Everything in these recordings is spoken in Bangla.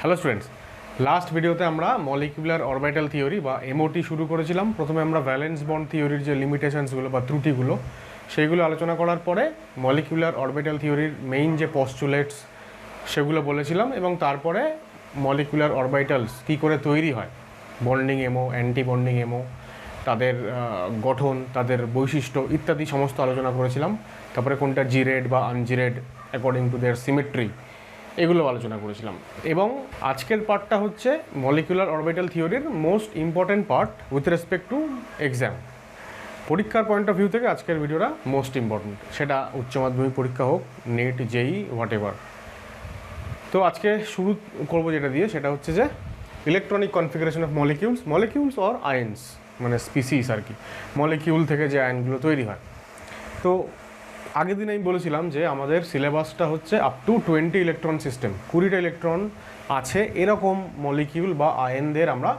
হ্যালো স্টুডেন্টস, লাস্ট ভিডিওতে আমরা মলিকুলার অরবিটাল থিওরি বা এমওটি শুরু করেছিলাম। প্রথমে আমরা ভ্যালেন্স বন্ড থিওরির যে লিমিটেশনসগুলো বা ত্রুটিগুলো সেইগুলো আলোচনা করার পরে মলিকুলার অরবিটাল থিওরির মেইন যে পস্টুলেটস সেগুলো বলেছিলাম, এবং তারপরে মলিকুলার অরবিটালস কী করে তৈরি হয়, বন্ডিং এমও, অ্যান্টি বন্ডিং এমও, তাদের গঠন, তাদের বৈশিষ্ট্য ইত্যাদি সমস্ত আলোচনা করেছিলাম। তারপরে কোনটা জিরেড বা ungerade according to their symmetry, এগুলো আলোচনা করেছিলাম। এবং আজকের পার্টটা হচ্ছে মলিকুলার অরবিটাল থিওরির most important part with respect to exam. পরীক্ষার পয়েন্ট অফ ভিউ থেকে আজকের ভিডিওটা মোস্ট ইম্পর্ট্যান্ট, সেটা উচ্চ মাধ্যমিক পরীক্ষা হোক, নেট, জেই, হোয়াট এভার। তো আজকে শুরু করবো যেটা দিয়ে, সেটা হচ্ছে যে electronic configuration of molecules or আয়ন্স, মানে স্পিসিস আর কি, মলিকিউল থেকে যে আয়নগুলো তৈরি হয়। তো আগের দিন আমি বলেছিলাম যে আমাদের সিলেবাসটা হচ্ছে আপ টু 20 ইলেকট্রন সিস্টেম, 20টা ইলেকট্রন আছে এরকম মলিকিউল বা আয়নদের আমরা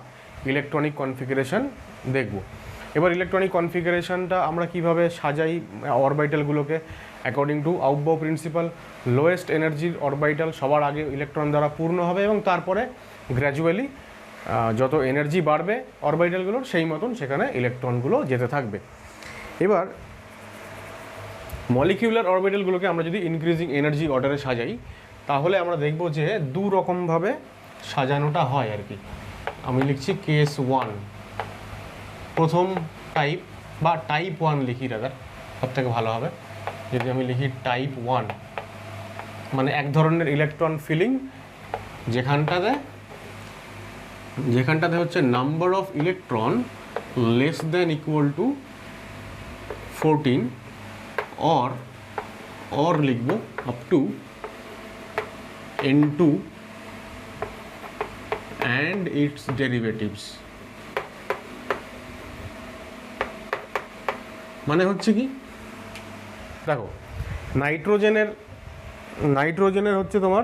ইলেকট্রনিক কনফিগারেশন দেখব। এবার ইলেকট্রনিক কনফিগারেশনটা আমরা কিভাবে সাজাই অরবিটালগুলোকে অ্যাকর্ডিং টু আউটবাউ প্রিন্সিপাল। লোয়েস্ট এনার্জির অরবিটাল সবার আগে ইলেকট্রন দ্বারা পূর্ণ হবে, এবং তারপরে গ্র্যাজুয়ালি যত এনার্জি বাড়বে অরবিটালগুলোর সেই মতন সেখানে ইলেকট্রনগুলো যেতে থাকবে। এবার মলিকিউলার অরবিটালগুলোকে আমরা যদি ইনক্রিজিং এনার্জি অর্ডারে সাজাই, তাহলে আমরা দেখব যে দু রকমভাবে সাজানোটা হয় আর কি। আমি লিখছি কেস 1, প্রথম টাইপ বা টাইপ 1 লিখি, রাদার সব থেকে ভালো হবে যদি আমি লিখি টাইপ 1, মানে এক ধরনের ইলেকট্রন ফিলিং যেখানটাতে হচ্ছে number of electron less than equal to 14 or লিখব up to n2 and its derivatives। মানে হচ্ছে কি, দেখো নাইট্রোজেনের হচ্ছে তোমার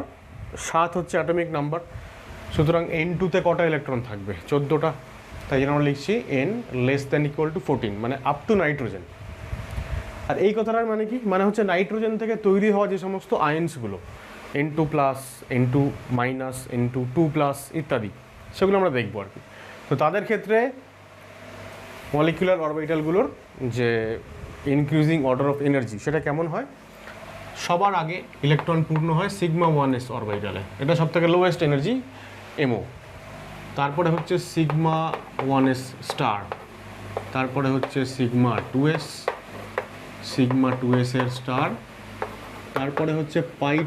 7 হচ্ছে অ্যাটমিক নাম্বার, সুতরাং n2-তে কটা ইলেকট্রন থাকবে? 14টা। তাই জন্য আমরা লিখছি n less than equal to 14, মানে আপ টু নাইট্রোজেন। আর এই কথাটার মানে কি, মানে হচ্ছে নাইট্রোজেন থেকে তৈরি হওয়া যে সমস্ত আয়ন্সগুলো n2+, n2-, n2, 2+ ইত্যাদি, সেগুলো আমরা দেখবো আর কি। তো তাদের ক্ষেত্রে মলিকুলার অরবিটালগুলোর যে ইনক্রিজিং অর্ডার অফ এনার্জি সেটা কেমন হয়? সবার আগে ইলেকট্রন পূর্ণ হয় সিগমা 1s অরবিটালে, এটা সব থেকে লোয়েস্ট এনার্জি এমও। তারপরে হচ্ছে সিগমা 1s স্টার, তারপরে হচ্ছে সিগমা 2s, সিগমা 2s এর স্টার, তারপরে হচ্ছে পাই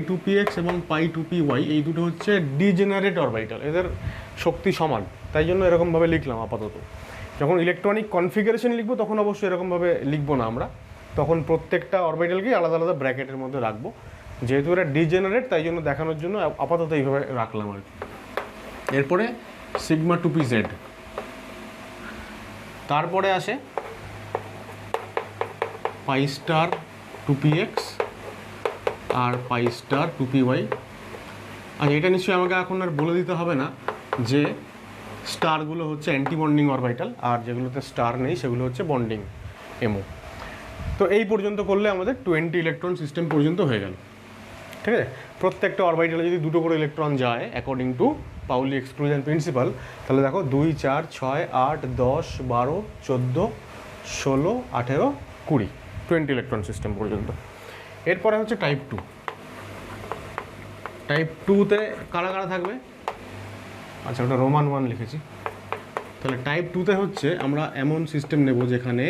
2px এবং পাই 2py, এই দুটো হচ্ছে ডিজেনারেট অরবিটাল, এদের শক্তি সমান, তাই জন্য এরকমভাবে লিখলাম আপাতত। যখন ইলেকট্রনিক কনফিগারেশন লিখবো তখন অবশ্যই এরকমভাবে লিখবো না আমরা, তখন প্রত্যেকটা অরবিটালকেই আলাদা আলাদা ব্র্যাকেটের মধ্যে রাখবো। যেহেতু এরা ডিজেনারেট তাই জন্য দেখানোর জন্য আপাতত এইভাবে রাখলাম আর কি। এরপরে সিগমা 2pz, তারপরে আসে পাই স্টার 2px আর পাই স্টার 2py। আর এটা নিশ্চয়ই আমাকে এখন আর বলে দিতে হবে না যে স্টারগুলো হচ্ছে অ্যান্টি বন্ডিং অরবিটাল, আর যেগুলোতে স্টার নেই সেগুলো হচ্ছে বন্ডিং এমও। তো এই পর্যন্ত করলে আমাদের 20 ইলেকট্রন সিস্টেম পর্যন্ত হয়ে গেল, ঠিক আছে। প্রত্যেকটা অরবিটালে যদি 2টো করে ইলেকট্রন যায় according to Paoli exclusion principal, তাহলে দেখো 2, 4, 6, 8, 10, 12, 14, 16, 18, 20, 20 ইলেকট্রন সিস্টেম পর্যন্ত। এরপরে হচ্ছে টাইপ 2। টাইপ 2-তে কারা কারা থাকবে? আচ্ছা, ওটা রোমান 1 লিখেছি। তাহলে টাইপ 2-তে হচ্ছে আমরা এমন সিস্টেম নেব যেখানে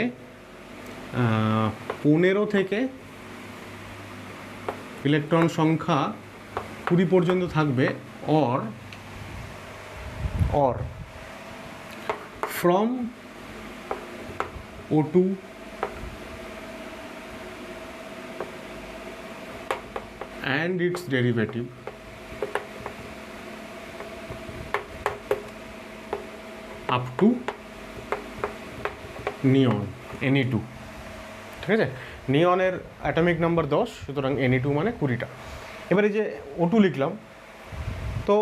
15 থেকে ইলেকট্রন সংখ্যা 20 পর্যন্ত থাকবে, or from O2 and its derivative up to neon Ne2, ঠিক আছে। নিয়নের অ্যাটমিক নাম্বার 10, সুতরাং Ne2 মানে 20টা। এবারে যে O2 লিখলাম, তো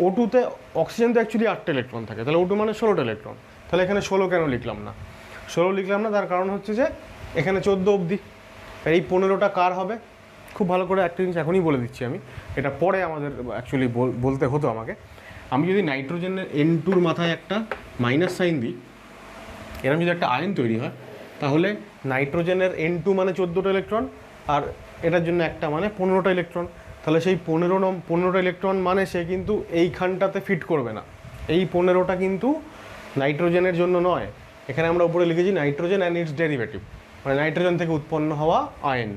O2-তে অক্সিজেন তো অ্যাকচুয়ালি 8টা ইলেকট্রন থাকে, তাহলে O2 মানে 16টা ইলেকট্রন। তাহলে এখানে 16 কেন লিখলাম না? 16 লিখলাম না, তার কারণ হচ্ছে যে এখানে 14 অবধি, এই 15টা কার হবে? খুব ভালো করে একটা জিনিস এখনই বলে দিচ্ছি আমি, এটা পরে আমাদের অ্যাকচুয়ালি বলতে হতো আমাকে। আমি যদি নাইট্রোজেনের N2-র মাথায় একটা মাইনাস সাইন দিই, এরকম যদি একটা আয়ন তৈরি হয়, তাহলে নাইট্রোজেনের N2 মানে 14টা ইলেকট্রন, আর এটার জন্য একটা মানে 15টা ইলেকট্রন। তাহলে সেই 15টা ইলেকট্রন মানে সে কিন্তু এইখানটাতে ফিট করবে না, এই 15টা কিন্তু নাইট্রোজেনের জন্য নয়। এখানে আমরা উপরে লিখেছি নাইট্রোজেন অ্যান্ড ইটস ডেরিভেটিভ, মানে নাইট্রোজেন থেকে উৎপন্ন হওয়া আয়ন,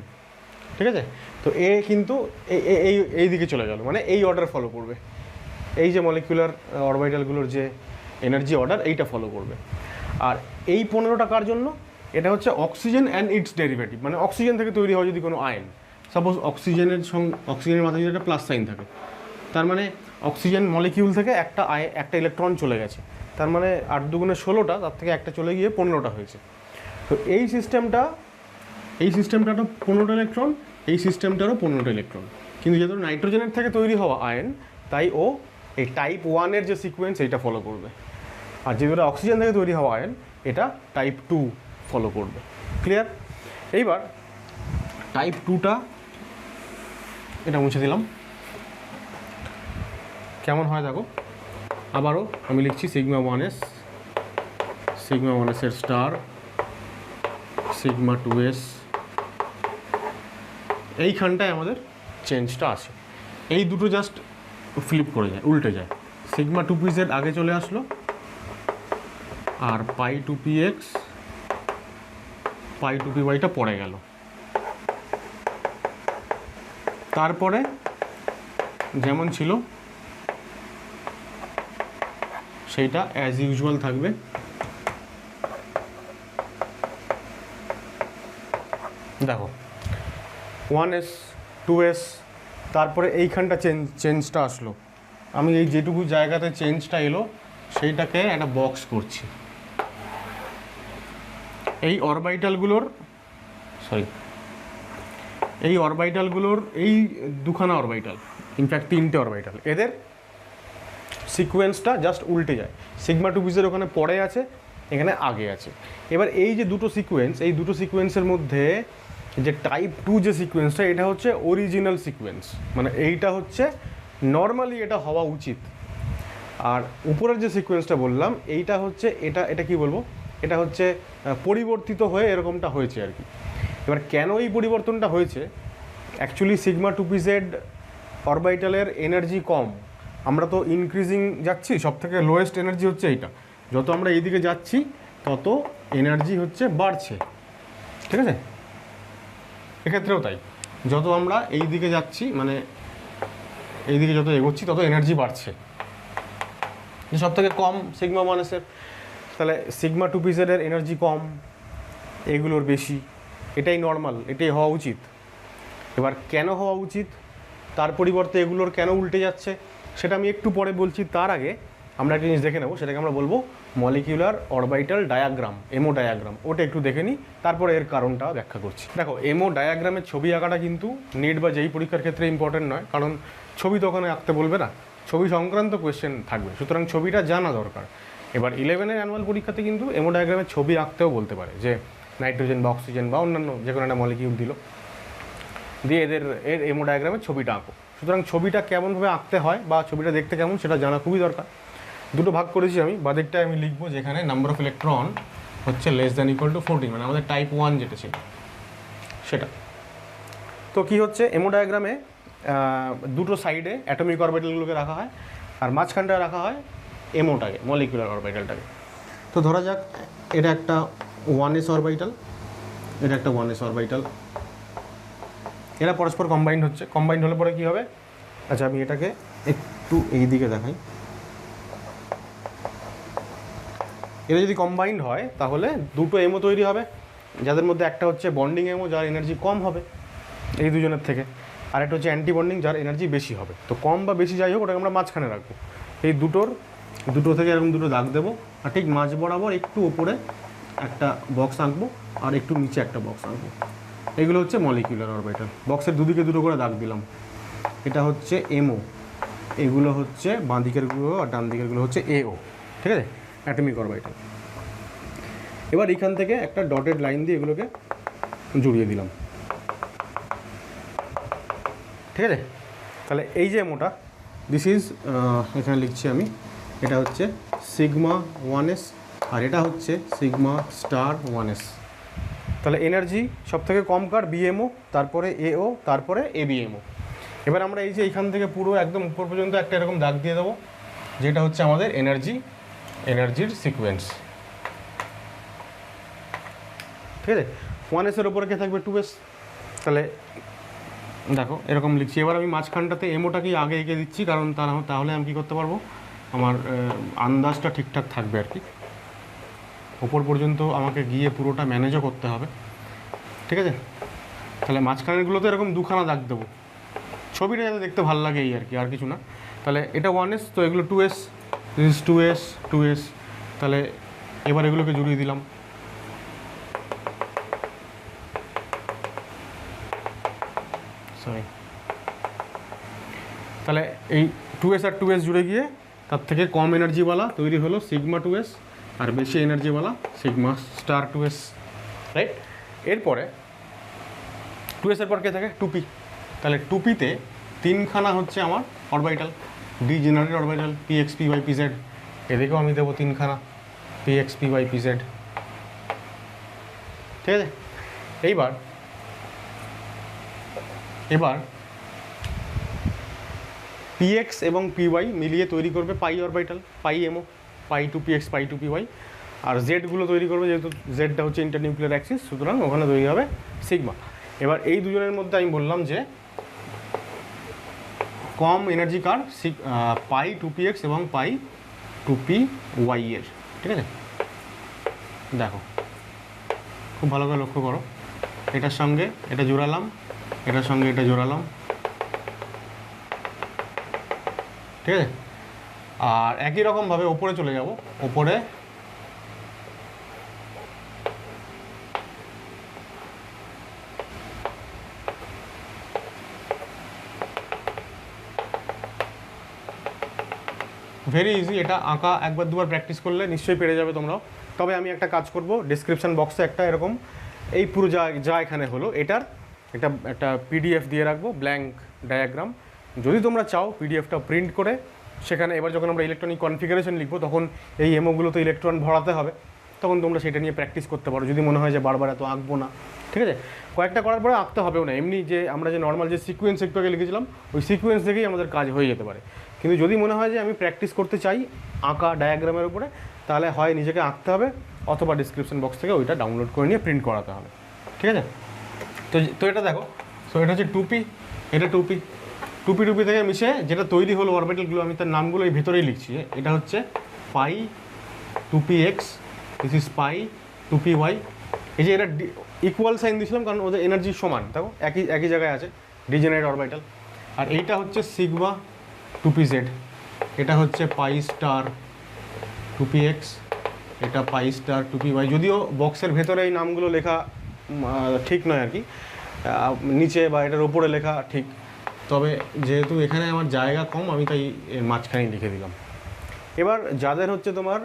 ঠিক আছে। তো এ কিন্তু এই দিকে চলে গেল, মানে এই অর্ডার ফলো করবে, এই যে মলিকুলার অরবিটালগুলোর যে এনার্জি অর্ডার এইটা ফলো করবে। আর এই 15টা কার জন্য? এটা হচ্ছে অক্সিজেন অ্যান্ড ইটস ডেরিভেটিভ, মানে অক্সিজেন থেকে তৈরি হয় যদি কোনো আয়ন, সাপোজ অক্সিজেনের মাথায় যদি একটা প্লাস সাইন থাকে, তার মানে অক্সিজেন মলিকিউল থেকে একটা ইলেকট্রন চলে গেছে, তার মানে 8 দুগুণে 16টা, তার থেকে একটা চলে গিয়ে 15টা হয়েছে। তো এই সিস্টেমটারও 15টা ইলেকট্রন, এই সিস্টেমটারও 15টা ইলেকট্রন, কিন্তু যেহেতু নাইট্রোজেনের থেকে তৈরি হওয়া আয়ন, তাই ও এই টাইপ 1-এর যে সিকোয়েন্স এইটা ফলো করবে। আর যেহেতু এটা অক্সিজেন থেকে তৈরি হওয়া আয়ন, এটা টাইপ 2 ফলো করবে। ক্লিয়ার? এইবার টাইপ 2টা এটা মুছে দিলাম। কেমন হয় দেখো, আবারও আমি লিখছি সিগমা 1s, সিগমা 1s-এর স্টার, সিগমা 2s, এইখানটায় আমাদের চেঞ্জটা আছে। এই দুটো জাস্ট ফ্লিপ করে যায়, উল্টে যায়। সিগমা 2pz আগে চলে আসলো, আর পাই 2px, পাই 2pyটা পড়ে গেল। তারপরে যেমন ছিল সেইটা অ্যাজ ইউজুয়াল থাকবে। দেখো 1s 2s, তারপরে এইখানটা চেঞ্জটা আসলো। আমি এই যেটুকু জায়গাতে চেঞ্জটা এলো সেইটাকে একটা বক্স করছি। এই অরবিটালগুলোর এই দুখানা অরবিটাল, ইনফ্যাক্ট 3টে অরবিটাল, এদের সিকোয়েন্সটা জাস্ট উল্টে যায়। সিগমা 2pz ওখানে পরে আছে, এখানে আগে আছে। এবার এই যে দুটো সিকোয়েন্স, এই দুটো সিকোয়েন্সের মধ্যে যে টাইপ 2 যে সিকোয়েন্সটা, এটা হচ্ছে অরিজিনাল সিকোয়েন্স, মানে এইটা হচ্ছে নর্মালি এটা হওয়া উচিত। আর উপরের যে সিকোয়েন্সটা বললাম এইটা হচ্ছে এটা কি বলবো, এটা হচ্ছে পরিবর্তিত হয়ে এরকমটা হয়েছে আর কি। এবার কেন এই পরিবর্তনটা হয়েছে, অ্যাকচুয়ালি সিগমা 2pz অরবিটালের এনার্জি কম, আমরা তো ইনক্রিজিং যাচ্ছি, সব থেকে লোয়েস্ট এনার্জি হচ্ছে এইটা, যত আমরা এইদিকে যাচ্ছি তত এনার্জি হচ্ছে বাড়ছে, ঠিক আছে। এক্ষেত্রেও তাই, যত আমরা এই দিকে যাচ্ছি, মানে এই দিকে যত এগোচ্ছি তত এনার্জি বাড়ছে। সব থেকে কম সিগমা 1s-এর, তাহলে সিগমা 2pz-এর এনার্জি কম, এগুলোর বেশি, এটাই নর্মাল, এটাই হওয়া উচিত। এবার কেন হওয়া উচিত, তার পরিবর্তে এগুলোর কেন উল্টে যাচ্ছে সেটা আমি একটু পরে বলছি। তার আগে আমরা একটা জিনিস দেখে নেবো, সেটাকে আমরা বলবো মলিকিউলার অরবিটাল ডায়াগ্রাম, এমও ডায়াগ্রাম। ওটা একটু দেখে নিই, তারপরে এর কারণটা ব্যাখ্যা করছি। দেখো, এমও ডায়াগ্রামের ছবি আঁকাটা কিন্তু নেট বা যেই পরীক্ষার ক্ষেত্রে ইম্পর্টেন্ট নয়, কারণ ছবি তো ওখানে আঁকতে বলবে না, ছবি সংক্রান্ত কোয়েশ্চেন থাকবে, সুতরাং ছবিটা জানা দরকার। এবার 11-এর অ্যানুয়াল পরীক্ষাতে কিন্তু এমও ডায়াগ্রামের ছবি আঁকতেও বলতে পারে, যে নাইট্রোজেন বা অক্সিজেন বা অন্যান্য যে কোনো একটা মলিকিউল দিল, দিয়ে এর এমও ডায়াগ্রামের ছবিটা আঁকো। সুতরাং ছবিটা কেমনভাবে আঁকতে হয় বা ছবিটা দেখতে কেমন সেটা জানা খুবই দরকার। দুটো ভাগ করেছি আমি, বাদিকটায় আমি লিখবো যেখানে নাম্বার অফ ইলেকট্রন হচ্ছে <= 14, মানে আমাদের টাইপ 1 যেটা ছিল সেটা। তো কি হচ্ছে, এমও ডায়াগ্রামে দুটো সাইডে অ্যাটমিক অরবিটালগুলোকে রাখা হয়, আর মাঝখানটায় রাখা হয় এমওটাকে, মলিকুলার অরবিটালটাকে। তো ধরা যাক এটা একটা 1s অরবিটাল, এটা একটা 1s অরবিটাল, এরা পরস্পর কম্বাইন্ড হচ্ছে। কম্বাইন্ড হলে পরে কী হবে, আচ্ছা আমি এটাকে একটু এই দিকে দেখাই। এরা যদি কম্বাইন্ড হয় তাহলে দুটো এমও তৈরি হবে, যাদের মধ্যে একটা হচ্ছে বন্ডিং এমও, যার এনার্জি কম হবে এই দুজনের থেকে, আর একটা হচ্ছে অ্যান্টি বন্ডিং, যার এনার্জি বেশি হবে। তো কম বা বেশি যাই হোক, ওটাকে আমরা মাঝখানে রাখবো। এই দুটো থেকে এরকম দুটো দাগ দেবো, আর ঠিক মাঝ বরাবর একটু ওপরে একটা বক্স আঁকবো, আর একটু নিচে একটা বক্স আঁকবো। এগুলো হচ্ছে মলিকিউলার অরবিটাল। বক্সের দুদিকে দুটো করে দাগ দিলাম। এটা হচ্ছে এমও, এগুলো হচ্ছে বাঁ দিকেরগুলো, আর ডান দিকেরগুলো হচ্ছে এও, ঠিক আছে, অ্যাটমিক অরবিটাল। এবার এখান থেকে একটা ডটেড লাইন দিয়ে এগুলোকে জড়িয়ে দিলাম। ঠিক আছে? তাহলে এই যে এমওটা, দিস ইজ, এখানে লিখছি আমি, এটা হচ্ছে সিগমা 1s আর এটা হচ্ছে সিগমা স্টার 1s। তাহলে এনার্জি সবথেকে কম কার? বিএমও, তারপরে এও, তারপরে এবিএমও। এবার আমরা এই যে এইখান থেকে পুরো একদম উপর পর্যন্ত একটা এরকম দাগ দিয়ে দেবো, যেটা হচ্ছে আমাদের এনার্জির সিকোয়েন্স। ঠিক আছে? 1s-এর ওপরে কে থাকবে? 2s। তাহলে দেখো এরকম লিখছি। এবার আমি মাঝখানটাতে এমওটাকেই আগে এঁকে দিচ্ছি, কারণ তাহলে আমি কী করতে পারবো, আমার আন্দাজটা ঠিকঠাক থাকবে আর কি। ওপর পর্যন্ত আমাকে গিয়ে পুরোটা ম্যানেজও করতে হবে। ঠিক আছে? তাহলে মাঝখানেরগুলোতে এরকম দুখানা দাগ দেবো, ছবিটা যাতে দেখতে ভালো লাগে এই আর কি, আর কিছু না। তাহলে এটা 1s, তো এগুলো 2s, this is 2s 2s। তাহলে এবার এগুলোকে জুড়িয়ে দিলাম। সরি, তাহলে এই 2s আর 2s জুড়ে গিয়ে তার থেকে কম এনার্জিওয়ালা তৈরি হলো সিগমা 2s, আর বেশি এনার্জিওয়ালা সিগমা স্টার 2s, রাইট? এরপরে 2s-এর পর কে থাকে? 2p। তাহলে 2p-তে তিনখানা হচ্ছে আমার orbital, degenerate orbital, px py pz। এদিকেও আমি দেবো তিনখানা px py pz। ঠিক আছে? এবার px এবং py মিলিয়ে তৈরি করবে পাই অরবিটাল, পাই এমও, পাই 2px পাই 2py। আর জেডগুলো তৈরি করবে, যেহেতু জেডটা হচ্ছে ইন্টারনিউক্লিয়ার অ্যাক্সিস, সুতরাং ওখানে তৈরি হবে সিগমা। এবার এই দুজনের মধ্যে আমি বললাম যে কম এনার্জি কার? পাই 2px এবং পাই 2py এর। ঠিক আছে? দেখো খুব ভালো করে লক্ষ্য করো, এটার সঙ্গে এটা জোড়ালাম, এটার সঙ্গে এটা জোড়ালাম। ঠিক আছে? আর একই রকমভাবে ওপরে চলে যাব, ওপরে ভেরি ইজি। এটা আঁকা একবার দুবার প্র্যাকটিস করলে নিশ্চয়ই পেরে যাবে তোমরাও। তবে আমি একটা কাজ করব, ডিসক্রিপশান বক্সে একটা এরকম এই পুরো যা এখানে হলো এটার একটা পিডিএফ দিয়ে রাখবো, ব্ল্যাঙ্ক ডায়াগ্রাম। যদি তোমরা চাও পিডিএফটা প্রিন্ট করে সেখানে এবার যখন আমরা ইলেকট্রনিক কনফিগারেশন লিখবো তখন এই এমওগুলোতে ইলেকট্রন ভরাতে হবে, তখন তোমরা সেটা নিয়ে প্র্যাকটিস করতে পারো, যদি মনে হয় যে বারবার এত আঁকবো না। ঠিক আছে? কয়েকটা করার পরে আঁকতে হবেও না, এমনি যে আমরা যে নর্মাল যে সিকোয়েন্স একটু আগে লিখেছিলাম ওই সিকোয়েন্স থেকেই আমাদের কাজ হয়ে যেতে পারে। কিন্তু যদি মনে হয় যে আমি প্র্যাকটিস করতে চাই আঁকা ডায়াগ্রামের উপরে, তাহলে হয় নিজেকে আঁকতে হবে অথবা ডিসক্রিপশন বক্স থেকে ওইটা ডাউনলোড করে নিয়ে প্রিন্ট করাতে হবে। ঠিক আছে? তো এটা দেখো, সো এটা হচ্ছে 2p, এটা 2p থেকে মিশে যেটা তৈরি হলো অরবিটালগুলো, আমি তার নামগুলো এই ভেতরেই লিখছি। এটা হচ্ছে পাই 2px, this is pi 2py। এই যে এটা ইকুয়াল সাইন দিয়েছিলাম কারণ ওদের এনার্জি সমান, দেখো একই জায়গায় আছে, ডিজেনারেট অরবিটাল। আর এইটা হচ্ছে সিগমা 2pz, এটা হচ্ছে পাই স্টার 2px, এটা পাই স্টার 2py। যদিও বক্সের ভেতরে এই নামগুলো লেখা ঠিক নয় আর কি, নিচে বা এটার ওপরে লেখা ঠিক, তবে যেহেতু এখানে আমার জায়গা কম আমি তাই এর মাঝখানেই লিখে দিলাম। এবার যাদের হচ্ছে তোমার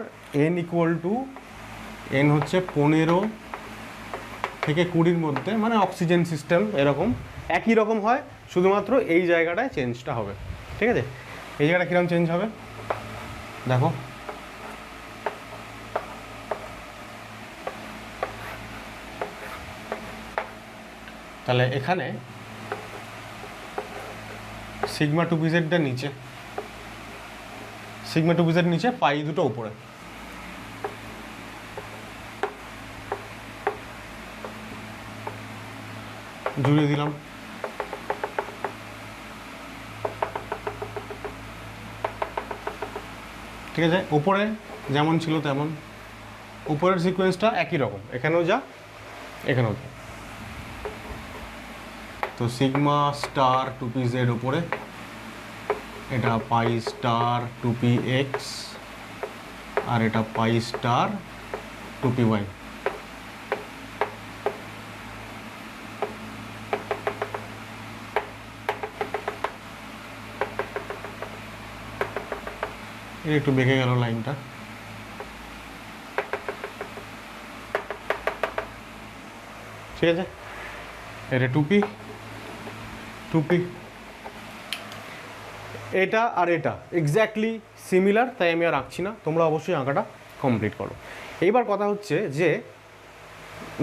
n হচ্ছে 15 থেকে 20-র মধ্যে, মানে অক্সিজেন সিস্টেম এরকম একই রকম হয়, শুধুমাত্র এই জায়গাটায় চেঞ্জটা হবে। ঠিক আছে? এই জায়গাটা কীরকম চেঞ্জ হবে দেখো, তাহলে এখানে সিগমা 2pz-টা নিচে, সিগমা 2pz নিচে, পাই দুটো উপরে। জুড়ে দিলাম। ঠিক আছে? উপরে যেমন ছিল তেমন, উপরের সিকোয়েন্সটা একই রকম, এখানেও যা এখানেও যা। তো সিগমা স্টার 2pz উপরে, এটা পাই স্টার 2px, আর এটা পাই স্টার 2py। একটু বেঁকে গেল লাইনটা। ঠিক আছে? এটা 2p এটা আর এটা এক্স্যাক্টলি সিমিলার, তাই আমি আর আঁকছি না, তোমরা অবশ্যই আঁকাটা কমপ্লিট করো। এইবার কথা হচ্ছে যে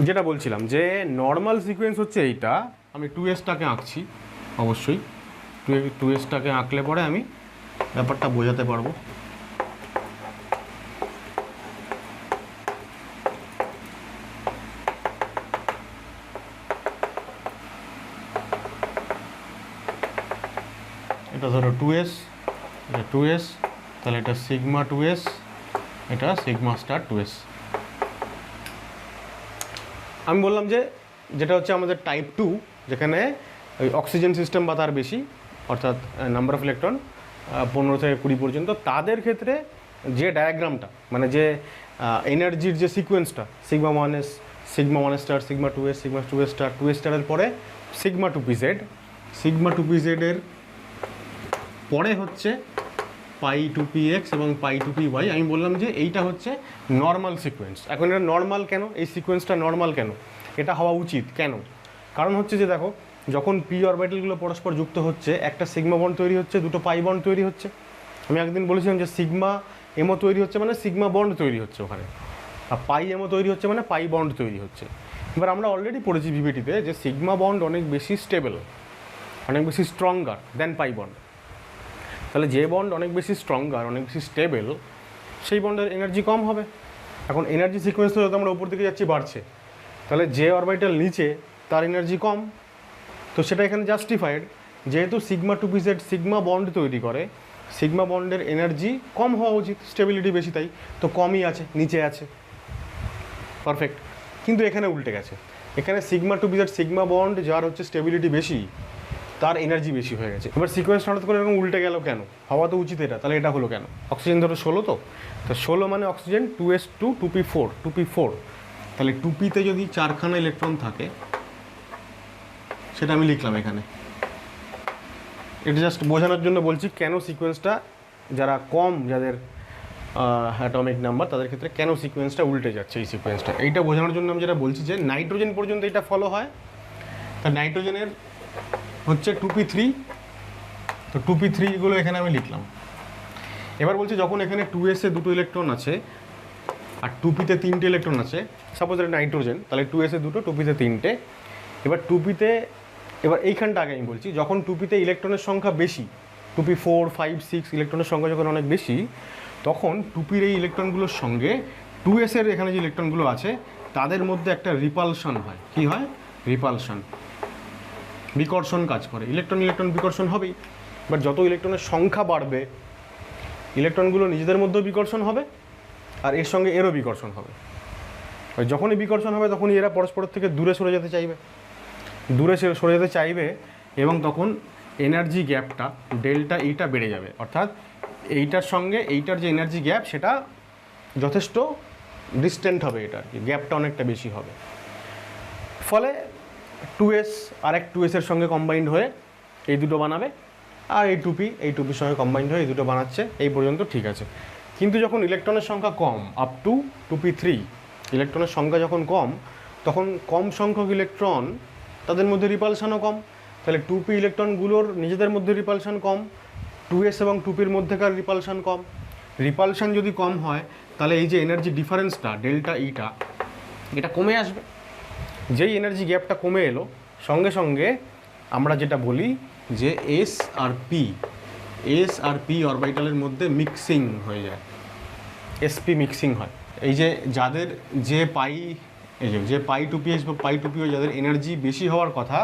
যেটা বলছিলাম যে নর্মাল সিকোয়েন্স হচ্ছে এইটা, আমি 2s-টাকে আঁকছি অবশ্যই, 2s-টাকে আঁকলে পরে আমি ব্যাপারটা বোঝাতে পারবো। এটা ধরো 2s, এটা 2s, তাহলে এটা সিগমা 2s, এটা সিগমা স্টার 2s। আমি বললাম যে যেটা হচ্ছে আমাদের টাইপ 2, যেখানে ওই অক্সিজেন সিস্টেম বা তার বেশি, অর্থাৎ নাম্বার অফ ইলেকট্রন 15 থেকে 20 পর্যন্ত, তাদের ক্ষেত্রে যে ডায়াগ্রামটা মানে যে এনার্জির যে সিকোয়েন্সটা sigma 1s, sigma 1 star, sigma 2s, sigma 2s star, 2s স্টারের পরে সিগমা 2pz, সিগমা 2pz এর পরে হচ্ছে পাই 2px এবং পাই 2py। আমি বললাম যে এইটা হচ্ছে নর্মাল সিকোয়েন্স। এখন এটা নর্মাল কেন, এই সিকোয়েন্সটা নর্মাল কেন, এটা হওয়া উচিত কেন? কারণ হচ্ছে যে দেখো, যখন পি অরবিটালগুলো পরস্পর যুক্ত হচ্ছে, একটা সিগমা বন্ড তৈরি হচ্ছে, দুটো পাই বন্ড তৈরি হচ্ছে। আমি একদিন বলেছিলাম যে সিগমা এমও তৈরি হচ্ছে মানে সিগমা বন্ড তৈরি হচ্ছে ওখানে, আর পাই এমও তৈরি হচ্ছে মানে পাই বন্ড তৈরি হচ্ছে। এবার আমরা অলরেডি পড়েছি ভিভিটিতে যে সিগমা বন্ড অনেক বেশি স্টেবল, অনেক বেশি স্ট্রঙ্গার দেন পাই বন্ড। তাহলে যে বন্ড অনেক বেশি স্ট্রঙ্গার, অনেক বেশি স্টেবল, সেই বন্ডের এনার্জি কম হবে। এখন এনার্জি সিকোয়েন্স তো যত আমরা উপর দিকে যাচ্ছি বাড়ছে, তাহলে যে অরবিটাল নিচে তার এনার্জি কম, তো সেটা এখানে জাস্টিফাইড। যেহেতু সিগমা 2pz সিগমা বন্ড তৈরি করে, সিগমা বন্ডের এনার্জি কম হওয়া উচিত, স্টেবিলিটি বেশি, তাই তো কমই আছে, নিচে আছে, পারফেক্ট। কিন্তু এখানে উল্টে গেছে, এখানে সিগমা 2pz সিগমা বন্ড যার হচ্ছে স্টেবিলিটি বেশি, তার এনার্জি বেশি হয়ে গেছে। এবার সিকোয়েন্স হঠাৎ করে এরকম উল্টে গেল কেন? হওয়া তো উচিত এটা, তাহলে এটা হলো কেন? অক্সিজেন ধরো 16, তো 16 মানে অক্সিজেন 2s2 2p4, তাহলে 2pতে যদি 4খানা ইলেকট্রন থাকে, সেটা আমি লিখলাম এখানে। এটা জাস্ট বোঝানোর জন্য বলছি কেন সিকোয়েন্সটা যারা কম, যাদের অ্যাটমিক নাম্বার, তাদের ক্ষেত্রে কেন সিকোয়েন্সটা উল্টে যাচ্ছে। এই সিকোয়েন্সটা এইটা বোঝানোর জন্য আমি যেটা বলছি যে নাইট্রোজেন পর্যন্ত এটা ফলো হয়, তা নাইট্রোজেনের হচ্ছে 2p3, তো 2p3গুলো এখানে আমি লিখলাম। এবার বলছি যখন এখানে 2s-এ 2টো ইলেকট্রন আছে আর 2p-তে 3টে ইলেকট্রন আছে, সাপোজ এটা নাইট্রোজেন, তাহলে 2s-এ 2টো, 2p-তে 3টে। এবার 2p-তে, এবার এইখানটা আগে আমি বলছি, যখন 2p-তে ইলেকট্রনের সংখ্যা বেশি, 2p 4, 5, 6 ইলেকট্রনের সংখ্যা যখন অনেক বেশি, তখন 2p-র এই ইলেকট্রনগুলোর সঙ্গে 2s-এর এখানে যে ইলেকট্রনগুলো আছে তাদের মধ্যে একটা রিপালশন হয়। কি হয়? রিপালশন, বিকর্ষণ কাজ করে। ইলেকট্রন ইলেকট্রন বিকর্ষণ হবেই। বাট যত ইলেকট্রনের সংখ্যা বাড়বে, ইলেকট্রনগুলো নিজেদের মধ্যেও বিকর্ষণ হবে আর এর সঙ্গে এরও বিকর্ষণ হবে। যখনই বিকর্ষণ হবে তখনই এরা পরস্পরের থেকে দূরে সরে যেতে চাইবে, সরে যেতে চাইবে, এবং তখন এনার্জি গ্যাপটা ডেল্টা এইটা বেড়ে যাবে। অর্থাৎ এইটার সঙ্গে এইটার যে এনার্জি গ্যাপ, সেটা যথেষ্ট ডিস্টেন্ট হবে, এটা আর কি, গ্যাপটা অনেকটা বেশি হবে। ফলে 2s আর এক 2s-এর সঙ্গে কম্বাইন্ড হয়ে এই দুটো বানাবে, আর এই 2pর সঙ্গে কম্বাইন্ড হয়ে এই দুটো বানাচ্ছে। এই পর্যন্ত ঠিক আছে। কিন্তু যখন ইলেকট্রনের সংখ্যা কম, আপ টু 2p3, ইলেকট্রনের সংখ্যা যখন কম, তখন কম সংখ্যক ইলেকট্রন, তাদের মধ্যে রিপালশনও কম। তাহলে 2p ইলেকট্রনগুলোর নিজেদের মধ্যে রিপালশন কম, 2s এবং 2pর মধ্যেকার রিপালশন কম। রিপালশন যদি কম হয়, তাহলে এই যে এনার্জি ডিফারেন্সটা ডেল্টা ইটা, এটা কমে আসবে। যেই এনার্জি গ্যাপটা কমে এলো, সঙ্গে সঙ্গে আমরা যেটা বলি যে এস আর পি অরবিটালের মধ্যে মিক্সিং হয়ে যায়, sp মিক্সিং হয়। এই যে যাদের যে পাই, এই যে পাই 2ph বা পাই 2po, যাদের এনার্জি বেশি হওয়ার কথা,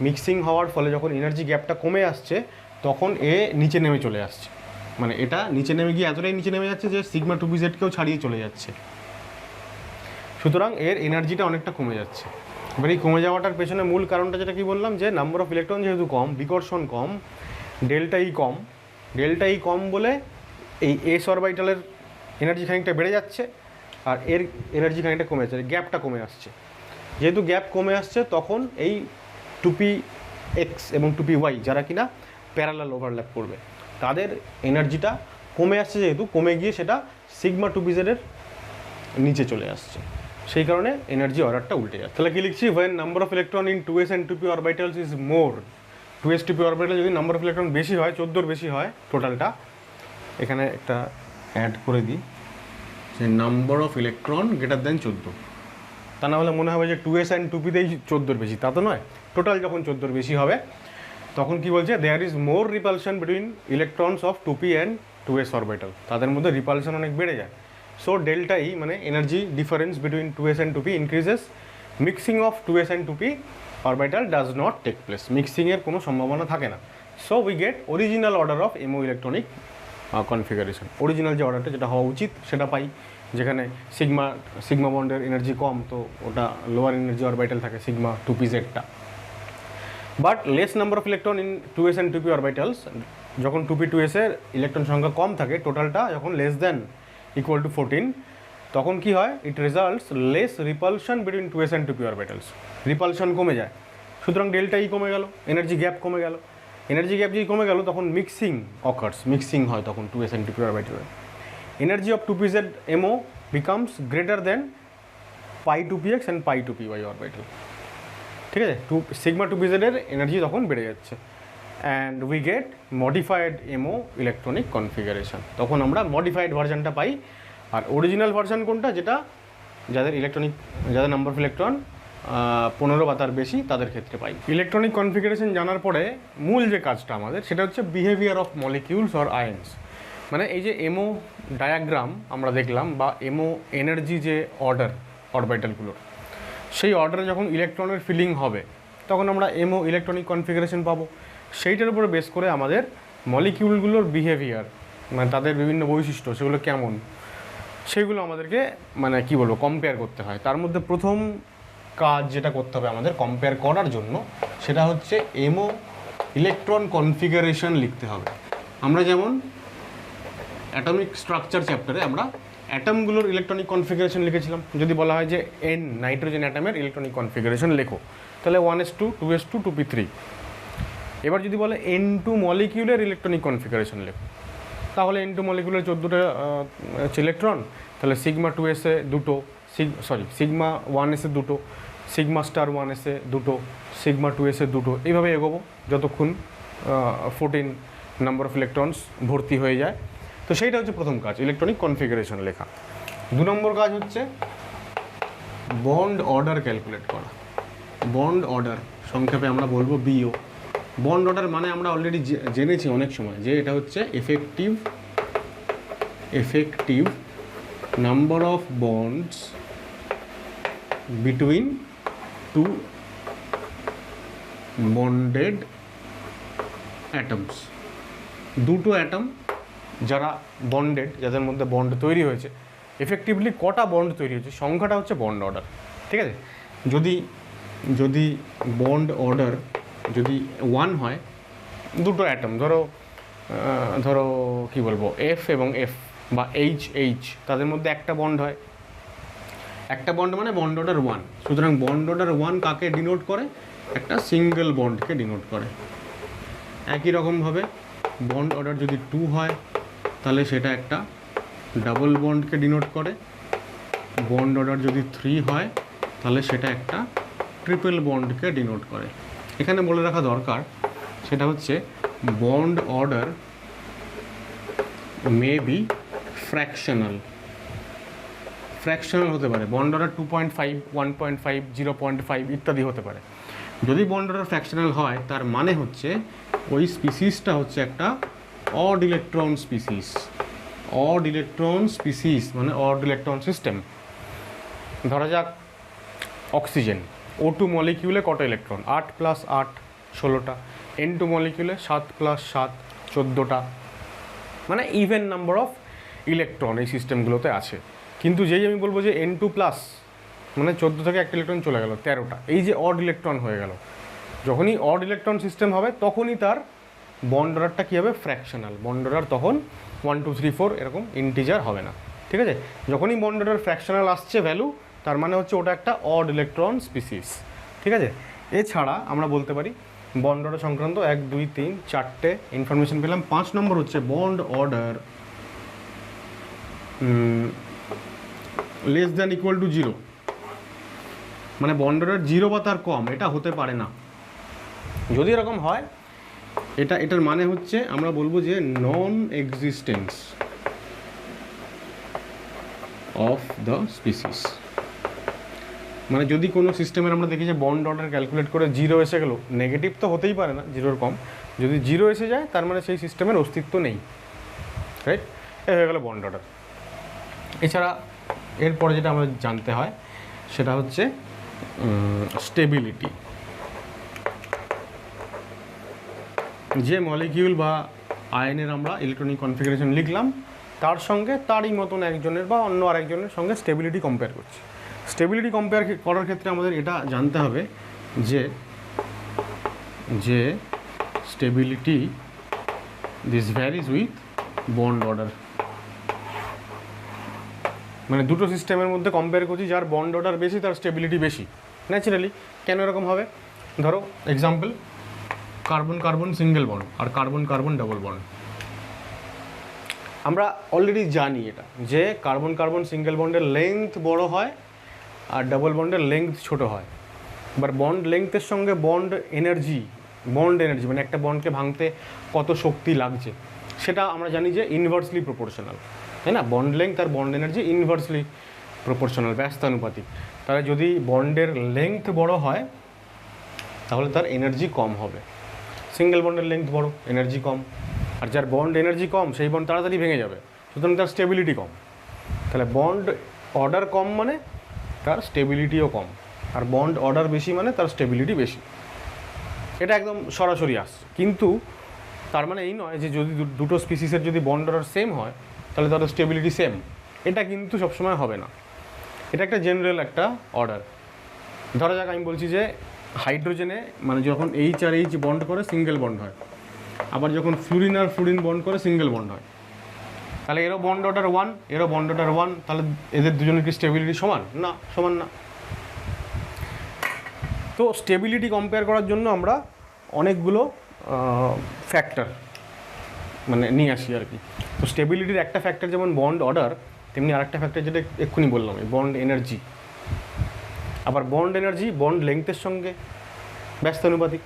মিক্সিং হওয়ার ফলে যখন এনার্জি গ্যাপটা কমে আসছে, তখন এ নিচে নেমে চলে আসছে। মানে এটা নিচে নেমে গিয়ে এতটাই নিচে নেমে যাচ্ছে যে সিগমা 2pz-কেও ছাড়িয়ে চলে যাচ্ছে। সুতরাং এর এনার্জিটা অনেকটা কমে যাচ্ছে। এবার এই কমে যাওয়াটার পেছনে মূল কারণটা যেটা কি বললাম, যে নাম্বার অফ ইলেকট্রন যেহেতু কম, বিকর্ষণ কম, ডেল্টা ই কম বলে এই এস অরবিটালের এনার্জি খানিকটা বেড়ে যাচ্ছে আর এর এনার্জি খানিকটা কমে যাচ্ছে, গ্যাপটা কমে আসছে। যেহেতু গ্যাপ কমে আসছে, তখন এই 2px এবং 2py যারা কিনা প্যারালাল ওভারল্যাপ করবে, তাদের এনার্জিটা কমে আসছে, যেহেতু কমে গিয়ে সেটা সিগমা 2pz-এর নিচে চলে আসছে। সেই কারণে এনার্জি অর্ডারটা উল্টে যাচ্ছে। তাহলে কি লিখছি? when number of electron in 2s and 2p orbitals is more 2s2p orbital যদি নাম্বার অফ ইলেকট্রন বেশি হয়, 14 বেশি হয় টোটালটা, এখানে একটা অ্যাড করে দিই যে number of electron greater than 14। তা না হলে মনে হবে যে 2s অ্যান্ড 2pতেই 14 বেশি, তা তো নয়। টোটাল যখন 14 বেশি হবে তখন কি বলছে, there is more repulsion between electrons of 2p and 2s orbital, তাদের মধ্যে রিপালশন অনেক বেড়ে যায়। সো ডেল্টা ই মানে energy difference between 2s and 2p increases, mixing of 2s and 2p orbital does not take place, মিক্সিংয়ের কোনো সম্ভাবনা থাকে না। So we get original order of MO electronic configuration, original যে অর্ডারটা যেটা হওয়া উচিত সেটা পাই, যেখানে সিগমা বন্ডের এনার্জি কম, তো ওটা লোয়ার এনার্জি অরবিটাল থাকে সিগমা 2pজেডটা। But less number of electron in 2s and 2p orbitals, যখন 2p 2s এর ইলেকট্রন সংখ্যা কম থাকে, টোটালটা যখন লেস দেন ইকুয়াল টু 14, তখন কি হয়, it results less repulsion between 2s and 2p orbitals, repulsion কমে যায়। সুতরাং ডেল্টা ই কমে গেল, এনার্জি গ্যাপ কমে গেল। এনার্জি গ্যাপ যদি কমে গেল তখন মিক্সিং অকার্স, মিক্সিং হয় তখন 2s অ্যান্ড 2p অরবিটালে। Energy of 2pz MO becomes greater than pi 2px and pi 2py orbital. ঠিক আছে, সিগমা 2pz এর এনার্জি তখন বেড়ে যাচ্ছে, and we get modified MO electronic configuration. তখন আমরা মডিফাইড ভার্সানটা পাই। আর অরিজিনাল ভার্সান কোনটা, যেটা যাদের নাম্বার অফ ইলেকট্রন 15 বা তার বেশি, তাদের ক্ষেত্রে পাই। ইলেকট্রনিক কনফিগারেশন জানার পরে মূল যে কাজটা আমাদের, সেটা হচ্ছে বিহেভিয়ার অফ মলিকিউলস অর আয়ন্স। মানে এই যে এমও ডায়াগ্রাম আমরা দেখলাম, বা এমও এনার্জি যে অর্ডার অরবিটালগুলোর, সেই অর্ডারে যখন ইলেকট্রনের ফিলিং হবে তখন আমরা এমও ইলেকট্রনিক কনফিগারেশন পাবো। সেইটার উপরে বেস করে আমাদের মলিকিউলগুলোর বিহেভিয়ার, মানে তাদের বিভিন্ন বৈশিষ্ট্য, সেগুলো কেমন, সেগুলো আমাদেরকে মানে কি বলবো কম্পেয়ার করতে হয়। তার মধ্যে প্রথম কাজ যেটা করতে হবে আমাদের কম্পেয়ার করার জন্য, সেটা হচ্ছে এমও ইলেকট্রন কনফিগারেশন লিখতে হবে। আমরা যেমন অ্যাটমিক স্ট্রাকচার চ্যাপ্টারে আমরা অ্যাটমগুলোর ইলেকট্রনিক কনফিগারেশন লিখেছিলাম। যদি বলা হয় যে N নাইট্রোজেন অ্যাটমের ইলেকট্রনিক কনফিগারেশন লেখো, তাহলে 1s2 2s2 2p3। এবার যদি বলে N2 মলিকিউলের ইলেকট্রনিক কনফিগারেশন লেখো, তাহলে N2 মলিকিউলের 14টা ইলেকট্রন, তাহলে সিগমা 2s এ দুটো, সিগমা 1s এ দুটো, সিগমা স্টার 1s এ দুটো, সিগমা 2s এ দুটো, এইভাবে এগোবো যতক্ষণ 14 নাম্বার অফ ইলেকট্রনস ভর্তি হয়ে যায়। তো সেইটা হচ্ছে প্রথম কাজ, ইলেকট্রনিক কনফিগারেশন লেখা। 2 নম্বর কাজ হচ্ছে বন্ড অর্ডার ক্যালকুলেট করা। বন্ড অর্ডার সংক্ষেপে আমরা বলবো BO। বন্ড অর্ডার মানে আমরা অলরেডি জেনেছি অনেক সময় যে এটা হচ্ছে effective number of bonds between two bonded atoms. দুটো অ্যাটম যারা বন্ডেড, যাদের মধ্যে বন্ড তৈরি হয়েছে, এফেক্টিভলি কটা বন্ড তৈরি হয়েছে, সংখ্যাটা হচ্ছে বন্ড অর্ডার। ঠিক আছে, যদি বন্ড অর্ডার যদি 1 হয়, দুটো অ্যাটম ধরো কি বলবো F এবং F বা H, তাদের মধ্যে একটা বন্ড হয়, একটা বন্ড মানে বন্ড অর্ডার 1। সুতরাং বন্ড অর্ডার 1 কাকে ডিনোট করে, একটা সিঙ্গেল বন্ডকে ডিনোট করে। একই রকমভাবে বন্ড অর্ডার যদি 2 হয়, তাহলে সেটা একটা ডাবল বন্ডকে ডিনোট করে। বন্ড অর্ডার যদি 3 হয়, তাহলে সেটা একটা ট্রিপল বন্ডকে ডিনোট করে। এখানে বলে রাখা দরকার সেটা হচ্ছে bond order may be fractional হতে পারে। বন্ড অর্ডার 2.5, 1.5, 0.5 ইত্যাদি হতে পারে। যদি বন্ড অর্ডার ফ্র্যাকশনাল হয়, তার মানে হচ্ছে ওই স্পিসিসটা হচ্ছে একটা odd electron species. Odd electron species মানে অড ইলেকট্রন সিস্টেম। ধরা যাক অক্সিজেন, O2 মলিকিউলে কত ইলেকট্রন, 8 + 8 16টা। N2 মলিকিউলে 7 + 7 14টা। মানে ইভেন নাম্বার অফ ইলেকট্রন এই সিস্টেমগুলোতে আছে। কিন্তু যেই আমি বলবো যে N2+, মানে 14 থেকে একটা ইলেকট্রন চলে গেল, 13টা, এই যে অড ইলেকট্রন হয়ে গেল। যখনই অড ইলেকট্রন সিস্টেম হবে তখনই তার বন্ড অর্ডারটা কী হবে, ফ্র্যাকশনাল। বন্ড অর্ডার তখন 1 2 3 4 এরকম ইন্টিজার হবে না। ঠিক আছে, যখনই বন্ড অর্ডার ফ্র্যাকশনাল আসছে ভ্যালু, তার মানে হচ্ছে ওটা একটা অড ইলেকট্রন স্পিসিস। ঠিক আছে, এছাড়া আমরা বলতে পারি বন্ড অর্ডার সংক্রান্ত 1 2 3 4টে ইনফরমেশন পেলাম। 5 নম্বর হচ্ছে bond order less than equal to 0, মানে বন্ড অর্ডার 0 বা তার কম, এটা হতে পারে না। যদি এরকম হয় এটার মানে হচ্ছে আমরা বলবো যে non existence of the species. মানে যদি কোনো সিস্টেমের আমরা দেখি যে বন্ড অর্ডার ক্যালকুলেট করে 0 এসে গেল, নেগেটিভ তো হতেই পারে না, 0-র কম, যদি 0 এসে যায় তার মানে সেই সিস্টেমের অস্তিত্ব নেই, রাইট? এ হয়ে গেল বন্ড অর্ডার। এছাড়া এরপরে যেটা আমাদের জানতে হয় সেটা হচ্ছে স্টেবিলিটি। যে মলিকিউল বা আয়নের আমরা ইলেকট্রনিক কনফিগারেশন লিখলাম তার সঙ্গে তারই মতন একজনের বা অন্য আরেকজনের সঙ্গে স্টেবিলিটি কম্পেয়ার করছি। স্টেবিলিটি কম্পেয়ার করার ক্ষেত্রে আমাদের এটা জানতে হবে যে stability this varies with bond order. মানে দুটো সিস্টেমের মধ্যে কম্পেয়ার করছি, যার বন্ড অর্ডার বেশি তার স্টেবিলিটি বেশি। ন্যাচারালি কেন এরকম হবে? ধরো example, carbon carbon single bond আর কার্বন কার্বন ডাবল বন্ড। আমরা অলরেডি জানি এটা যে কার্বন কার্বন সিঙ্গেল বন্ডের লেন্থ বড় হয় আর ডাবল বন্ডের লেন্থ ছোট হয়। এবার বন্ড লেন্থের সঙ্গে বন্ড এনার্জি মানে একটা বন্ডকে ভাঙতে কত শক্তি লাগছে সেটা আমরা জানি যে ইনভার্সলি প্রপোর্শনাল, তাই না? বন্ড লেন্থ আর বন্ড এনার্জি ইনভার্সলি প্রপোর্শনাল, ব্যস্তানুপাতিক। তাহলে যদি বন্ডের লেন্থ বড় হয় তাহলে তার এনার্জি কম হবে। সিঙ্গেল বন্ডের লেন্থ বড়, এনার্জি কম, আর যার বন্ড এনার্জি কম সেই বন্ড তাড়াতাড়ি ভেঙে যাবে, সুতরাং তার স্টেবিলিটি কম। তাহলে বন্ড অর্ডার কম মানে তার স্টেবিলিটিও কম, আর বন্ড অর্ডার বেশি মানে তার স্টেবিলিটি বেশি। এটা একদম সরাসরি আসছে। কিন্তু তার মানে এই নয় যে যদি দুটো স্পিসিসের যদি বন্ড অর্ডার সেম হয় তাহলে তাদের স্টেবিলিটি সেম, এটা কিন্তু সবসময় হবে না। এটা একটা জেনারেল একটা অর্ডার। ধরা যাক আমি বলছি যে হাইড্রোজেনে মানে যখন এইচ আর এইচ বন্ড করে সিঙ্গেল বন্ড হয়, আবার যখন ফ্লুরিন আর ফ্লুরিন বন্ড করে সিঙ্গেল বন্ড হয়, তাহলে এরও বন্ড অর্ডার 1, এরও বন্ড অর্ডার 1, তাহলে এদের দুজনের কি স্টেবিলিটি সমান? না, সমান না। তো স্টেবিলিটি কম্পেয়ার করার জন্য আমরা অনেকগুলো ফ্যাক্টর মানে নিয়ে আসি আর কি। তো স্টেবিলিটির একটা ফ্যাক্টর যেমন বন্ড অর্ডার, তেমনি আরেকটা ফ্যাক্টর যেটা এক্ষুনি বললাম এই বন্ড এনার্জি। আবার বন্ড এনার্জি বন্ড লেংথের সঙ্গে ব্যস্তানুপাতিক।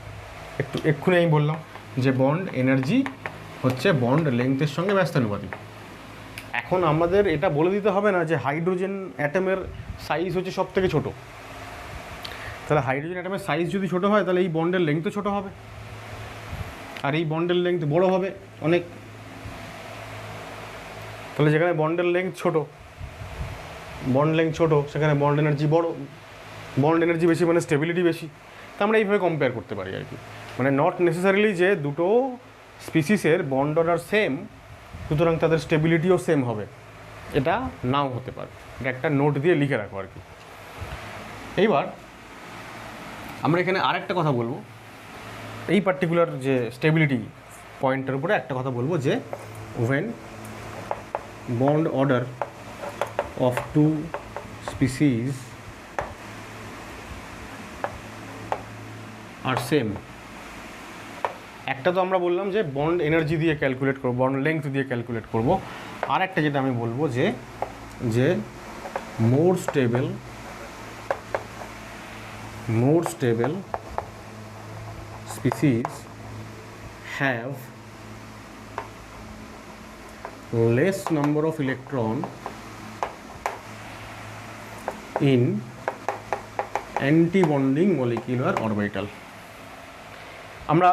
এক্ষুনি আমি বললাম যে বন্ড এনার্জি হচ্ছে বন্ড লেংথের সঙ্গে ব্যস্তানুপাতিক। এখন আমাদের এটা বলে দিতে হবে না যে হাইড্রোজেন অ্যাটমের সাইজ হচ্ছে সব থেকে ছোটো। তাহলে হাইড্রোজেন অ্যাটমের সাইজ যদি ছোটো হয় তাহলে এই বন্ডের লেংথও ছোটো হবে, আর এই বন্ডের লেংথ বড়ো হবে অনেক। তাহলে যেখানে বন্ডের লেংথ ছোটো, বন্ড লেংথ ছোটো, সেখানে বন্ড এনার্জি বড়ো, বন্ড এনার্জি বেশি মানে স্টেবিলিটি বেশি। তো আমরা এইভাবে কম্পেয়ার করতে পারি আর কি। মানে নট নেসেসারিলি যে দুটো স্পিসিসের বন্ড অর্ডার সেম সুতরাং তাদের স্টেবিলিটিও সেম হবে, এটা নাও হতে পারে। এটা একটা নোট দিয়ে লিখে রাখো আর কি। এইবার আমরা এখানে আরেকটা কথা বলবো, এই পার্টিকুলার যে স্টেবিলিটি পয়েন্টের উপরে একটা কথা বলবো যে when bond order of two species are same, একটা তো আমরা বললাম যে বন্ড এনার্জি দিয়ে ক্যালকুলেট করবো, বন্ড লেংথ দিয়ে ক্যালকুলেট করবো। আর একটা যেটা আমি বলবো যে more stable species have less number of electron in anti-bonding molecular orbital। আমরা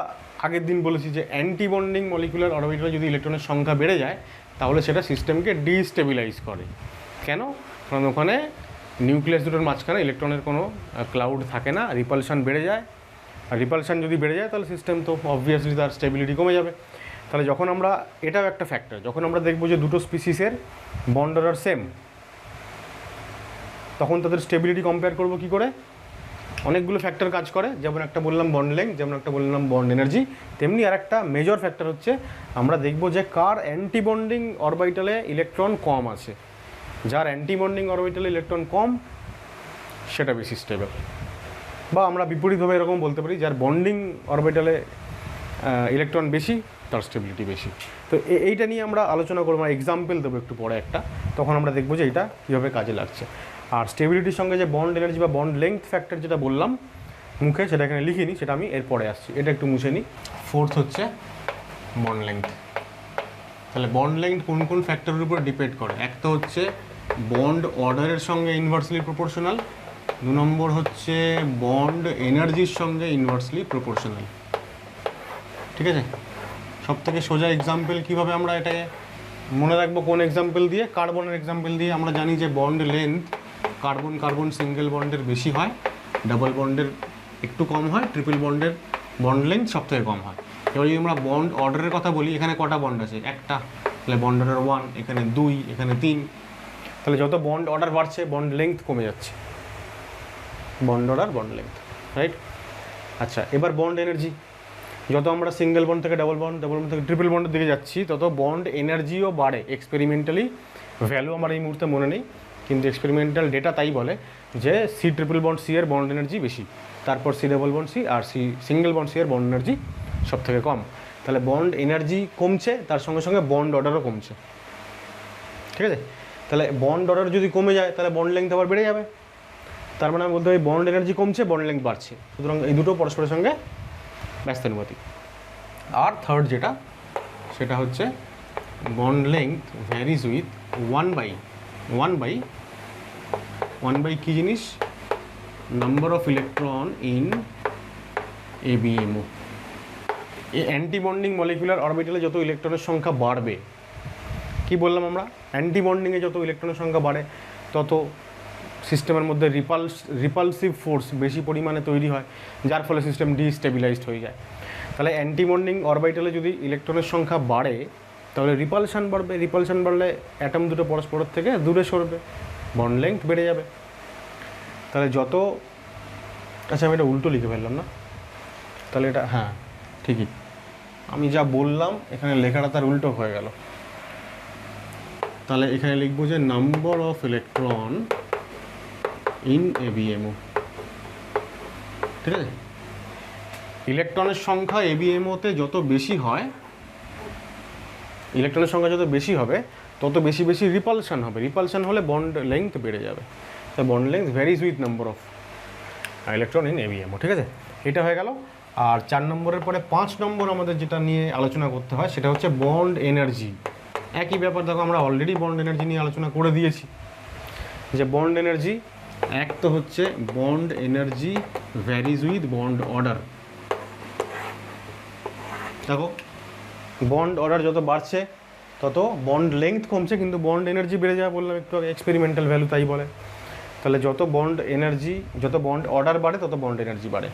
আগের দিন বলেছি যে অ্যান্টি-বন্ডিং মলিকুলার অরবিটালে যদি ইলেকট্রনের সংখ্যা বেড়ে যায় তাহলে সেটা সিস্টেমকে ডিস্টেবিলাইজ করে। কেন? কারণ ওখানে নিউক্লিয়াস দুটোর মাঝখানে ইলেকট্রনের কোনো ক্লাউড থাকে না, রিপালশন বেড়ে যায়। আর রিপালশন যদি বেড়ে যায় তাহলে সিস্টেম তো অবভিয়াসলি তার স্টেবিলিটি কমে যাবে। তাহলে যখন আমরা, এটাও একটা ফ্যাক্টর, যখন আমরা দেখবো যে দুটো স্পিসিসের বন্ড অর্ডার সেম, তখন তাদের স্টেবিলিটি কম্পেয়ার করবো কী করে? অনেকগুলো ফ্যাক্টর কাজ করে, যেমন একটা বললাম বন্ড লেংথ, যেমন একটা বললাম বন্ড এনার্জি, তেমনি আর একটা মেজর ফ্যাক্টর হচ্ছে আমরা দেখব যে কার অ্যান্টিবন্ডিং অরবিটালে ইলেকট্রন কম আছে। যার অ্যান্টিবন্ডিং অরবিটালে ইলেকট্রন কম সেটা বেশি স্টেবল। বা আমরা বিপরীতভাবে এরকম বলতে পারি যার বন্ডিং অরবিটালে ইলেকট্রন বেশি তার স্টেবিলিটি বেশি। তো এইটা নিয়ে আমরা আলোচনা করবো, এক্সাম্পল দেবো একটু পরে একটা, তখন আমরা দেখবো যে এটা কীভাবে কাজে লাগছে। আর স্টেবিলিটির সঙ্গে যে বন্ড এনার্জি বা বন্ড লেংথ ফ্যাক্টর যেটা বললাম মুখে, সেটা এখানে লিখিনি, সেটা আমি এরপরে আসছি, এটা একটু মুছে নিই। ফোর্থ হচ্ছে বন্ড লেংথ। তাহলে বন্ড লেংথ কোন কোন ফ্যাক্টরের উপর ডিপেন্ড করে? এক তো হচ্ছে বন্ড অর্ডারের সঙ্গে ইনভার্সলি প্রপোর্শনাল, 2 নম্বর হচ্ছে বন্ড এনার্জির সঙ্গে ইনভার্সলি প্রপোর্শনাল। ঠিক আছে, সব থেকে সোজা এক্সাম্পল কীভাবে আমরা এটাকে মনে রাখবো, কোন এক্সাম্পল দিয়ে? কার্বনের এক্সাম্পল দিয়ে। আমরা জানি যে bond length carbon carbon single বন্ডের বেশি হয়, ডাবল বন্ডের একটু কম হয়, ট্রিপল বন্ডের বন্ড লেন্থ সব থেকে কম হয়। এবার যদি আমরা বন্ড অর্ডারের কথা বলি, এখানে কটা বন্ড আছে? একটা, তাহলে বন্ড অর্ডার 1, এখানে 2, এখানে 3। তাহলে যত বন্ড অর্ডার বাড়ছে বন্ড লেংথ কমে যাচ্ছে, bond order bond length, right? আচ্ছা, এবার বন্ড এনার্জি, যত আমরা সিঙ্গেল বন্ড থেকে ডাবল বন্ড থেকে ট্রিপল বন্ডের দিকে যাচ্ছি তত বন্ড এনার্জিও বাড়ে। এক্সপেরিমেন্টালি ভ্যালু আমার এই মুহূর্তে মনে নেই, কিন্তু এক্সপেরিমেন্টাল ডেটা তাই বলে যে সি ট্রিপল বন্ড সি এর বন্ড এনার্জি বেশি, তারপর সি ডাবল বন্ড সি, আর সি সিঙ্গেল বন্ড সি এর বন্ড এনার্জি সব থেকে কম। তাহলে বন্ড এনার্জি কমছে, তার সঙ্গে সঙ্গে বন্ড অর্ডারও কমছে। ঠিক আছে, তাহলে বন্ড অর্ডার যদি কমে যায় তাহলে বন্ড লেংথ আবার বেড়ে যাবে। তার মানে আমি বলতে পারি বন্ড এনার্জি কমছে, বন্ড লেংথ বাড়ছে। সুতরাং এই দুটো পরস্পরের সঙ্গে ব্যস্তানুপাতিক। আর থার্ড যেটা, সেটা হচ্ছে bond length varies with 1 by কী জিনিস? Number of electron in ABMO। এই অ্যান্টি বন্ডিং মলিকুলার অরবিটালে যত ইলেকট্রনের সংখ্যা বাড়বে, কি বললাম আমরা? অ্যান্টি বন্ডিংয়ে যত ইলেকট্রনের সংখ্যা বাড়ে তত সিস্টেমের মধ্যে রিপালসিভ ফোর্স বেশি পরিমাণে তৈরি হয়, যার ফলে সিস্টেম ডিস্টেবিলাইজড হয়ে যায়। তাহলে অ্যান্টি বন্ডিং অরবিটালে যদি ইলেকট্রনের সংখ্যা বাড়ে তাহলে রিপালশন বাড়বে, রিপালশন বাড়লে অ্যাটম দুটো পরস্পরের থেকে দূরে সরবে, বন্ড লেংথ বেড়ে যাবে। তাহলে যত, আচ্ছা আমি এটা উল্টো লিখে ফেললাম না, তাহলে এটা হ্যাঁ ঠিকই, আমি যা বললাম এখানে লেখাটা তার উল্টো হয়ে গেল। তাহলে এখানে লিখবো যে number of electron in ABMO। ঠিক আছে, ইলেকট্রনের সংখ্যা ABMO-তে যত বেশি হয়, ইলেকট্রনের সংখ্যা যত বেশি হবে তত বেশি বেশি রিপালশন হবে, রিপালশন হলে বন্ড লেংথ বেড়ে যাবে। তো bond length varies with number of electron in ABMO। ঠিক আছে, এটা হয়ে গেল। আর 4 নম্বরের পরে 5 নম্বর আমাদের যেটা নিয়ে আলোচনা করতে হয় সেটা হচ্ছে বন্ড এনার্জি। একই ব্যাপার, দেখো আমরা অলরেডি বন্ড এনার্জি নিয়ে আলোচনা করে দিয়েছি, যে বন্ড এনার্জি এক তো হচ্ছে bond energy varies with bond order. দেখো বন্ড অর্ডার যত বাড়ছে তত বন্ড লেংথ কমছে, কিন্তু বন্ড এনার্জি বেড়ে যাবে, বললাম একটু আগে, এক্সপেরিমেন্টাল ভ্যালু তাই বলে। তাহলে যত বন্ড এনার্জি, যত বন্ড অর্ডার বাড়ে তত বন্ড এনার্জি বাড়ে।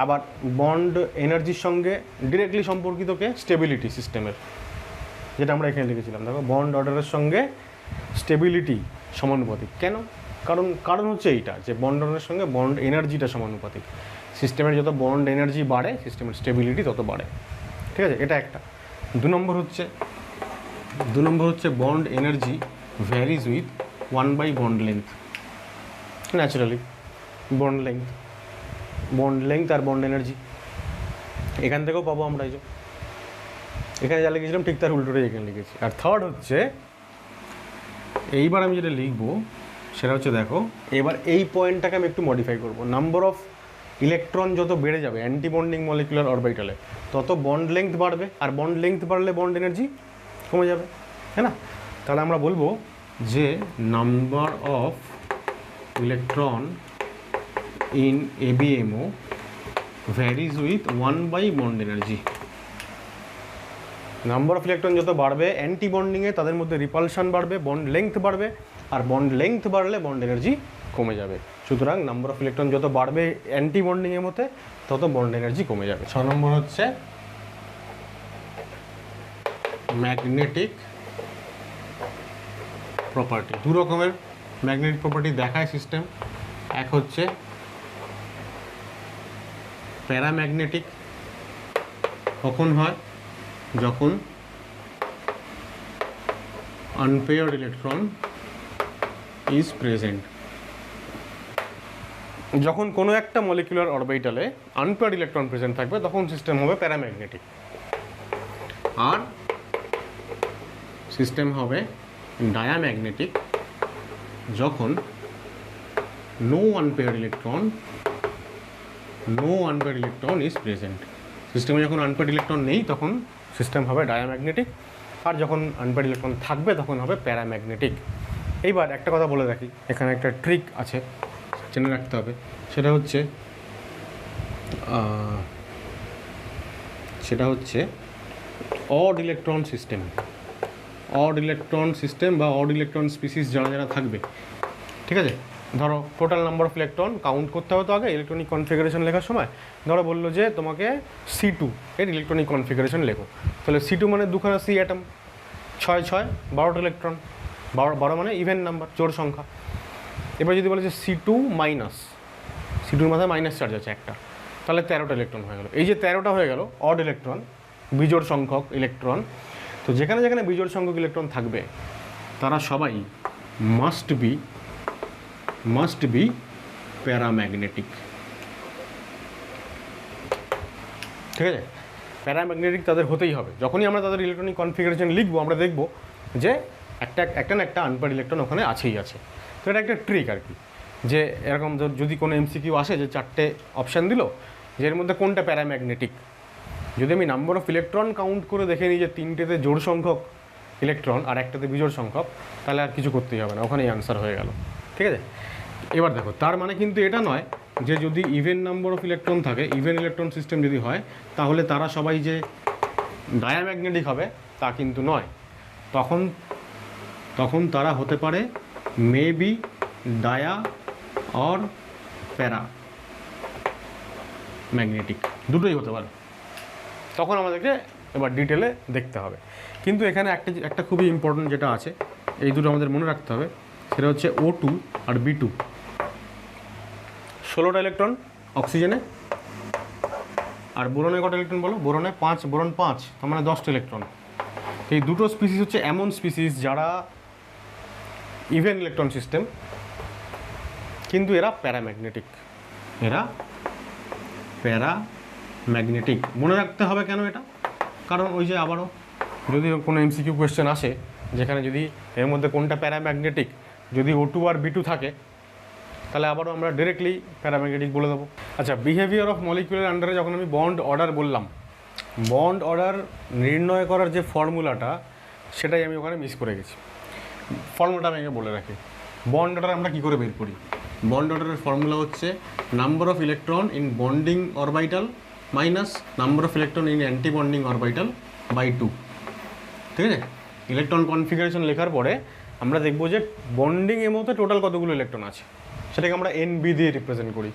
আবার বন্ড এনার্জির সঙ্গে ডিরেক্টলি সম্পর্কিত কে? স্টেবিলিটি সিস্টেমের, যেটা আমরা এখানে লিখেছিলাম। দেখো বন্ড অর্ডারের সঙ্গে স্টেবিলিটি সমানুপাতিক। কেন? কারণ হচ্ছে এইটা, যে বন্ড অর্ডারের সঙ্গে বন্ড এনার্জিটা সমানুপাতিক। সিস্টেমের যত বন্ড এনার্জি বাড়ে সিস্টেমের স্টেবিলিটি তত বাড়ে। ঠিক আছে, এটা একটা। 2 নম্বর হচ্ছে bond energy varies with 1 by bond length. Naturally bond length আর বন্ড এনার্জি এখান থেকেও পাবো আমরা। এই যে এখানে যা লিখেছিলাম ঠিক তার উল্টোটাই এখানে লিখেছি। আর থার্ড হচ্ছে, এইবার আমি যেটা লিখবো সেটা হচ্ছে, দেখো এবার এই পয়েন্টটাকে আমি একটু মডিফাই করবো। নাম্বার অফ ইলেকট্রন যত বেড়ে যাবে অ্যান্টি বন্ডিং মলিকুলার অরবিটালে তত বন্ড লেংথ বাড়বে, আর বন্ড লেংথ বাড়লে বন্ড এনার্জি কমে যাবে, হ্যাঁ না? তাহলে আমরা বলবো যে number of electron in ABMO varies with 1 by bond energy. Number of electron যত বাড়বে অ্যান্টি বন্ডিংয়ে তাদের মধ্যে রিপালশন বাড়বে, বন্ড লেংথ বাড়বে, আর বন্ড লেংথ বাড়লে বন্ড এনার্জি কমে যাবে। সুতরাং নাম্বার অফ ইলেকট্রন যত বাড়বে অ্যান্টি বন্ডিংয়ের মধ্যে তত বন্ড এনার্জি কমে যাবে। 6 নম্বর হচ্ছে ম্যাগনেটিক প্রপার্টি। 2 রকমের ম্যাগনেটিক প্রপার্টি দেখায় সিস্টেম। এক হচ্ছে প্যারাম্যাগনেটিক, কখন হয়? যখন আনপেয়ার্ড ইলেকট্রন ইজ প্রেজেন্ট। যখন কোনো একটা মলিকুলার অরবিটালে আনপেয়ার্ড ইলেকট্রন প্রেজেন্ট থাকবে তখন সিস্টেম হবে প্যারাম্যাগনেটিক। আর সিস্টেম হবে ডায়াম্যাগনেটিক যখন no unpaired electron no unpaired electron is present. সিস্টেমে যখন আনপেয়ার্ড ইলেকট্রন নেই তখন সিস্টেম হবে ডায়াম্যাগনেটিক, আর যখন আনপেয়ার্ড ইলেকট্রন থাকবে তখন হবে প্যারাম্যাগনেটিক। এইবার একটা কথা বলে রাখি, এখানে একটা ট্রিক আছে জেনে রাখতে হবে, সেটা হচ্ছে odd electron system. Odd electron system বা অড ইলেকট্রন স্পিসিস যারা থাকবে, ঠিক আছে। ধরো total number of electron count করতে হবে তো আগে ইলেকট্রনিক কনফিগারেশন লেখার সময়। ধরো বললো যে তোমাকে C2 এর ইলেকট্রনিক কনফিগারেশন লেখো, তাহলে C2 মানে দুখানা C অ্যাটম, 6 6 12টা ইলেকট্রন, 12 মানে ইভেন নাম্বার, জোড় সংখ্যা। এবার যদি বলে যে C2 মাইনাস, C2-র মাথায় মাইনাস চার্জ আছে একটা, তাহলে 13টা ইলেকট্রন হয়ে গেল। এই যে 13টা হয়ে গেল অড ইলেকট্রন, বিজোড় সংখ্যক ইলেকট্রন। তো যেখানে যেখানে বিজোড় সংখ্যক ইলেকট্রন থাকবে তারা সবাই মাস্ট বি প্যারাম্যাগনেটিক, ঠিক আছে। প্যারাম্যাগনেটিক তাদের হতেই হবে। যখনই আমরা তাদের ইলেকট্রনিক কনফিগারেশন লিখবো আমরা দেখব যে একটা না একটা আনপেয়ার্ড ইলেকট্রন ওখানে আছেই আছে। তো এটা একটা ট্রিক আর কি, যে এরকম যদি কোনো MCQ আসে যে 4টে অপশান দিল যে এর মধ্যে কোনটা প্যারাম্যাগনেটিক, যদি আমি নাম্বার অফ ইলেকট্রন কাউন্ট করে দেখে নিই যে 3টেতে জোড় সংখ্যক ইলেকট্রন আর একটাতে বিজোড় সংখ্যক, তাহলে আর কিছু করতেই হবে না, ওখানেই আনসার হয়ে গেল, ঠিক আছে। এবার দেখো তার মানে কিন্তু এটা নয় যে যদি ইভেন নাম্বার অফ ইলেকট্রন থাকে, ইভেন ইলেকট্রন সিস্টেম যদি হয়, তাহলে তারা সবাই যে ডায়াম্যাগনেটিক হবে তা কিন্তু নয়। তখন তারা হতে পারে মেবি ডায়া অর প্যারা ম্যাগনেটিক, দুটোই হতে পারে। তখন আমাদেরকে এবার ডিটেলে দেখতে হবে। কিন্তু এখানে একটা খুবই ইম্পর্টেন্ট যেটা আছে, এই দুটো আমাদের মনে রাখতে হবে, সেটা হচ্ছে O2 আর B2। 16টা ইলেকট্রন অক্সিজেনে, আর বোরনে কটা ইলেকট্রন বলো? বোরনে 5, বোরন 5, তার মানে 10টা ইলেকট্রন। এই দুটো স্পিসিস হচ্ছে এমন স্পিসিস যারা ইভেন ইলেকট্রন সিস্টেম, কিন্তু এরা প্যারাম্যাগনেটিক। মনে রাখতে হবে কেন এটা? কারণ ওই যে আবারও যদি কোনো MCQ কোয়েশ্চেন আসে যেখানে যদি এর মধ্যে কোনটা প্যারাম্যাগনেটিক, যদি O2 আর B2 থাকে, তাহলে আবারও আমরা ডিরেক্টলি প্যারাম্যাগনেটিক বলে দেবো। আচ্ছা, বিহেভিয়ার অফ মলিকিউলের আন্ডারে যখন আমি বন্ড অর্ডার বললাম, বন্ড অর্ডার নির্ণয় করার যে ফর্মুলাটা সেটাই আমি ওখানে মিস করে গেছি। ফর্মুলাটা আমি বলে রাখি। বন্ড অর্ডার আমরা কী করে বের করি? বন্ড অর্ডারের ফর্মুলা হচ্ছে number of electron in bonding orbital minus number of electron in anti bonding orbital by 2, ঠিক আছে। ইলেকট্রন কনফিগারেশন লেখার পরে আমরা দেখবো যে বন্ডিংয়ের মধ্যে টোটাল কতগুলো ইলেকট্রন আছে, সেটাকে আমরা NB দিয়ে রিপ্রেজেন্ট করি।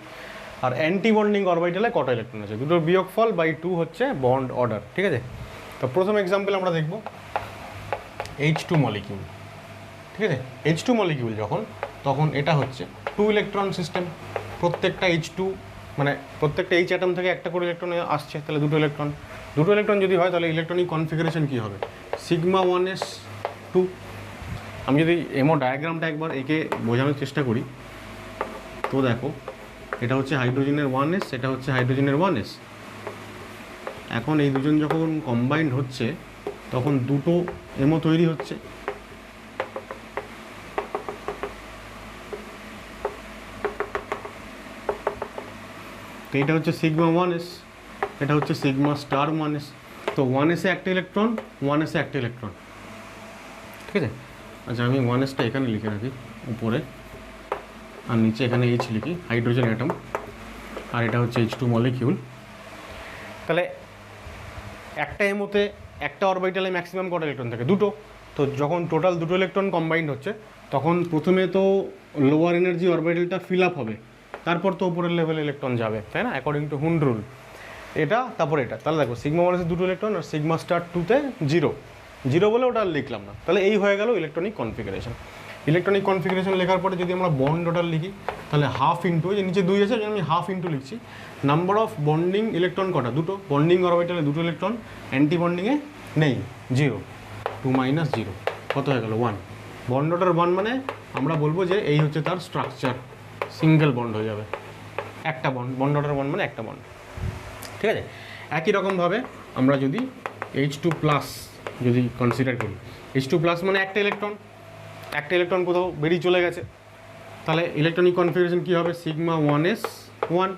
আর অ্যান্টি বন্ডিং অরবিটালে কটা ইলেকট্রন আছে, দুটোর বিয়োগফল বাই 2 হচ্ছে বন্ড অর্ডার, ঠিক আছে। তো প্রথম এক্সাম্পল আমরা দেখব H2 মলিকিউল, ঠিক আছে। H2 মলিকিউল তখন এটা হচ্ছে 2 ইলেকট্রন সিস্টেম। প্রত্যেকটা H2 মানে প্রত্যেকটা H অ্যাটম থেকে একটা করে ইলেকট্রন আসছে, তাহলে দুটো ইলেকট্রন যদি হয় তাহলে ইলেকট্রনিক কনফিগারেশন কী হবে? σ1s2। আমি যদি এমো ডায়াগ্রামটা একবার এঁকে বোঝানোর চেষ্টা করি, তো দেখো এটা হচ্ছে হাইড্রোজেনের 1s, এটা হচ্ছে হাইড্রোজেনের 1s। এখন এই দুজন যখন কম্বাইন্ড হচ্ছে তখন দুটো এমো তৈরি হচ্ছে। তো এটা হচ্ছে σ1s, এটা হচ্ছে σ*1s। তো 1s-এ একটা ইলেকট্রন, 1s-এ একটা ইলেকট্রন, ঠিক আছে। আচ্ছা, আমি 1s-টা এখানে লিখে রাখি উপরে, আর নিচে এখানে H লিখি, হাইড্রোজেন অ্যাটম। আর এটা হচ্ছে H2 মলিকিউল। তাহলে একটা এমোতে একটা অরবিটালে ম্যাক্সিমাম কটা ইলেকট্রন থাকে? দুটো। তো যখন টোটাল দুটো ইলেকট্রন কম্বাইন্ড হচ্ছে তখন প্রথমে তো লোয়ার এনার্জি অরবিটালটা ফিল আপ হবে, তারপর তো উপরের লেভেলে ইলেকট্রন যাবে, তাই না, অ্যাকর্ডিং টু হুন্ড রুল। এটা তারপর এটা, তাহলে দেখো σ1s দুটো ইলেকট্রন আর σ*2-তে 0 বলে ওটা আর লিখলাম না। তাহলে এই হয়ে গেল ইলেকট্রনিক কনফিগারেশন। ইলেকট্রনিক কনফিগারেশন লেখার পরে যদি আমরা বন্ড অর্ডার লিখি, তাহলে হাফ ইন্টু, যে নিচে 2 আছে আমি হাফ ইন্টু লিখছি, নাম্বার অফ বন্ডিং ইলেকট্রন কটা? দুটো। বন্ডিং অরবিটালে দুটো ইলেকট্রন, অ্যান্টি বন্ডিংয়ে নেই, 0, 2 - 0, কত হয়ে গেল? 1। বন্ড অর্ডার 1 মানে আমরা বলবো যে এই হচ্ছে তার স্ট্রাকচার, সিঙ্গেল বন্ড হয়ে যাবে, একটা বন্ড অর্ডার 1 মানে একটা বন্ড, ঠিক আছে। একই রকমভাবে আমরা যদি H2+ যদি কনসিডার করি, H2+ মানে একটা ইলেকট্রন কোথাও বেরিয়ে চলে গেছে, তাহলে ইলেকট্রনিক কনফিগারেশন কী হবে? σ1s1,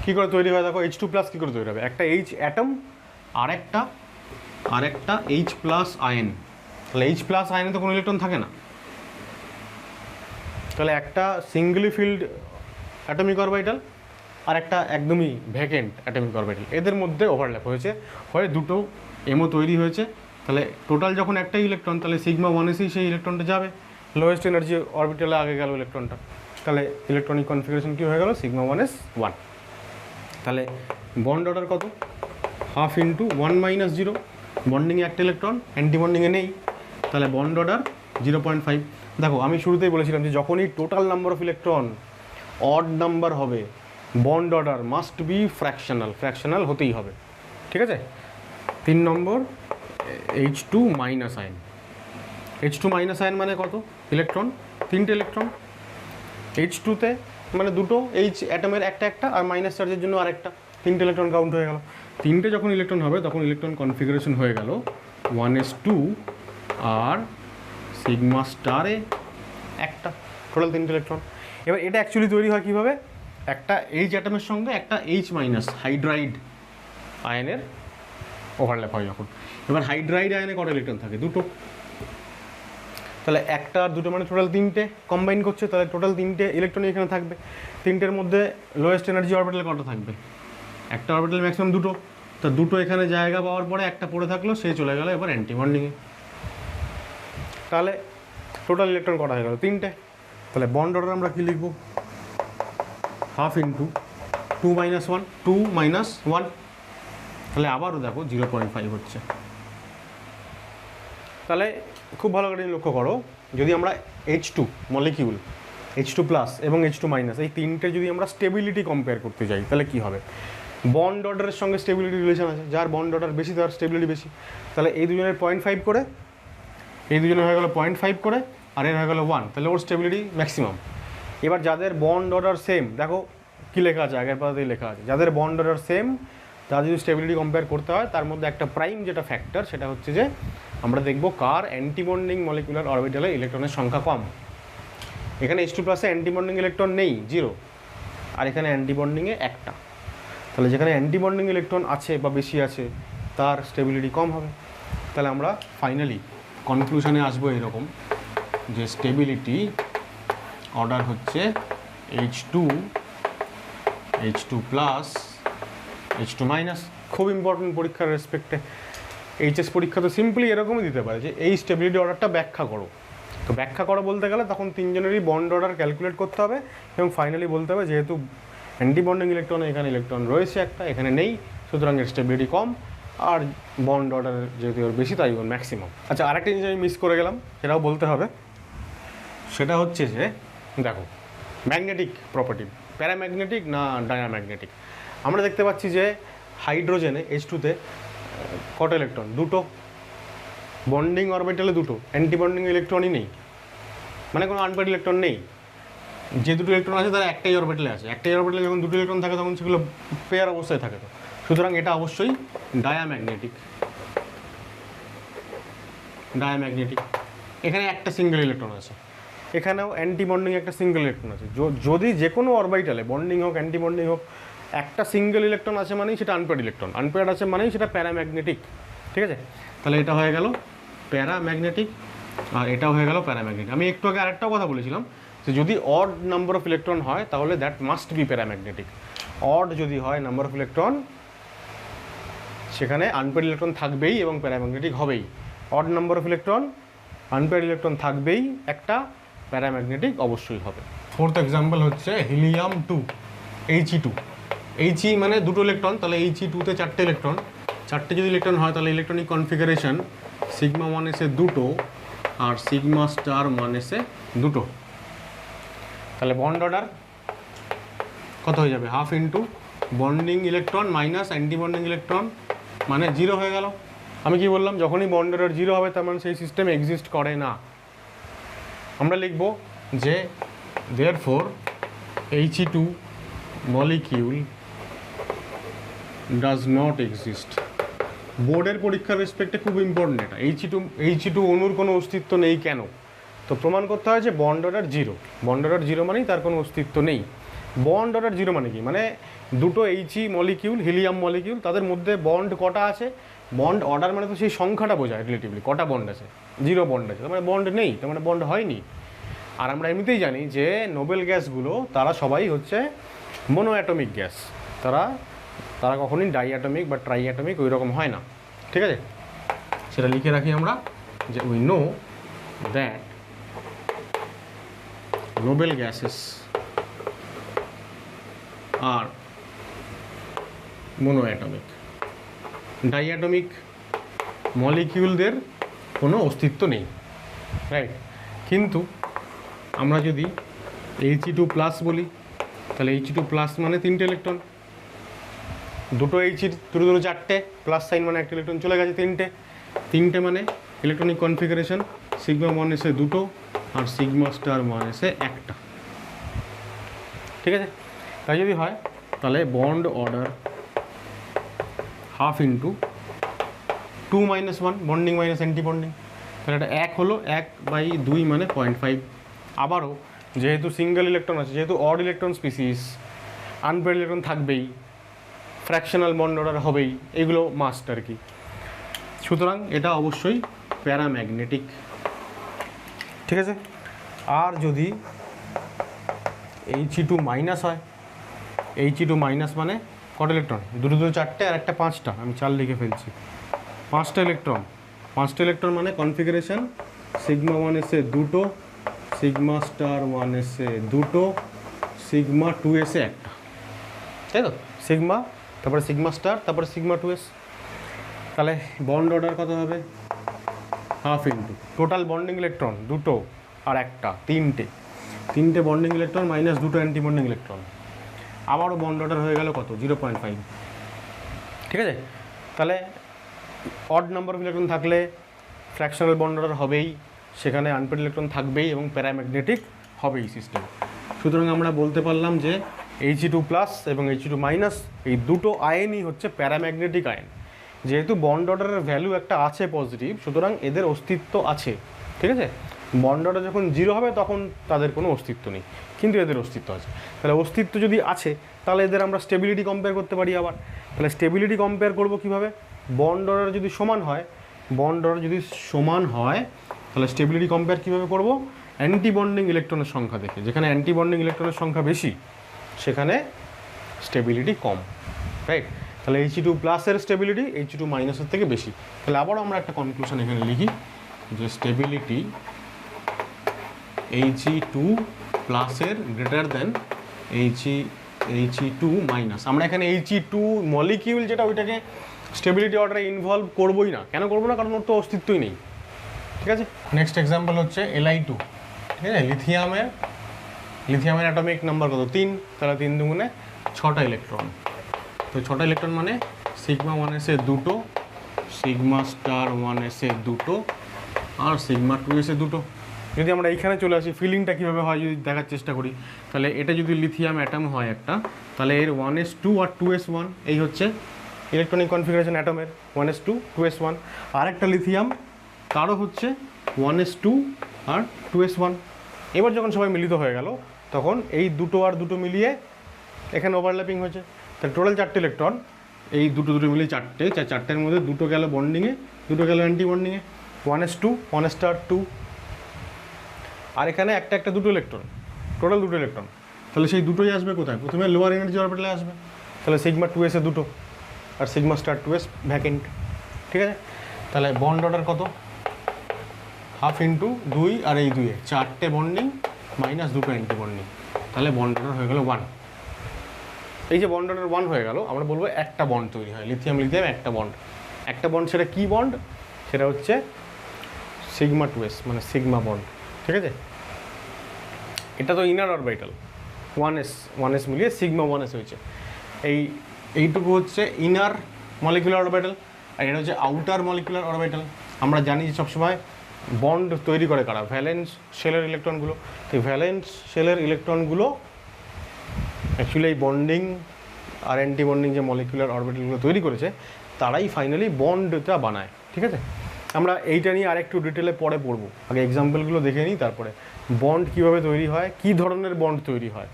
কী করে তৈরি হয় দেখো, H2 প্লাস কী করে তৈরি হবে, একটা H অ্যাটম আর একটা H প্লাস আয়ন। তাহলে H প্লাস আয়নে তো কোনো ইলেকট্রন থাকে না, তাহলে একটা সিঙ্গলি ফিল্ড অ্যাটমিক অরবিটাল আর একটা একদমই ভ্যাকেন্ট অ্যাটমিক অরবিটাল, এদের মধ্যে ওভারল্যাপ হয়েছে, হয়ে দুটো এমও তৈরি হয়েছে। তাহলে টোটাল যখন একটাই ইলেকট্রন, তাহলে সিগমা ওয়ানেসেই সেই ইলেকট্রনটা যাবে, লোয়েস্ট এনার্জি অরবিটালে আগে গেল ইলেকট্রনটা, তাহলে ইলেকট্রনিক কনফিগারেশন কী হয়ে গেল, সিগমা 1s 1। তাহলে বন্ড অর্ডার কত, 1/2 × 1 - 0, বন্ডিংয়ে একটা ইলেকট্রন, অ্যান্টি বন্ডিংয়ে নেই, তাহলে বন্ড অর্ডার 0.5। দেখো আমি শুরুতেই বলেছিলাম যে যখনই total number of electron odd number হবে, bond order must be fractional হতেই হবে, ঠিক আছে। 3 নম্বর H2 minus ion. H2 minus ion মানে কত ইলেকট্রন, 3টে ইলেকট্রন। H2-তে মানে দুটো H অ্যাটমের একটা আর মাইনাস চার্জের জন্য আরেকটা, 3টে ইলেকট্রন কাউন্ট হয়ে গেল। 3টে যখন ইলেকট্রন হবে তখন ইলেকট্রন কনফিগারেশন হয়ে গেল 1s2 আর সিগমা স্টারে একটা, টোটাল 3টে ইলেকট্রন। এবার এটা অ্যাকচুয়ালি তৈরি হয় কীভাবে, একটা H অ্যাটমের সঙ্গে একটা H মাইনাস হাইড্রাইড আয়নের ওভারল্যাপ হয় যখন। এবার হাইড্রাইড আয়নে কটা ইলেকট্রন থাকে, দুটো, তাহলে একটা আর দুটো মানে টোটাল 3টে কম্বাইন করছে, তাহলে টোটাল 3টে ইলেকট্রনই এখানে থাকবে। 3টের মধ্যে লোয়েস্ট এনার্জি অরবিটাল কটা থাকবে, একটা অরবিটাল ম্যাক্সিমাম দুটো, তা দুটো এখানে জায়গা পাওয়ার পরে একটা পড়ে থাকলো, সে চলে গেল এবার অ্যান্টি বন্ডিংয়ে, তাহলে টোটাল ইলেকট্রন কটা হয়ে গেল, 3টে। তাহলে বন্ড অর্ডার আমরা কী লিখব, 1/2 × 2 - 1, 2 - 1, তাহলে আবারও দেখো 0.5 হচ্ছে। তাহলে খুব ভালো করে লক্ষ্য করো, যদি আমরা H2 মলিকিউল, H2 প্লাস এবং H2 মাইনাস এই তিনটে যদি আমরা স্টেবিলিটি কম্পেয়ার করতে যাই, তাহলে কী হবে, বন্ড অর্ডারের সঙ্গে স্টেবিলিটি রিলেশন আছে, যার বন্ড অর্ডার বেশি তার স্টেবিলিটি বেশি। তাহলে এই দুজনের 0.5 করে, এই দুজনের হয়ে গেল 0.5 করে, আর এর হয়ে গেল 1, তাহলে ওর স্টেবিলিটি ম্যাক্সিমাম। এবার যাদের বন্ড অর্ডার সেম, দেখো কী লেখা আছে, আগের পাতাতেই লেখা আছে, যাদের বন্ড অর্ডার সেম তার যদি স্টেবিলিটি কম্পেয়ার করতে হয়, তার মধ্যে একটা প্রাইম যেটা ফ্যাক্টর, সেটা হচ্ছে যে আমরা দেখব কার অ্যান্টিবন্ডিং মলিকুলার অরবিটালে ইলেকট্রনের সংখ্যা কম। এখানে H2 প্লাসে অ্যান্টিবন্ডিং ইলেকট্রন নেই, 0, আর এখানে অ্যান্টিবন্ডিংয়ে একটা, তাহলে যেখানে অ্যান্টিবন্ডিং ইলেকট্রন আছে বা বেশি আছে তার স্টেবিলিটি কম হবে। তাহলে আমরা ফাইনালি কনক্লুশনে আসবো এরকম যে স্টেবিলিটি অর্ডার হচ্ছে H2 প্লাস H2 মাইনাস। খুব ইম্পর্টেন্ট পরীক্ষার রেসপেক্টে, এইচএস পরীক্ষা তো সিম্পলি এরকমই দিতে পারে যে এই স্টেবিলিটি অর্ডারটা ব্যাখ্যা করো। তো ব্যাখ্যা করো বলতে গেলে তখন তিনজনেরই বন্ড অর্ডার ক্যালকুলেট করতে হবে এবং ফাইনালি বলতে হবে যেহেতু অ্যান্টিবন্ডিং ইলেকট্রন, এখানে ইলেকট্রন রয়েছে একটা, এখানে নেই, সুতরাং এর স্টেবিলিটি কম, আর বন্ড অর্ডার যেহেতু ওর বেশি তাই ওর ম্যাক্সিমাম। আচ্ছা, আরেকটা জিনিস আমি মিস করে গেলাম, সেটাও বলতে হবে, সেটা হচ্ছে যে দেখো ম্যাগনেটিক প্রপার্টি, প্যারাম্যাগনেটিক না ডায়াম্যাগনেটিক। আমরা দেখতে পাচ্ছি যে হাইড্রোজেনে H2-তে কটা ইলেকট্রন, দুটো, বন্ডিং অরবিটালে দুটো, অ্যান্টিবন্ডিং ইলেকট্রনই নেই, মানে কোনো আনপেয়ার্ড ইলেকট্রন নেই। যে দুটো ইলেকট্রন আছে তারা একটাই অরবিটালে আছে, একটাই অরবিটালে যখন দুটো ইলেকট্রন থাকে তখন সেগুলো পেয়ার অবস্থায় থাকে, তো সুতরাং এটা অবশ্যই ডায়াম্যাগনেটিক। এখানে একটা সিঙ্গেল ইলেকট্রন আছে, এখানেও অ্যান্টিবন্ডিং একটা সিঙ্গেল ইলেকট্রন আছে। যদি যে কোনো অরবিটালে বন্ডিং হোক অ্যান্টিবন্ডিং হোক একটা সিঙ্গেল ইলেকট্রন আছে মানেই সেটা আনপেয়ার্ড ইলেকট্রন, আনপেয়ার্ড আছে মানেই সেটা প্যারাম্যাগনেটিক, ঠিক আছে। তাহলে এটা হয়ে গেল প্যারাম্যাগনেটিক আর এটাও হয়ে গেল প্যারাম্যাগনেটিক। আমি একটু আগে আরেকটাও কথা বলেছিলাম যে যদি অড নাম্বার অফ ইলেকট্রন হয় তাহলে that must be paramagnetic. Odd যদি হয় নাম্বার অফ ইলেকট্রন, সেখানে আনপেয়ার্ড ইলেকট্রন থাকবেই এবং প্যারাম্যাগনেটিক হবেই। Odd number of electron, unpaired electron থাকবেই একটা, প্যারাম্যাগনেটিক অবশ্যই হবে। ফোর্থ এক্সাম্পল হচ্ছে হিলিয়াম 2 He2। He মানে দুটো ইলেকট্রন, তাহলে He2-তে 4টে ইলেকট্রন, 4টে যদি ইলেকট্রন হয় তাহলে ইলেকট্রনিক কনফিগারেশন সিগমা 1s-এ দুটো আর সিগমা স্টার 1s-এ দুটো। তাহলে বন্ড অর্ডার কত হয়ে যাবে, 1/2 × bonding electron minus antibonding electron, মানে 0 হয়ে গেল। আমি কি বললাম, যখনই বন্ড অর্ডার 0 হবে তার মানে সেই সিস্টেম এক্সিস্ট করে না। আমরা লিখব যে therefore He2 molecule does not exist। বোর্ডের পরীক্ষার রেসপেক্টে খুব ইম্পর্টেন্ট এটা, He2 অণুর কোনো অস্তিত্ব নেই কেন, তো প্রমাণ করতে হয় যে বন্ড অর্ডার 0। বন্ড অর্ডার 0 মানেই তার কোনো অস্তিত্ব নেই। বন্ড অর্ডার 0 মানে কি, মানে দুটো এইচই মলিকিউল, হিলিয়াম মলিকিউল, তাদের মধ্যে বন্ড কটা আছে? বন্ড অর্ডার মানে তো সেই সংখ্যাটা বোঝায় রিলেটিভলি, কটা বন্ড আছে? 0 বন্ড আছে, তার মানে বন্ড নেই, তার মানে বন্ড হয়নি। আর আমরা এমনিতেই জানি যে নোবেল গ্যাসগুলো তারা সবাই হচ্ছে মোনো অ্যাটমিক গ্যাস, তারা কখনোই ডাই অ্যাটমিক বা ট্রাই অ্যাটমিক ওই রকম হয় না, ঠিক আছে? সেটা লিখে রাখি আমরা যে we know that noble gases are mono atomic, di atomic মলিকিউলদের কোনো অস্তিত্ব নেই, রাইট? কিন্তু আমরা যদি He2+ বলি, তাহলে He2+ মানে 3টে ইলেকট্রন, দুটো এইচের দুটো দুটো 4টে, প্লাস সাইন মানে একটা ইলেকট্রন চলে গেছে 3টে মানে ইলেকট্রনিক কনফিগারেশন σ1 এসে 2টো আর σ*1 এসে 1টা, ঠিক আছে? তাই যদি হয় তাহলে bond order half into 2-1 bonding minus anti bonding, তাহলে এটা 1 হলো, 1/2 মানে 0.5। আবারও যেহেতু সিঙ্গেল ইলেকট্রন আছে, যেহেতু odd electron species, unpaired electron থাকবেই, ফ্র্যাকশনাল বন্ড অর্ডার হবেই, এগুলো মাস্ট আর কি। সুতরাং এটা অবশ্যই প্যারাম্যাগনেটিক, ঠিক আছে? আর যদি He2- হয়, He2- মানে কত ইলেকট্রন? দুটো 4টে আর একটা 5টা, আমি 4 লিখে ফেলছি, 5টা ইলেকট্রন। 5টা ইলেকট্রন মানে কনফিগারেশন σ1 এসে 2টো, σ*1 এসে 2টো, σ2 এসে 1টা, তাই তো? সিগমা, তারপরে σ*, তারপরে σ2s। তাহলে বন্ড অর্ডার কত হবে? Half into total bonding electron 2টো আর 1টা, 3টে বন্ডিং ইলেকট্রন মাইনাস 2টো অ্যান্টি বন্ডিং ইলেকট্রন, আবারও বন্ড অর্ডার হয়ে গেল কত? 0.5, ঠিক আছে? তাহলে অড নাম্বার অফ ইলেকট্রন থাকলে ফ্র্যাকশনাল বন্ড অর্ডার হবেই, সেখানে আনপেয়ার্ড ইলেকট্রন থাকবেই এবং প্যারাম্যাগনেটিক হবেই সিস্টেম। সুতরাং আমরা বলতে পারলাম যে He2+ এবং He2- এই দুটো আয়নই হচ্ছে প্যারাম্যাগনেটিক আয়ন। যেহেতু বন্ড অর্ডারের ভ্যালু একটা আছে পজিটিভ, সুতরাং এদের অস্তিত্ব আছে, ঠিক আছে? বন্ড অর্ডার যখন 0 হবে তখন তাদের কোনো অস্তিত্ব নেই, কিন্তু এদের অস্তিত্ব আছে। তাহলে অস্তিত্ব যদি আছে তাহলে এদের আমরা স্টেবিলিটি কম্পেয়ার করতে পারি আবার। তাহলে স্টেবিলিটি কম্পেয়ার করবো কীভাবে? বন্ড অর্ডার যদি সমান হয়, তাহলে স্টেবিলিটি কম্পেয়ার কীভাবে করবো? অ্যান্টি বন্ডিং ইলেকট্রনের সংখ্যা দেখে। যেখানে অ্যান্টি বন্ডিং ইলেকট্রনের সংখ্যা বেশি সেখানে স্টেবিলিটি কম, রাইট? তাহলে He2+ এর স্টেবিলিটি He2- থেকে বেশি। তাহলে আবারও আমরা একটা কনক্লুশন এখানে লিখি যে স্টেবিলিটি He2+ এর গ্রেটার দেন He2-। আমরা এখানে He2 মলিকিউল যেটা, ওইটাকে স্টেবিলিটি অর্ডারে ইনভলভ করবোই না। কেন করবো না? কারণ ওর তো অস্তিত্বই নেই, ঠিক আছে? নেক্সট এক্সাম্পল হচ্ছে Li2, ঠিক আছে? লিথিয়ামের অ্যাটমিক নাম্বার কত? 3, তাহলে 3 দুগুণে 6টা ইলেকট্রন। তো 6টা ইলেকট্রন মানে σ1 এসে 2টো, σ*1 এসে 2টো আর σ2 এসে 2টো। যদি আমরা এইখানে চলে আসি, ফিলিংটা কীভাবে হয় যদি দেখার চেষ্টা করি, তাহলে এটা যদি লিথিয়াম অ্যাটম হয় একটা, তাহলে এর 1s2 আর 2s1, এই হচ্ছে ইলেকট্রনিক কনফিগারেশন অ্যাটমের, 1s2 2s1। আর একটা লিথিয়াম, তারও হচ্ছে 1s2 আর 2s1। এবার যখন সবাই মিলিত হয়ে গেল তখন এই দুটো আর দুটো মিলিয়ে এখানে ওভারল্যাপিং হয়েছে, তাহলে টোটাল 4টে ইলেকট্রন, এই দুটো মিলিয়ে 4টের মধ্যে 2টো গেল বন্ডিংয়ে, 2টো গেল অ্যান্টি বন্ডিংয়ে, 1s2 1*2। আর এখানে একটা 2টো ইলেকট্রন, টোটাল 2টো ইলেকট্রন, তাহলে সেই দুটোই আসবে কোথায়? প্রথমে লোয়ার এনার্জি অরবিটালে আসবে, তাহলে σ2 এসে 2টো আর σ*2s ভ্যাকেন্ট, ঠিক আছে? তাহলে বন্ড অর্ডার কত? হাফ ইন্টু 2 আর এই 2-এ 4টে বন্ডিং মাইনাস 2টো অ্যান্টি বন্ডিং, তাহলে বন্ড অর্ডার হয়ে গেল 1। এই যে বন্ড অর্ডার 1 হয়ে গেল, আমরা বলবো একটা বন্ড তৈরি হয়, লিথিয়াম একটা বন্ড। সেটা কি বন্ড? সেটা হচ্ছে σ2s মানে সিগমা বন্ড, ঠিক আছে? এটা তো ইনার অরবিটাল, 1s মিলিয়ে σ1s হয়েছে। এইটুকু হচ্ছে ইনার মলিকুলার অরবিটাল, আর এটা হচ্ছে আউটার মলিকুলার অরবিটাল। আমরা জানি যে সবসময় বন্ড তৈরি করে কারা? ভ্যালেন্স শেলের ইলেকট্রনগুলো। তো ভ্যালেন্স শেলের ইলেকট্রনগুলো অ্যাকচুয়ালি এই বন্ডিং আর অ্যান্টি বন্ডিং যে মলিকুলার অরবিটালগুলো তৈরি করেছে, তারাই ফাইনালি বন্ডটা বানায়, ঠিক আছে? আমরা এইটা নিয়ে আরেকটু ডিটেলে পরে পড়বো, আগে এক্সাম্পলগুলো দেখে নিই, তারপরে বন্ড কীভাবে তৈরি হয়, কী ধরনের বন্ড তৈরি হয়,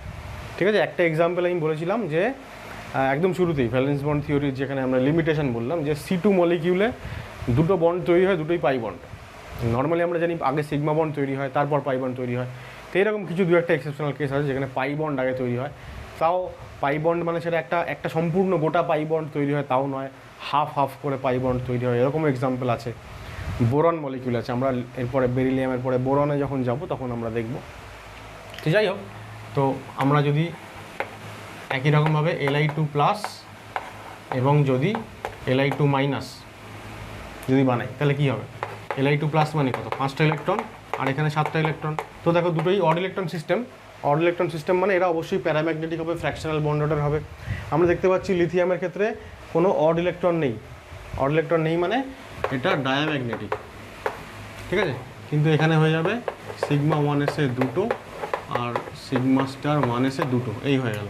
ঠিক আছে? একটা এক্সাম্পল আমি বলেছিলাম যে একদম শুরুতেই ভ্যালেন্স বন্ড থিওরির যেখানে আমরা লিমিটেশন বললাম যে C2 মলিকিউলে দুটো বন্ড তৈরি হয়, দুটোই পাই বন্ড। নর্মালি আমরা জানি আগে সিগমা বন্ড তৈরি হয়, তারপর পাই বন্ড তৈরি হয়। তো এরকম কিছু দু একটা এক্সেপশনাল কেস আছে যেখানে পাই বন্ড আগে তৈরি হয়। তাও পাই বন্ড মানে সেটা একটা সম্পূর্ণ গোটা পাই বন্ড তৈরি হয় তাও নয়, হাফ হাফ করে পাই বন্ড তৈরি হয়, এরকম এক্সাম্পল আছে। বোরন মলিকিউল আছে, আমরা এরপরে বেরিলিয়ামের পরে বোরনে যখন যাব তখন আমরা দেখব। তো যাই হোক, তো আমরা যদি একই রকমভাবে Li2+ এবং যদি Li2- যদি বানাই তাহলে কী হবে? Li2+ মানে কত? 5টা ইলেকট্রন, আর এখানে 7টা ইলেকট্রন। তো দেখো দুটোই odd electron system. Odd electron system মানে এরা অবশ্যই প্যারাম্যাগনেটিক হবে, ফ্র্যাকশনাল বন্ড অর্ডার হবে। আমরা দেখতে পাচ্ছি লিথিয়ামের ক্ষেত্রে কোনো অড ইলেকট্রন নেই। অড ইলেকট্রন নেই মানে এটা ডায়াম্যাগনেটিক, ঠিক আছে? কিন্তু এখানে হয়ে যাবে σ1s দুটো আর σ1s দুটো, এই হয়ে গেল,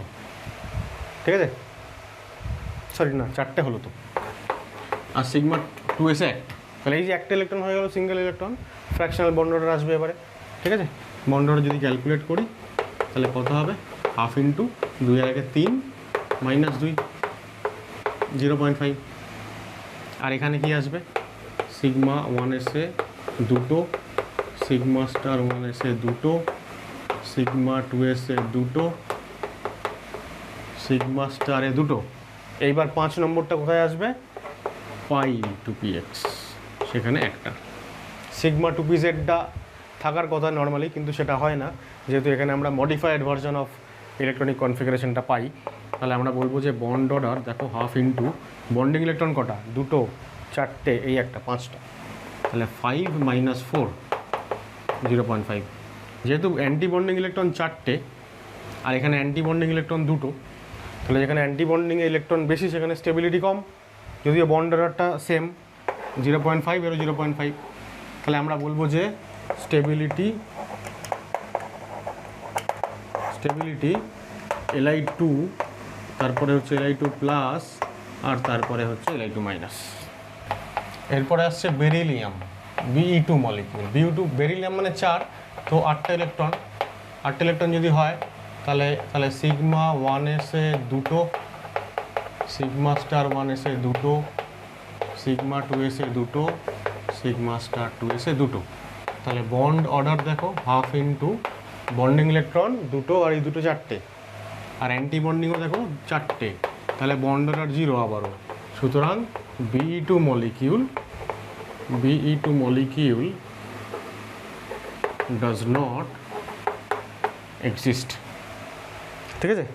ঠিক আছে? সরি না, 4টে হলো তো, আর σ2s এক। তাহলে এই যে একটা ইলেকট্রন হয়ে গেল single electron, fractional bond order আসবে এবারে, ঠিক আছে? বন্ড অর্ডার যদি ক্যালকুলেট করি তাহলে কত হবে? 1/2 × 2 এর আগে 3 - 2 0.5। আর এখানে কি আসবে? σ1s দুটো, σ1s দুটো, σ2s দুটো, σ দুটো। এইবার 5 নম্বরটা কোথায় আসবে? π2px, সেখানে একটা। σ2pzটা থাকার কথা নর্মালি, কিন্তু সেটা হয় না, যেহেতু এখানে আমরা মডিফাইড ভার্সন অফ ইলেকট্রনিক কনফিগারেশনটা পাই। তাহলে আমরা বলবো যে বন্ড অর্ডার দেখো 1/2 × বন্ডিং ইলেকট্রন কটা? দুটো, 4টে, এই একটা, 5টা। তাহলে 5 - 4 0.5। যেহেতু অ্যান্টি বন্ডিং ইলেকট্রন 4টে আর এখানে অ্যান্টি বন্ডিং ইলেকট্রন দুটো, তাহলে যেখানে অ্যান্টি বন্ডিং ইলেকট্রন বেশি সেখানে স্টেবিলিটি কম, যদিও বন্ড অর্ডারটা সেম 0.5 এরও 0.5। তাহলে আমরা বলবো যে স্টেবিলিটি Li2, তারপরে হচ্ছে Li2+ আর তারপরে হচ্ছে Li2-। এরপরে আসছে বেরিলিয়াম, Be2 মলিকিউল। বেরিলিয়াম মানে 4, তো 8টা ইলেকট্রন। 8টা ইলেকট্রন যদি হয় তাহলে σ1s দুটো, σ1s দুটো, σ2s দুটো, σ2s দুটো। তাহলে বন্ড অর্ডার দেখো 1/2 × বন্ডিং ইলেকট্রন দুটো আর এই দুটো 4টে, আর অ্যান্টি বন্ডিংও দেখো 4টে, তাহলে বন্ড অর্ডার 0 আবারও। সুতরাং Be2 molecule does not exist, ঠিক আছে?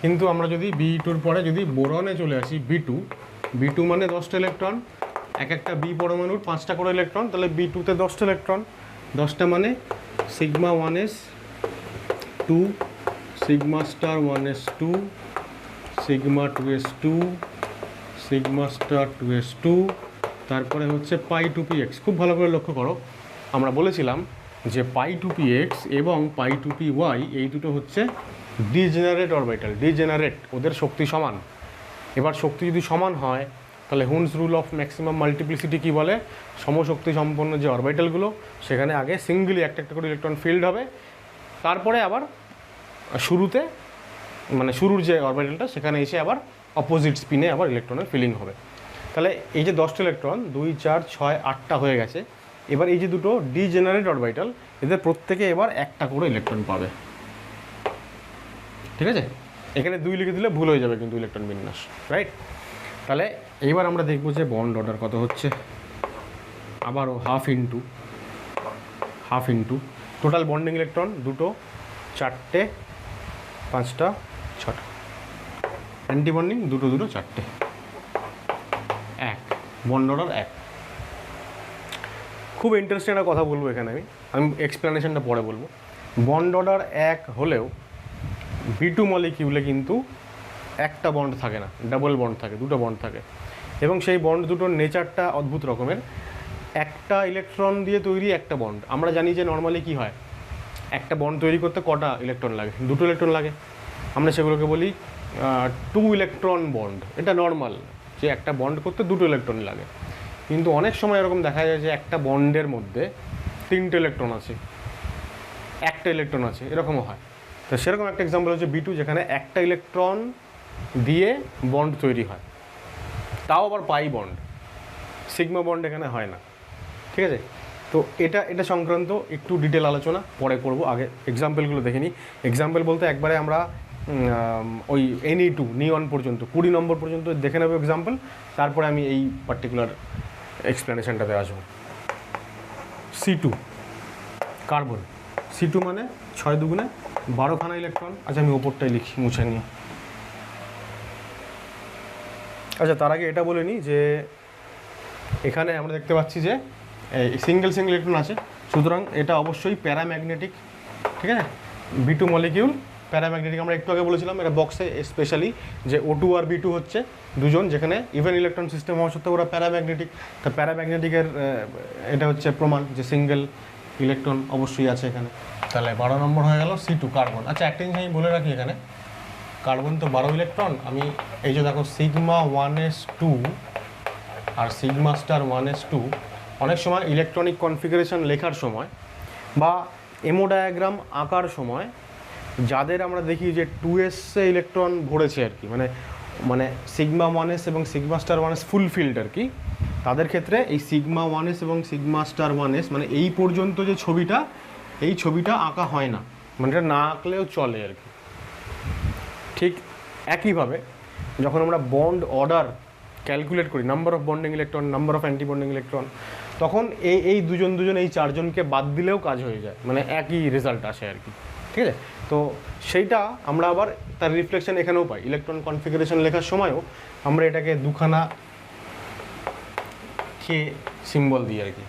কিন্তু আমরা যদি Be2-র পরে যদি বোরনে চলে আসি, B2 মানে 10টা ইলেকট্রন, একটা বি পরমাণুর 5টা করে ইলেকট্রন, তাহলে B2-তে 10টা ইলেকট্রন, 10টা মানে σ1s 2, σ1s 2, σ2s 2, σ2s 2, তারপরে হচ্ছে π2px। খুব ভালো করে লক্ষ্য করো, আমরা বলেছিলাম যে π2px এবং π2py এই দুটো হচ্ছে ডিজেনারেট অরবিটাল। ডিজেনারেট, ওদের শক্তি সমান। এবার শক্তি যদি সমান হয় তাহলে Hund's rule of maximum multiplicity কী বলে? সমশক্তি সম্পন্ন যে অরবিটালগুলো সেখানে আগে সিঙ্গেলি একটা করে ইলেকট্রন ফিল্ড হবে, তারপরে আবার শুরুতে মানে শুরুর যে অরবিটালটা সেখানে এসে আবার অপোজিট স্পিনে আবার ইলেকট্রনের ফিলিং হবে। তাহলে এই যে 10টা ইলেকট্রন 2, 4, 6, 8টা হয়ে গেছে। এবার এই যে দুটো ডিজেনারেট অরবিটাল, এদের প্রত্যেকে এবার একটা করে ইলেকট্রন পাবে, ঠিক আছে? এখানে 2 লিখে দিলে ভুল হয়ে যাবে কিন্তু ইলেকট্রন বিন্যাস, রাইট? তাহলে এইবার আমরা দেখব যে বন্ড অর্ডার কত হচ্ছে। আবারও 1/2 × টোটাল বন্ডিং ইলেকট্রন দুটো, 4টে, 5টা, 6টা, অ্যান্টি বন্ডিং দুটো, 4টে, 1 বন্ড অর্ডার 1। খুব ইন্টারেস্টিং একটা কথা বলবো এখানে, আমি এক্সপ্লেনেশনটা পরে বলবো। বন্ড অর্ডার 1 হলেও B2 মলিকিউলে কিন্তু একটা বন্ড থাকে না, ডাবল বন্ড থাকে, দুটো বন্ড থাকে। এবং সেই বন্ড দুটোর নেচারটা অদ্ভুত রকমের। একটা ইলেকট্রন দিয়ে তৈরি একটা বন্ড। আমরা জানি যে নর্মালি কী হয়, একটা বন্ড তৈরি করতে কটা ইলেকট্রন লাগে? 2টো ইলেকট্রন লাগে। আমরা সেগুলোকে বলি 2 ইলেকট্রন বন্ড। এটা নর্মাল যে একটা বন্ড করতে 2টো ইলেকট্রন লাগে। কিন্তু অনেক সময় এরকম দেখা যায় যে একটা বন্ডের মধ্যে 3টে ইলেকট্রন আছে, একটা ইলেকট্রন আছে, এরকমও হয়। তো সেরকম একটা এক্সাম্পল হচ্ছে B2, যেখানে একটা ইলেকট্রন দিয়ে বন্ড তৈরি হয়, তাও আবার পাই বন্ড, সিগমা বন্ড এখানে হয় না। ঠিক আছে, তো এটা সংক্রান্ত একটু ডিটেল আলোচনা পরে করব, আগে এক্সাম্পলগুলো দেখে নিই। এক্সাম্পল বলতে একবারে আমরা ওই NE2 নিয়ন পর্যন্ত 20 নম্বর পর্যন্ত দেখে নেব এক্সাম্পল, তারপরে আমি এই পার্টিকুলার এক্সপ্লেনেশনটাতে আসবো। C2 কার্বন, C2 মানে 6 দুগুণে 12খানা ইলেকট্রন। আচ্ছা আমি ওপরটাই লিখি, মুছে নিই। আচ্ছা তার আগে এটা বলে নিই যে এখানে আমরা দেখতে পাচ্ছি যে সিঙ্গেল ইলেকট্রন আছে, সুতরাং এটা অবশ্যই প্যারাম্যাগনেটিক। ঠিক আছে, B2 মলিকিউল প্যারাম্যাগনেটিক। আমরা একটু আগে বলেছিলাম এটা বক্সে স্পেশালি যে O2 আর B2 হচ্ছে দুজন, যেখানে ইভেন ইলেকট্রন সিস্টেম হওয়া সত্ত্বেও ওরা প্যারাম্যাগনেটিক। তা প্যারাম্যাগনেটিকের এটা হচ্ছে প্রমাণ যে সিঙ্গেল ইলেকট্রন অবশ্যই আছে এখানে। তাহলে 12 নম্বর হয়ে গেল C2 কার্বন। আচ্ছা একটা জিনিস আমি বলে রাখি, এখানে কার্বন তো 12 ইলেকট্রন, আমি এই যে দেখো সিগমা 1s2 আর সিগমা স্টার 1s2 অনেক সময় ইলেকট্রনিক কনফিগারেশন লেখার সময় বা এমো ডায়াগ্রাম আঁকার সময় যাদের আমরা দেখি যে 2s ইলেকট্রন ভরেছে আর কি, মানে সিগমা 1s এবং সিগমা স্টার 1s ফুল ফিল্ড আর কি, তাদের ক্ষেত্রে এই সিগমা 1s এবং সিগমা স্টার 1s মানে এই পর্যন্ত যে ছবিটা, এই ছবিটা আঁকা হয় না, মানে এটা না আঁকলেও চলে আর কি। ঠিক একইভাবে যখন আমরা বন্ড অর্ডার ক্যালকুলেট করি, number of bonding electron, number of anti bonding electron, তখন এই দুজন এই চারজনকে বাদ দিলেও কাজ হয়ে যায়, মানে একই রেজাল্ট আসে আর কি। ঠিক আছে, তো সেইটা আমরা আবার তার রিফ্লেকশন এখানেও পাই। ইলেকট্রন কনফিগারেশন লেখার সময়ও আমরা এটাকে দুখানা কে সিম্বল দিই আর কি।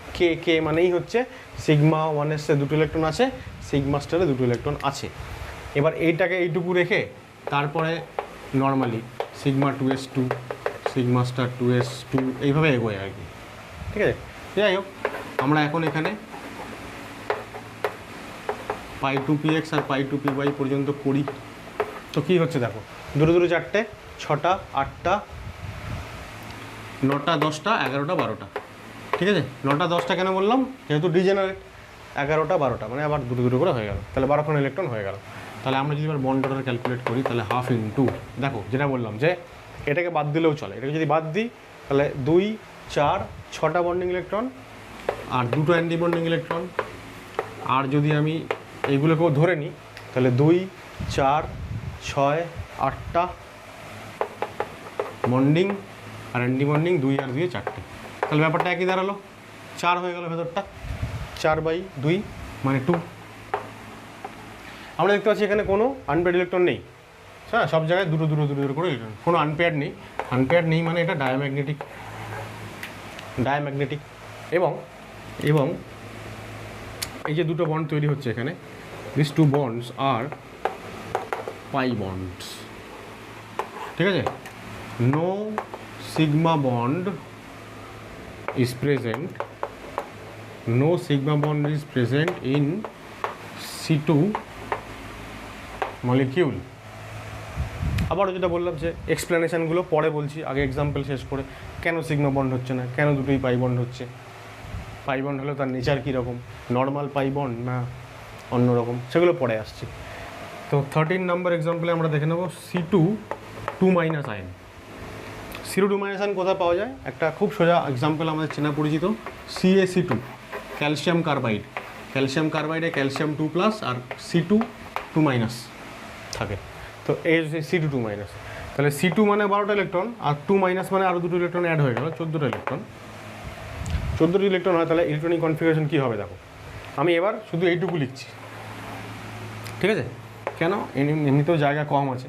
কে মানেই হচ্ছে সিগমা 1s দুটো ইলেকট্রন আছে, সিগমা স্টারে দুটো ইলেকট্রন আছে। এবার এইটাকে এইটুকু রেখে তারপরে normally sigma 2s2 sigma star 2s2 এইভাবে এগোয় আর কি। ঠিক আছে, যাই হোক আমরা এখন এখানে পাই 2px আর পাই 2py পর্যন্ত করি। তো কী হচ্ছে দেখো, দুটো 4টে 6টা 8টা 9টা 10টা 11টা 12টা। ঠিক আছে, 9টা 10টা কেন বললাম, যেহেতু ডিজেনারেট। 11টা 12টা মানে আবার দুটো করে হয়ে গেল, তাহলে 12খানা ইলেকট্রন হয়ে গেল। তাহলে আমরা যদি এবার বন্ড অর্ডার ক্যালকুলেট করি তাহলে হাফ ইন্টু, দেখো যেটা বললাম যে এটাকে বাদ দিলেও চলে, এটাকে যদি বাদ দিই তাহলে 2 4 6টা বন্ডিং ইলেকট্রন আর দুটো অ্যান্টি বন্ডিং ইলেকট্রন। আর যদি আমি এইগুলোকেও ধরে নিই তাহলে 2 4 6 8টা বন্ডিং আর অ্যান্টি বন্ডিং, 2 আর 2 4টে। তাহলে ব্যাপারটা একই দাঁড়ালো, 4 হয়ে গেল ভেতরটা, 4/2 মানে 2। আমরা দেখতে পাচ্ছি এখানে কোনো আনপেয়ার্ড ইলেকট্রন নেই। হ্যাঁ, সব জায়গায় দুটো করে ইলেকট্রন, কোনো আনপেয়ার্ড নেই। আনপেয়ার্ড নেই মানে এটা ডায়াম্যাগনেটিক। এবং এই যে দুটো বন্ড তৈরি হচ্ছে এখানে, দিস টু বন্ডস আর পাই বন্ডস। ঠিক আছে, no sigma bond is present in C2 molecule. আবারও যেটা বললাম যে এক্সপ্লেনেশনগুলো পরে বলছি, আগে এক্সাম্পল শেষ করে কেন সিগমা বন্ড হচ্ছে না, কেন দুটোই পাই বন্ড হচ্ছে, পাই বন্ড হলেও তার নেচার কীরকম, নর্মাল পাই বন্ড না অন্যরকম, সেগুলো পরে আসছি। তো 13 নম্বর এক্সাম্পলে আমরা দেখে নেব C2 2- আয়ন। C2 2- আয়ন কোথায় পাওয়া যায়, একটা খুব সোজা এক্সাম্পল আমাদের চেনা পরিচিত CaC2 ক্যালসিয়াম কার্বাইড। ক্যালসিয়াম কার্বাইডে ক্যালসিয়াম 2+ আর C2 2- থাকে। তো এই C2 2-, তাহলে C2 মানে 12টা ইলেকট্রন আর 2- মানে আরও দুটো ইলেকট্রন অ্যাড হয়ে গেল, 14টা ইলেকট্রন। 14টা ইলেকট্রন হয়, তাহলে ইলেকট্রনিক কনফিগারেশন কী হবে দেখো। আমি এবার শুধু এইটুকু লিখছি, ঠিক আছে, কেন এমনিতেও জায়গা কম আছে।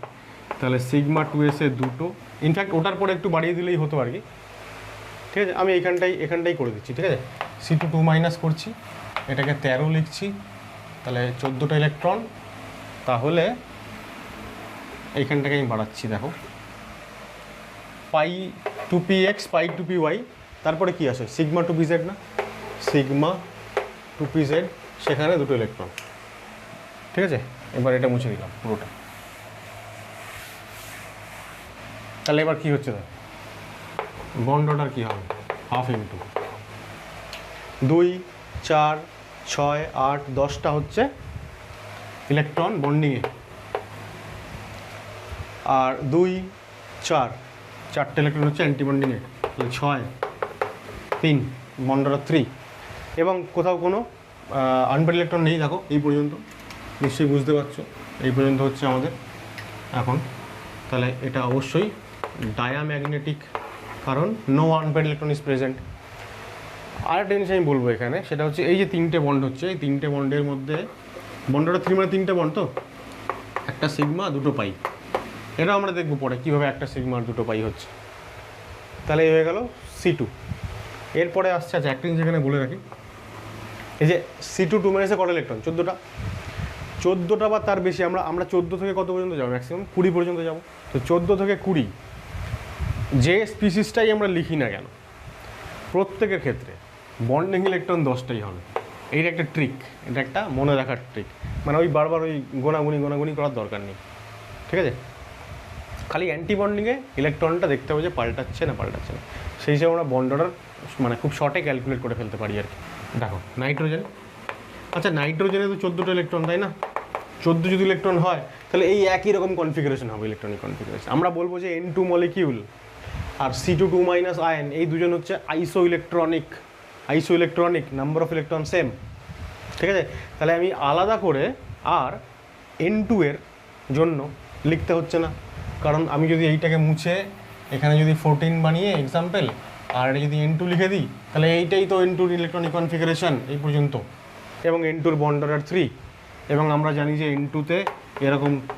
তাহলে সিগমা 2s দুটো, ইনফ্যাক্ট ওটার পরে একটু বাড়িয়ে দিলেই হতো আর কি। ঠিক আছে, আমি এখানটাই করে দিচ্ছি। ঠিক আছে, C2 2- করছি, এটাকে 13 লিখছি, তাহলে 14টা ইলেকট্রন। তাহলে এইখানটাকে আমি বাড়াচ্ছি, দেখো পাই 2px পাই 2py, তারপরে কি আসে সিগমা 2pz না, সিগমা 2pz, সেখানে দুটো ইলেকট্রন। ঠিক আছে, এবার এটা মুছে দিলাম পুরোটা। তাহলে এবার কী হচ্ছে দেখ, বন্ড অর্ডার কী হবে, হাফ ইন্টু 2 4 6 8 10টা হচ্ছে ইলেকট্রন বন্ডিংয়ে, আর 2 4 চারটে ইলেকট্রন হচ্ছে অ্যান্টি বন্ডিংয়ে, তাহলে 6 3 বন্ড অর্ডার 3। এবং কোথাও কোনো আনপেয়ার্ড ইলেকট্রন নেই, দেখো এই পর্যন্ত, নিশ্চয়ই বুঝতে পারছো এই পর্যন্ত হচ্ছে আমাদের এখন। তাহলে এটা অবশ্যই ডায়াম্যাগনেটিক, কারণ no unpaired electron is present. আরেকটা জিনিস আমি বলবো এখানে, সেটা হচ্ছে এই যে 3টে বন্ড হচ্ছে, এই 3টে বন্ডের মধ্যে বন্ড অর্ডার 3 মানে 3টে বন্ড, তো একটা সিগমা 2 পাই। এটা আমরা দেখবো পরে কীভাবে একটা সিগমা আর 2 পাই হচ্ছে। তাহলে এই হয়ে গেল C2। এরপরে আসছে, আচ্ছা একটা জিনিস এখানে বলে রাখি, এই যে C2 2 মাইনাসে কত ইলেকট্রন? 14টা বা তার বেশি। আমরা 14 থেকে কত পর্যন্ত যাবো? ম্যাক্সিমাম 20 পর্যন্ত যাবো। তো 14 থেকে 20 যে স্পিসিসটাই আমরা লিখি না কেন, প্রত্যেকের ক্ষেত্রে বন্ডিং ইলেকট্রন 10টাই হবে। এইটা একটা ট্রিক, এটা একটা মনে রাখার ট্রিক, মানে ওই বারবার ওই গোনাগুনি করার দরকার নেই, ঠিক আছে? খালি অ্যান্টি বন্ডিংয়ে ইলেকট্রনটা দেখতে হবে যে পাল্টাচ্ছে না। সেই হিসেবে আমরা বন্ড অর্ডার মানে খুব শর্টে ক্যালকুলেট করে ফেলতে পারি আর কি। দেখো নাইট্রোজেন, আচ্ছা নাইট্রোজেনে তো 14টা ইলেকট্রন, তাই না? 14 যদি ইলেকট্রন হয় তাহলে এই একই রকম কনফিগারেশন হবে, ইলেকট্রনিক কনফিগারেশন। আমরা বলবো যে N2 মলিকিউল আর C2 2 মাইনাস আয়ন, এই দুজন হচ্ছে আইসো electronic, number of electron same, ঠিক আছে? তাহলে আমি আলাদা করে আর N2 এর জন্য লিখতে হচ্ছে না, কারণ আমি যদি এইটাকে মুছে এখানে যদি 14 বানিয়ে এক্সাম্পল, আর এটা যদি N2 লিখে দিই, তাহলে এইটাই তো N2 ইলেকট্রনিক কনফিগারেশন এই পর্যন্ত, এবং N2 বন্ড অর্ডার 3। এবং আমরা জানি যে N2-তে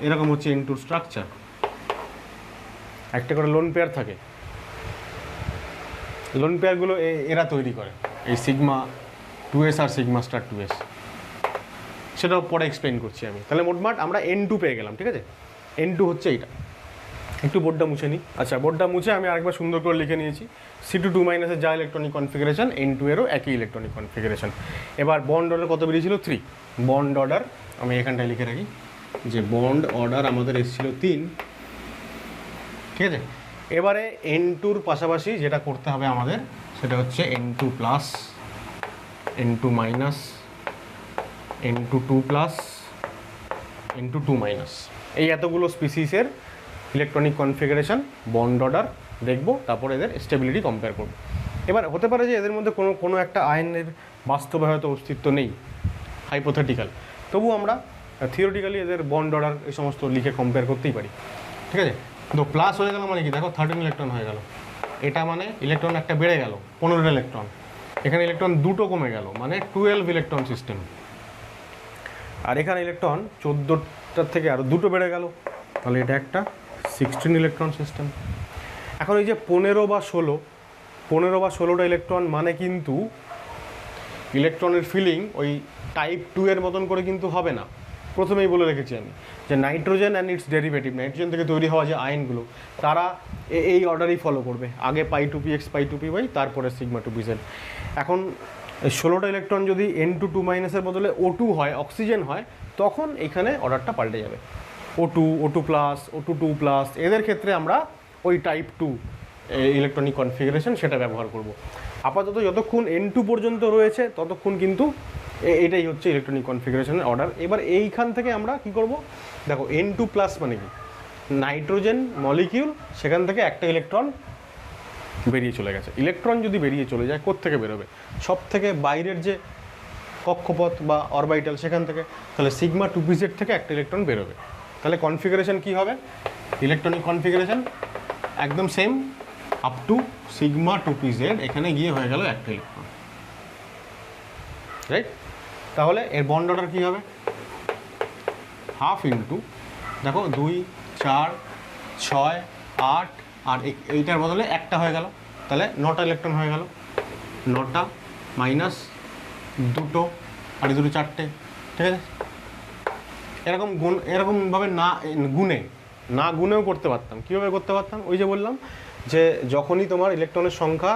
এরকম হচ্ছে N2 স্ট্রাকচার, একটা করে লোন পেয়ার থাকে। লোন পেয়ারগুলো এরা তৈরি করে, এই সিগমা 2s আর সিগমা স্টার 2s, সেটাও পরে এক্সপ্লেন করছি আমি। তাহলে মোটমাট আমরা N2 পেয়ে গেলাম, ঠিক আছে? N2 হচ্ছে এইটা। একটু বোর্ডটা মুছে নিই। আচ্ছা বোর্ডটা মুছে আমি আরেকবার সুন্দর করে লিখে নিয়েছি, C2 2 মাইনাসের যা ইলেকট্রনিক কনফিগারেশন, N2 এরও একই ইলেকট্রনিক কনফিগারেশন। এবার বন্ড অর্ডার কত বেরিয়েছিল? 3। বন্ড অর্ডার আমি এখানটায় লিখে রাখি যে বন্ড অর্ডার আমাদের এসেছিল 3, ঠিক আছে? এবারে N2-র পাশাপাশি যেটা করতে হবে আমাদের, সেটা হচ্ছে N2 plus, N2 minus, N2 2 plus, N2 2 minus, এই এতগুলো স্পিসিসের ইলেকট্রনিক কনফিগারেশন বন্ড অর্ডার দেখব, তারপর এদের স্টেবিলিটি কম্পেয়ার করব। এবার হতে পারে যে এদের মধ্যে কোনো একটা আয়নের বাস্তবে হয়তো অস্তিত্ব নেই, হাইপোথেটিক্যাল, তবু আমরা থিওরিটিক্যালি এদের বন্ড অর্ডার এই সমস্ত লিখে কম্পেয়ার করতেই পারি, ঠিক আছে? তো প্লাস হয়ে গেল মানে কি, দেখো 13 ইলেকট্রন হয়ে গেল, এটা মানে ইলেকট্রন একটা বেড়ে গেল, 15 ইলেকট্রন। এখানে ইলেকট্রন 2টো কমে গেল, মানে 12 ইলেকট্রন সিস্টেম। আর এখানে ইলেকট্রন 14টার থেকে আরও 2টো বেড়ে গেল, তাহলে এটা একটা 16 ইলেকট্রন সিস্টেম। এখন এই যে 15 বা 16টা ইলেকট্রন মানে কিন্তু ইলেকট্রনের ফিলিং ওই টাইপ 2 এর মতন করে কিন্তু হবে না। প্রথমেই বলে রেখেছি আমি যে nitrogen and it's derivative, nitrogen থেকে তৈরি হওয়া যে আয়নগুলো, তারা এই অর্ডারই ফলো করবে, আগে পাই টু পি এক্স পাই টু পি ওয়াই, তারপরে সিগমা টু পি জেড। এখন 16টা ইলেকট্রন যদি N2 2 মাইনাসের বদলে O2 হয়, অক্সিজেন হয়, তখন এখানে অর্ডারটা পাল্টে যাবে, O2 প্লাস, O2 2 প্লাস। এদের ক্ষেত্রে আমরা ওই টাইপ 2 ইলেকট্রনিক কনফিগারেশন সেটা ব্যবহার করব। আপাতত যতক্ষণ N2 পর্যন্ত রয়েছে ততক্ষণ কিন্তু এটাই হচ্ছে ইলেকট্রনিক কনফিগারেশনের অর্ডার। এবার এইখান থেকে আমরা কি করব, দেখো N2 প্লাস মানে কি, নাইট্রোজেন মলিকিউল, সেখান থেকে একটা ইলেকট্রন বেরিয়ে চলে গেছে। ইলেকট্রন যদি বেরিয়ে চলে যায়, কোত্থেকে বেরোবে? সব থেকে বাইরের যে কক্ষপথ বা অরবাইটাল, সেখান থেকে। তাহলে সিগমা 2pz থেকে একটা ইলেকট্রন বেরোবে। তাহলে কনফিগারেশন কি হবে? ইলেকট্রনিক কনফিগারেশন একদম same up to sigma 2pz, এখানে গিয়ে হয়ে গেল একটা ইলেকট্রন, রাইট? তাহলে এর বন্ড অর্ডার কী হবে? হাফ ইন্টু, দেখো 2 4 6 8, আর এইটার বদলে একটা হয়ে গেল, তাহলে 9টা ইলেকট্রন হয়ে গেল। 9টা মাইনাস 2টো, আর 2 4টে, ঠিক আছে? এরকমভাবে না গুনেও করতে পারতাম। কীভাবে করতে পারতাম? ওই যে বললাম যে যখনই তোমার ইলেকট্রনের সংখ্যা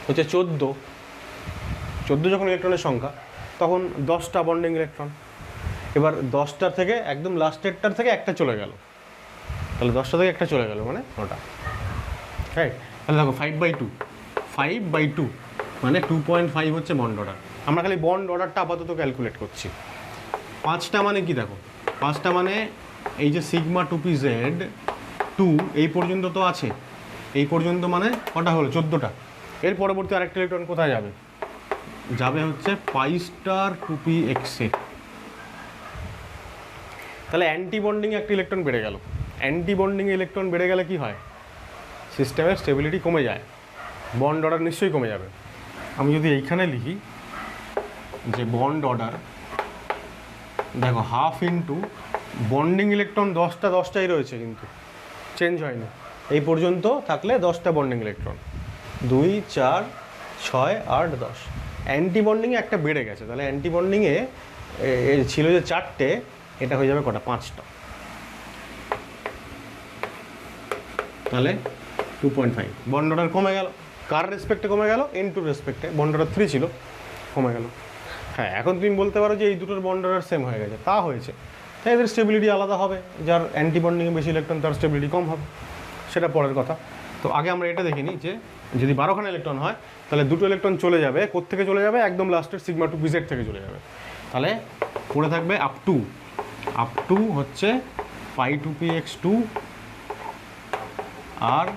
হচ্ছে 14 যখন ইলেকট্রনের সংখ্যা, তখন 10টা বন্ডিং ইলেকট্রন। এবার 10টার থেকে একদম লাস্টেরটার থেকে একটা চলে গেল, তাহলে 10টা থেকে একটা চলে গেল মানে 9টা, রাইট? তাহলে দেখো 5/2 মানে 2.5 হচ্ছে বন্ড অর্ডার। আমরা খালি বন্ড অর্ডারটা আপাতত ক্যালকুলেট করছি। 5টা মানে কি, দেখো 5টা মানে এই যে সিগমা 2pz 2 এই পর্যন্ত তো আছে, এই পর্যন্ত মানে কটা হলো 14টা। এর পরবর্তী আরেকটা ইলেকট্রন কোথায় যাবে, যাবে হচ্ছে পাই স্টার 2px এ। তাহলে অ্যান্টি বন্ডিং একটা ইলেকট্রন বেড়ে গেল। অ্যান্টি বন্ডিং ইলেকট্রন বেড়ে গেলে কি হয়, সিস্টেমের স্টেবিলিটি কমে যায়, বন্ড অর্ডার নিশ্চয়ই কমে যাবে। আমি যদি এইখানে লিখি যে বন্ড অর্ডার, দেখো হাফ ইন্টু বন্ডিং ইলেকট্রন 10টাই রয়েছে, কিন্তু চেঞ্জ হয়নি এই পর্যন্ত থাকলে 10টা বন্ডিং ইলেকট্রন, 2 4 6 8 10। অ্যান্টি বন্ডিংয়ে একটা বেড়ে গেছে, তাহলে অ্যান্টি বন্ডিংয়ে ছিল যে 4টে, এটা হয়ে যাবে কটা, 5টা। তাহলে 2.5 বন্ড অর্ডার কমে গেল। কার রেসপেক্টে কমে গেল, N2 রেসপেক্টে। বন্ড অর্ডার 3 ছিল, কমে গেল। হ্যাঁ, এখন তুমি বলতে পারো যে এই দুটোর বন্ড অর্ডার সেম হয়ে গেছে, তা হয়েছে, তাই এদের স্টেবিলিটি আলাদা হবে। যার অ্যান্টি বন্ডিংয়ে বেশি ইলেকট্রন তার স্টেবিলিটি কম হবে, সেটা পরের কথা। তো আগে আমরা এটা দেখিনি যে যদি 12খানা ইলেকট্রন হয় তাহলে দুটো ইলেকট্রন চলে যাবে, কোত্থেকে চলে যাবে, একদম লাস্টের সিগমা 2pz থেকে চলে যাবে। তাহলে পড়ে থাকবে আপ টু হচ্ছে পাই 2px2 আর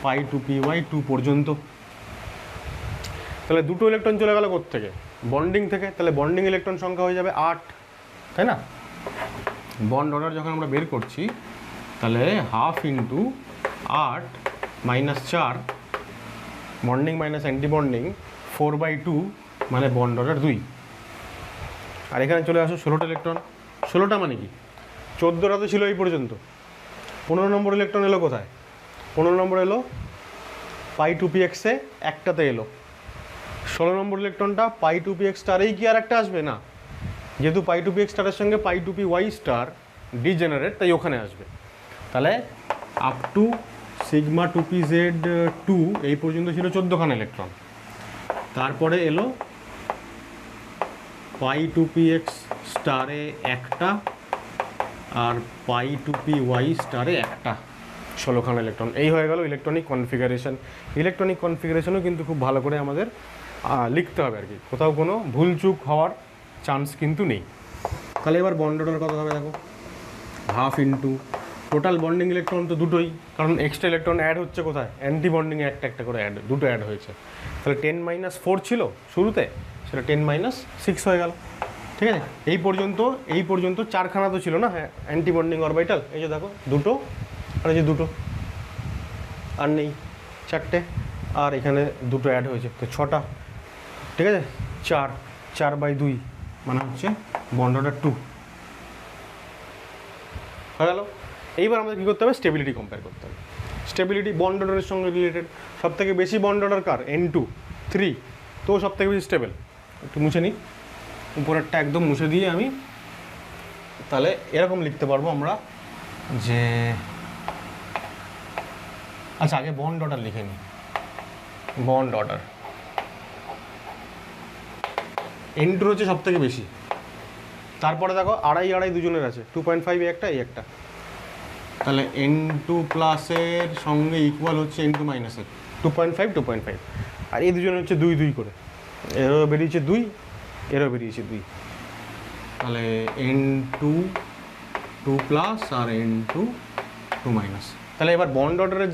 পাই 2py2 পর্যন্ত। তাহলে দুটো ইলেকট্রন চলে গেল কোত্থেকে, বন্ডিং থেকে। তাহলে বন্ডিং ইলেকট্রন সংখ্যা হয়ে যাবে 8, তাই না? বন্ড অর্ডার যখন আমরা বের করছি তাহলে half into 8 minus 4 bonding minus anti bonding 4/2 মানে বন্ড অর্ডার 2। আর এখানে চলে আসো 16টা ইলেকট্রন। 16টা মানে কি, 14টা তো ছিল এই পর্যন্ত। 15 নম্বর ইলেকট্রন এলো কোথায়, 15 নম্বর এলো পাই 2px এ, একটাতে এলো। 16 নম্বর ইলেকট্রনটা পাই 2px স্টারেই কি আর একটা আসবে না, যেহেতু পাই 2px স্টারের সঙ্গে পাই 2py স্টার ডিজেনারেট, তাই ওখানে আসবে। তাহলে আপ টু সিগমা 2pz2 এই পর্যন্ত ছিল 14খানা ইলেকট্রন। তারপরে এলো পাই 2px স্টারে একটা আর পাই 2py স্টারে একটা, 16খানা ইলেকট্রন। এই হয়ে গেল ইলেকট্রনিক কনফিগারেশন। ইলেকট্রনিক কনফিগারেশনও কিন্তু খুব ভালো করে আমাদের লিখতে হবে আর কি, কোথাও কোনো ভুলচুক হওয়ার চান্স কিন্তু নেই। তাহলে এবার বন্ড অর্ডার কত হবে দেখো, half into total bonding electron তো দুটোই, কারণ এক্সট্রা ইলেকট্রন অ্যাড হচ্ছে কোথায়, অ্যান্টি বন্ডিংয়ে একটা করে দুটো অ্যাড হয়েছে। তাহলে 10 - 4 ছিল শুরুতে, সেটা 10 - 6 হয়ে গেল। ঠিক আছে, এই পর্যন্ত 4খানা তো ছিল না, হ্যাঁ অ্যান্টি বন্ডিং অরবিটাল। এই যে দেখো দুটো, আর এই যে দুটো, আর নেই 4টে, আর এখানে দুটো অ্যাড হয়েছে, তো 6টা। ঠিক আছে, 4/2 মানে হচ্ছে বন্ড অর্ডার 2 হয়ে গেল। এইবার আমাদের কী করতে হবে, স্টেবিলিটি কম্পেয়ার করতে হবে। স্টেবিলিটি বন্ড অর্ডারের সঙ্গে রিলেটেড। সবথেকে বেশি বন্ড অর্ডার কার, N2 3, তো সবথেকে বেশি স্টেবল। একটু মুছে নিই, উপরেরটা একদম মুছে দিয়ে আমি তাহলে এরকম লিখতে পারবো আমরা যে, আচ্ছা আগে বন্ড অর্ডার লিখে নিই। বন্ড অর্ডার N2 হচ্ছে সবথেকে বেশি, তারপরে দেখো আড়াই দুজনের আছে, 2.5 একটা, এই একটা। তাহলে N2 প্লাসের সঙ্গে ইকুয়াল হচ্ছে N2 মাইনাসের 2.5, আর এই দুজনের হচ্ছে 2 করে, এরও বেরিয়েছে 2, এরও বেরিয়েছে 2। তাহলে N2 2 প্লাস আর N2 2 মাইনাস। তাহলে এবার বন্ড অর্ডারের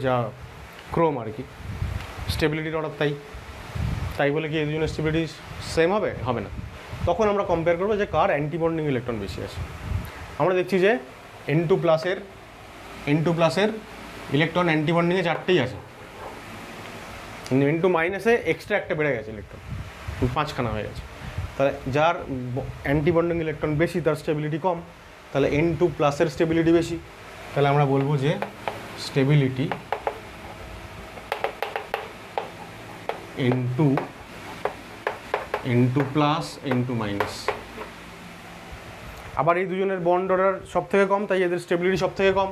যা ক্রম আর কি, স্টেবিলিটির অর্ডার তাই বলে কি এই দুজনের স্টেবিলিটি সেম হবে না। তখন আমরা কম্পেয়ার করবো যে কার অ্যান্টি বন্ডিং ইলেকট্রন বেশি আছে। আমরা দেখছি যে N2 প্লাসের ইলেকট্রন অ্যান্টি বন্ডিংয়ে 4টেই আছে, কিন্তু N2 মাইনাসে এক্সট্রা একটা বেড়ে গেছে ইলেকট্রন, 5খানা হয়ে গেছে। তাহলে যার অ্যান্টি বন্ডিং ইলেকট্রন বেশি তার স্টেবিলিটি কম, তাহলে N2 প্লাসের স্টেবিলিটি বেশি। তাহলে আমরা বলবো যে stability N2 plus N2 minus. আবার এই দুজনের বন্ড অর্ডার সব থেকে কম, তাই এদের স্টেবিলিটি সব থেকে কম।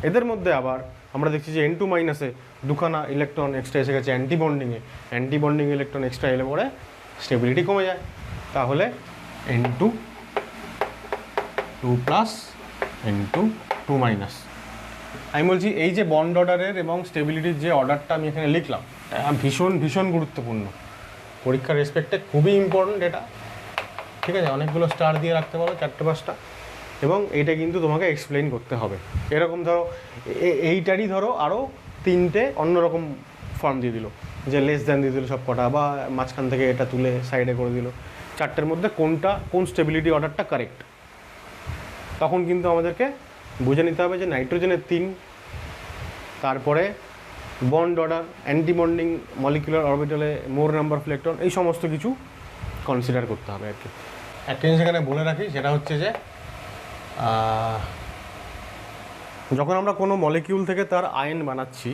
এদের মধ্যে আবার আমরা দেখছি যে N2 মাইনাসে 2খানা ইলেকট্রন এক্সট্রা এসে গেছে অ্যান্টি বন্ডিং ইলেকট্রন এক্সট্রা এলে পরে স্টেবিলিটি কমে যায়। তাহলে N2 2 প্লাস N2 2 মাইনাস। আমি বলছি এই যে বন্ড অর্ডারের এবং স্টেবিলিটির যে অর্ডারটা আমি এখানে লিখলাম, ভীষণ গুরুত্বপূর্ণ, পরীক্ষার রেসপেক্টে খুবই ইম্পর্টেন্ট এটা। ঠিক আছে, অনেকগুলো স্টার দিয়ে রাখতে পারো, 4-5টা, এবং এটা কিন্তু তোমাকে এক্সপ্লেইন করতে হবে। এরকম ধরো এইটারই ধরো আরও 3টে অন্যরকম ফর্ম দিয়ে দিল, যে লেস দ্যান দিয়ে দিল সব কটা, বা মাঝখান থেকে এটা তুলে সাইডে করে দিল, 4টের মধ্যে কোন স্টেবিলিটি অর্ডারটা কারেক্ট। তখন কিন্তু আমাদেরকে বুঝে নিতে হবে যে নাইট্রোজেনের 3, তারপরে bond order, anti bonding molecular অরবিটালে মোর নাম্বার অফ ইলেকট্রন, এই সমস্ত কিছু কনসিডার করতে হবে আর কি। একটা জিনিস এখানে বলে রাখি, সেটা হচ্ছে যে যখন আমরা কোনো মলিকিউল থেকে তার আয়ন বানাচ্ছি,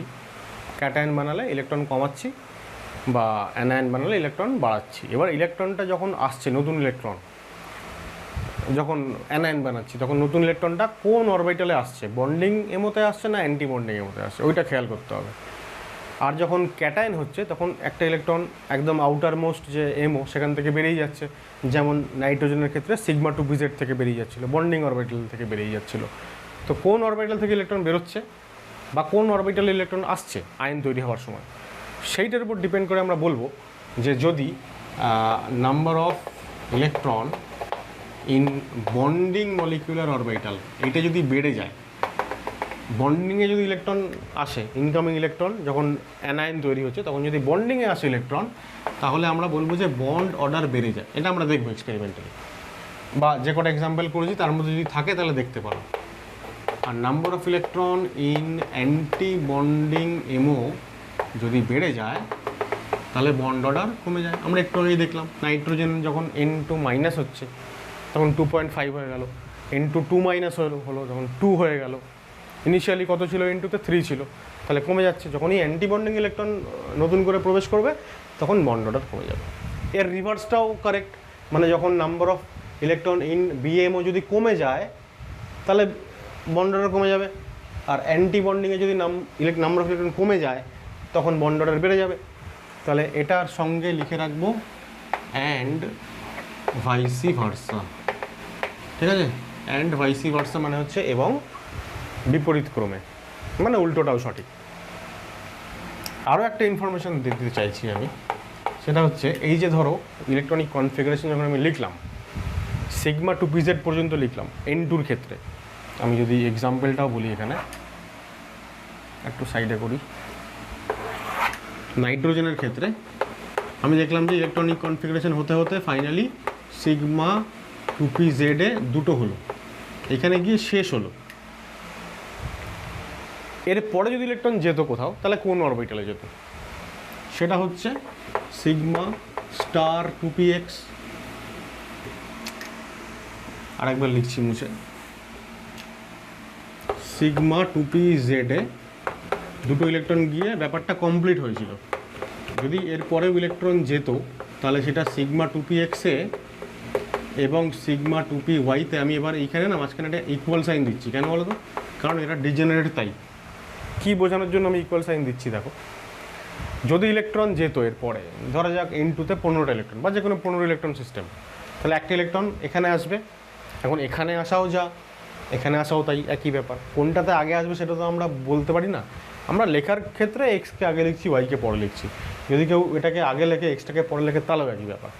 ক্যাটায়ন বানালে ইলেকট্রন কমাচ্ছি, বা অ্যানায়ন বানালে ইলেকট্রন বাড়াচ্ছি। এবার ইলেকট্রনটা যখন আসছে, নতুন ইলেকট্রন যখন অ্যানায়ন বানাচ্ছি, তখন নতুন ইলেকট্রনটা কোন অরবিটালে আসছে, বন্ডিং এমোতে আসছে না অ্যান্টি বন্ডিং এমোতে আসছে, ওইটা খেয়াল করতে হবে। আর যখন ক্যাটায়ন হচ্ছে, তখন একটা ইলেকট্রন একদম আউটার মোস্ট যে এমও সেখান থেকে বেরিয়ে যাচ্ছে, যেমন নাইট্রোজেনের ক্ষেত্রে সিগমা টু বিজেড থেকে বেরিয়ে যাচ্ছিলো, বন্ডিং অরবিটাল থেকে বেরিয়ে যাচ্ছিলো। তো কোন অরবিটাল থেকে ইলেকট্রন বেরোচ্ছে বা কোন অরবিটালে ইলেকট্রন আসছে আয়ন তৈরি হওয়ার সময়, সেইটার উপর ডিপেন্ড করে আমরা বলবো যে যদি number of electron in bonding molecular orbital এটা যদি বেড়ে যায়, বন্ডিংয়ে যদি ইলেকট্রন আসে, ইনকামিং ইলেকট্রন যখন অ্যানায়ন তৈরি হচ্ছে, তখন যদি বন্ডিংয়ে আসে ইলেকট্রন, তাহলে আমরা বলবো যে বন্ড অর্ডার বেড়ে যায়। এটা আমরা দেখবো এক্সপেরিমেন্টালি, বা যে কটা এক্সাম্পল করেছি তার মধ্যে যদি থাকে তাহলে দেখতে পারো। আর number of electron in anti bonding MO যদি বেড়ে যায়, তাহলে বন্ড অর্ডার কমে যায়। আমরা একটু আগেই দেখলাম নাইট্রোজেন যখন N2- হচ্ছে, তখন 2.5 হয়ে গেল, N2 হলো যখন 2 হয়ে গেল। ইনিশিয়ালি কত ছিল, N2-তে 3 ছিল, তাহলে কমে যাচ্ছে। যখনই অ্যান্টি বন্ডিং ইলেকট্রন নতুন করে প্রবেশ করবে, তখন বন্ড অর্ডার কমে যাবে। এর রিভার্সটাও কারেক্ট, মানে যখন number of electron in BMO যদি কমে যায়, তাহলে বন্ড অর্ডার কমে যাবে। আর অ্যান্টি বন্ডিংয়ে যদি নাম্বার অফ ইলেকট্রন কমে যায়, তখন বন্ড অর্ডার বেড়ে যাবে। তাহলে এটার সঙ্গে লিখে রাখবো অ্যান্ড ভাইসি ভার্সা, ঠিক আছে? অ্যান্ড ভাইসি ভার্সা মানে হচ্ছে এবং বিপরীত ক্রমে, মানে উল্টোটাও সঠিক। আরও একটা ইনফরমেশান দিতে চাইছি আমি, সেটা হচ্ছে এই যে ধরো ইলেকট্রনিক কনফিগারেশন যখন আমি লিখলাম, সিগমা টু পিজেড পর্যন্ত লিখলাম N2-র ক্ষেত্রে। আমি যদি এক্সাম্পলটাও বলি, এখানে একটু সাইডে করি, নাইট্রোজেনের ক্ষেত্রে আমি দেখলাম যে ইলেকট্রনিক কনফিগারেশন হতে হতে ফাইনালি সিগমা টু পিজেডে 2টো হলো, এখানে গিয়ে শেষ হলো। এরপরে যদি ইলেকট্রন যেত কোথাও, তাহলে কোন অরবিটালে যেত, সেটা হচ্ছে সিগমা স্টার 2px। আরেকবার লিখছি মুছে, সিগমা 2pz-এ 2টো ইলেকট্রন গিয়ে ব্যাপারটা কমপ্লিট হয়েছিল। যদি এরপরেও ইলেকট্রন যেত, তাহলে সেটা সিগমা 2px-এ এবং সিগমা 2py-তে। আমি এবার এইখানে না মাঝখানে একটা ইকুয়াল সাইন দিচ্ছি, কেন বলো তো? কারণ এটা ডিজেনারেট। তাই কি বোঝানোর জন্য আমি ইকুয়াল সাইন দিচ্ছি দেখো, যদি ইলেকট্রন যেত এরপরে, ধরা যাক N2-তে 15টা ইলেকট্রন বা যে কোনো 15 ইলেকট্রন সিস্টেম, তাহলে একটা ইলেকট্রন এখানে আসবে। এখন এখানে আসাও যা, এখানে আসাও তাই, একই ব্যাপার। কোনটাতে আগে আসবে সেটা তো আমরা বলতে পারি না। আমরা লেখার ক্ষেত্রে এক্সকে আগে লিখছি, ওয়াইকে পরে লিখছি। যদি কেউ এটাকে আগে লেখে এক্সটাকে পরে লেখে, তাহলেও একই ব্যাপার।